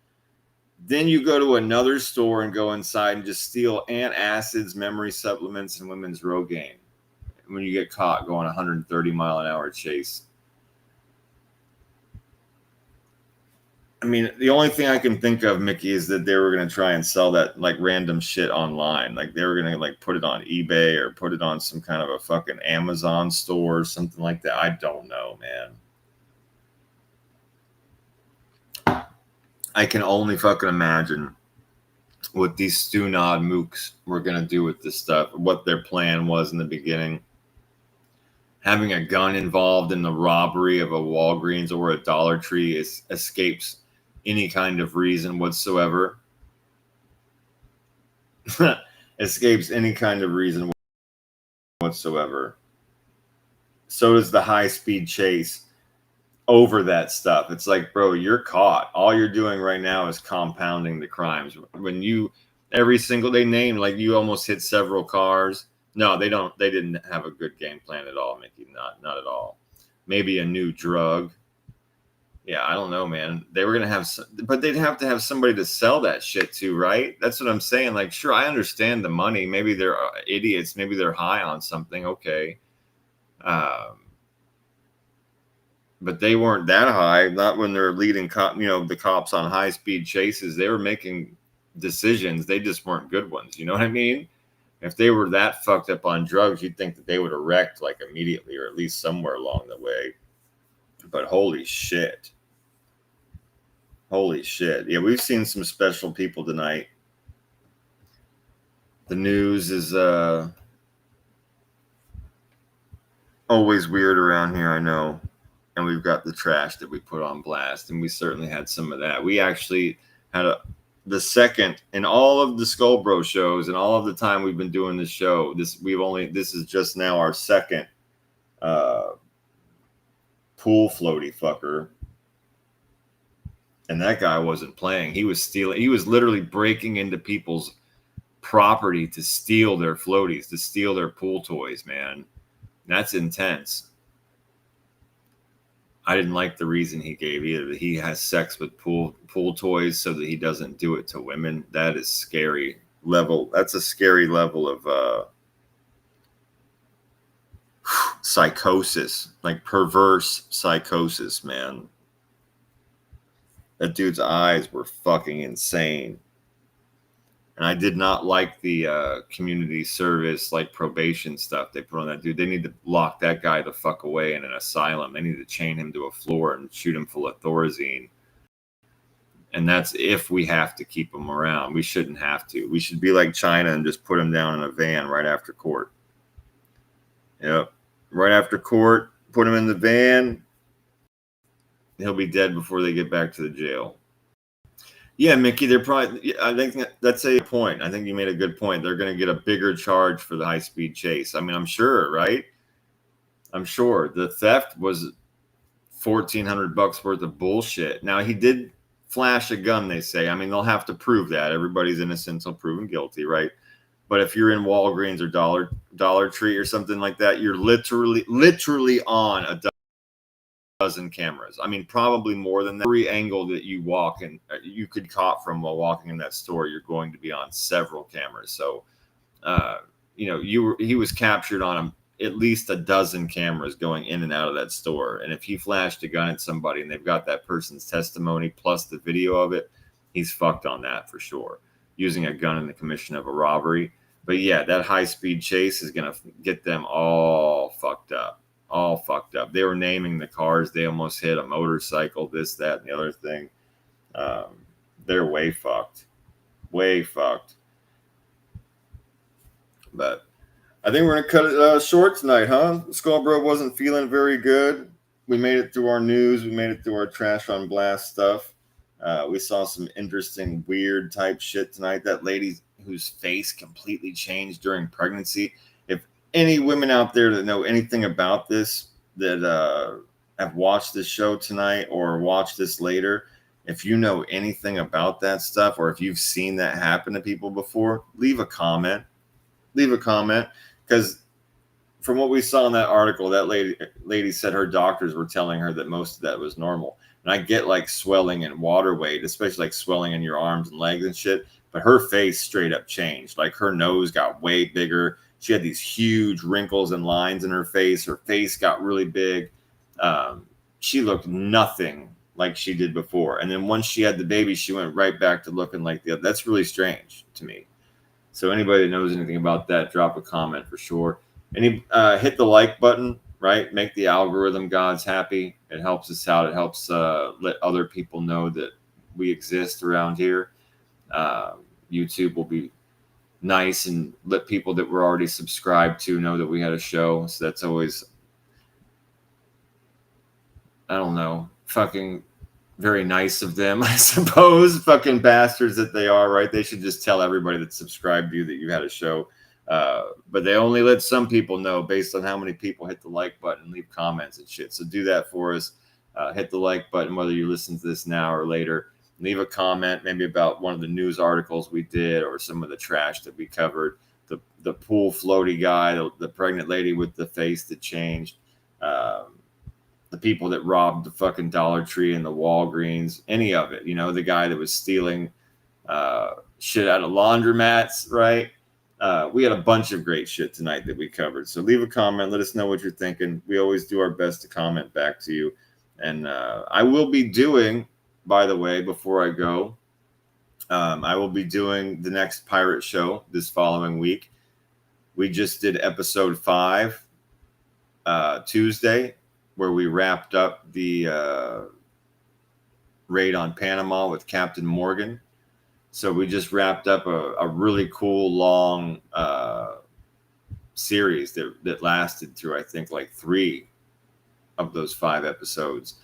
Then you go to another store and go inside and just steal antacids, memory supplements, and women's Rogaine when you get caught going 130-mile-an-hour chase. I mean, the only thing I can think of, Mickey, is that they were going to try and sell that like random shit online. Like they were going to like put it on eBay or put it on some kind of a fucking Amazon store or something like that. I don't know, man. I can only fucking imagine what these Stunod mooks were going to do with this stuff, what their plan was in the beginning. Having a gun involved in the robbery of a Walgreens or a Dollar Tree escapes any kind of reason whatsoever. Escapes any kind of reason whatsoever. So does the high-speed chase over that stuff. It's like, bro, you're caught. All you're doing right now is compounding the crimes. When you, every single, they name, like you almost hit several cars. No, they don't. They didn't have a good game plan at all, Mickey. Not at all. Maybe a new drug. Yeah, I don't know, man. They were gonna have, but they'd have to have somebody to sell that shit to, right? That's what I'm saying. Like, sure, I understand the money. Maybe they're idiots. Maybe they're high on something. Okay, but they weren't that high. Not when they're leading, the cops on high speed chases. They were making decisions. They just weren't good ones. You know what I mean? If they were that fucked up on drugs, you'd think that they would have wrecked like immediately or at least somewhere along the way. But holy shit. Holy shit. Yeah, we've seen some special people tonight. The news is always weird around here, I know. And we've got the trash that we put on blast, and we certainly had some of that. We actually had the second in all of the Skull Bro shows and all of the time we've been doing this show. This is just now our second pool floaty fucker. And that guy wasn't playing. He was stealing. He was literally breaking into people's property to steal their floaties, to steal their pool toys, man. That's intense. I didn't like the reason he gave either. That he has sex with pool toys so that he doesn't do it to women. That is scary level. That's a scary level of psychosis, like perverse psychosis, man. That dude's eyes were fucking insane. And I did not like the community service, like probation stuff they put on that dude. They need to lock that guy the fuck away in an asylum. They need to chain him to a floor and shoot him full of Thorazine. And that's if we have to keep him around. We shouldn't have to. We should be like China and just put him down in a van right after court. Yep. Right after court, put him in the van. He'll be dead before they get back to the jail. Yeah, Mickey, they're probably, I think that's a point. I think you made a good point. They're going to get a bigger charge for the high-speed chase. I mean, I'm sure, right? I'm sure. The theft was $1,400 worth of bullshit. Now, he did flash a gun, they say. I mean, they'll have to prove that. Everybody's innocent until proven guilty, right? But if you're in Walgreens or Dollar Tree or something like that, you're literally on a dozen cameras. I mean, probably more than that. Every angle that you walk and you could caught from while walking in that store, you're going to be on several cameras. So, you know, he was captured on at least a dozen cameras going in and out of that store. And if he flashed a gun at somebody and they've got that person's testimony plus the video of it, he's fucked on that for sure. Using a gun in the commission of a robbery. But yeah, that high-speed chase is going to get them all fucked up. All fucked up. They were naming the cars. They almost hit a motorcycle, this, that, and the other thing. They're way fucked. Way fucked. But I think we're going to cut it short tonight, huh? Skullbro wasn't feeling very good. We made it through our news. We made it through our Trash on Blast stuff. We saw some interesting, weird type shit tonight. That lady whose face completely changed during pregnancy. If any women out there that know anything about this, that have watched this show tonight or watched this later, if you know anything about that stuff, or if you've seen that happen to people before, leave a comment. Leave a comment, because from what we saw in that article, that lady said her doctors were telling her that most of that was normal. And I get like swelling and water weight, especially like swelling in your arms and legs and shit. But her face straight up changed. Like her nose got way bigger. She had these huge wrinkles and lines in her face. Her face got really big. She looked nothing like she did before. And then once she had the baby, she went right back to looking like the other. That's really strange to me. So anybody that knows anything about that, drop a comment for sure. And hit the like button, right? Make the algorithm gods happy. It helps us out. It helps let other people know that we exist around here. YouTube will be nice and let people that were already subscribed to know that we had a show. So that's always, I don't know, fucking very nice of them, I suppose. Fucking bastards that they are, right? They should just tell everybody that subscribed to you that you had a show. But they only let some people know based on how many people hit the like button and leave comments and shit. So do that for us. Hit the like button, whether you listen to this now or later. Leave a comment maybe about one of the news articles we did or some of the trash that we covered. The pool floaty guy, the pregnant lady with the face that changed, the people that robbed the fucking Dollar Tree and the Walgreens, any of it. You know, the guy that was stealing shit out of laundromats, right? We had a bunch of great shit tonight that we covered. So leave a comment. Let us know what you're thinking. We always do our best to comment back to you. And I will be doing, by the way, before I go, I will be doing the next pirate show this following week. We just did episode 5 Tuesday, where we wrapped up the raid on Panama with Captain Morgan. So we just wrapped up a really cool long series that lasted through, I think, like 3 of those 5 episodes.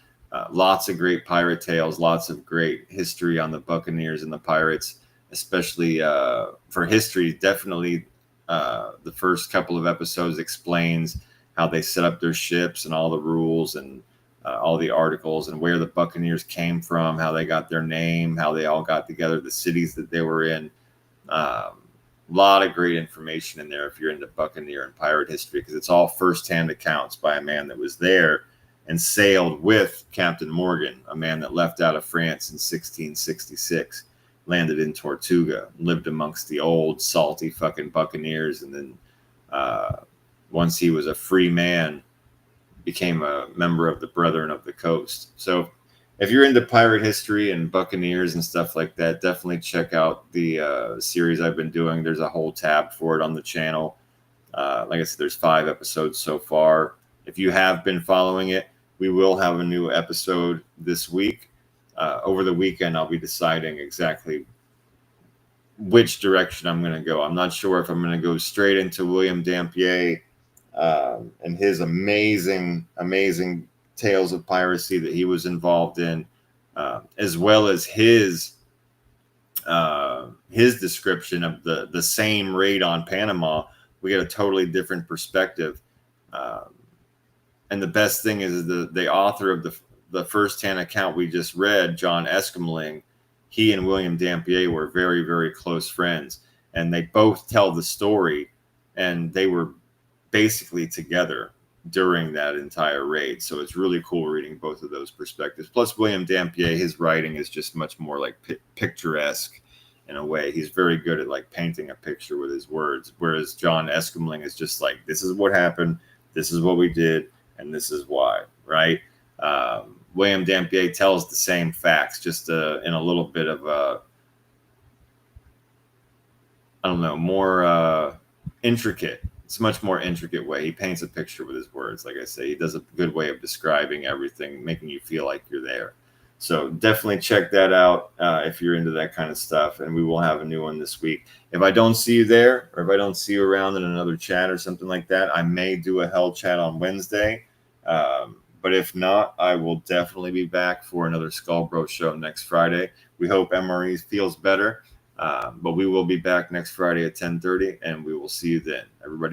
Lots of great pirate tales, lots of great history on the Buccaneers and the pirates, especially for history. Definitely the first couple of episodes explains how they set up their ships and all the rules and all the articles and where the Buccaneers came from, how they got their name, how they all got together, the cities that they were in. A lot of great information in there if you're into Buccaneer and pirate history, because it's all firsthand accounts by a man that was there and sailed with Captain Morgan, a man that left out of France in 1666, landed in Tortuga, lived amongst the old salty fucking Buccaneers, and then once he was a free man, became a member of the Brethren of the Coast. So if you're into pirate history and Buccaneers and stuff like that, definitely check out the series I've been doing. There's a whole tab for it on the channel. Like I said, there's 5 episodes so far. If you have been following it, we will have a new episode this week. Over the weekend, I'll be deciding exactly which direction I'm going to go. I'm not sure if I'm going to go straight into William Dampier and his amazing tales of piracy that he was involved in, as well as his description of the same raid on Panama. We get a totally different perspective. And the best thing is the author of the firsthand account we just read, John Escomling, he and William Dampier were very, very close friends. and they both tell the story, and they were basically together during that entire raid. So it's really cool reading both of those perspectives. Plus, William Dampier, his writing is just much more like picturesque in a way. He's very good at like painting a picture with his words, whereas John Escomling is just like, this is what happened, this is what we did, and this is why, right? William Dampier tells the same facts, just in a little bit of a, I don't know, more intricate. It's a much more intricate way. He paints a picture with his words. Like I say, he does a good way of describing everything, making you feel like you're there. So definitely check that out if you're into that kind of stuff. And we will have a new one this week. If I don't see you there, or if I don't see you around in another chat or something like that, I may do a Hell chat on Wednesday. But if not, I will definitely be back for another Skullbro show next Friday. We hope MRE feels better. But we will be back next Friday at 10:30, and we will see you then. Everybody.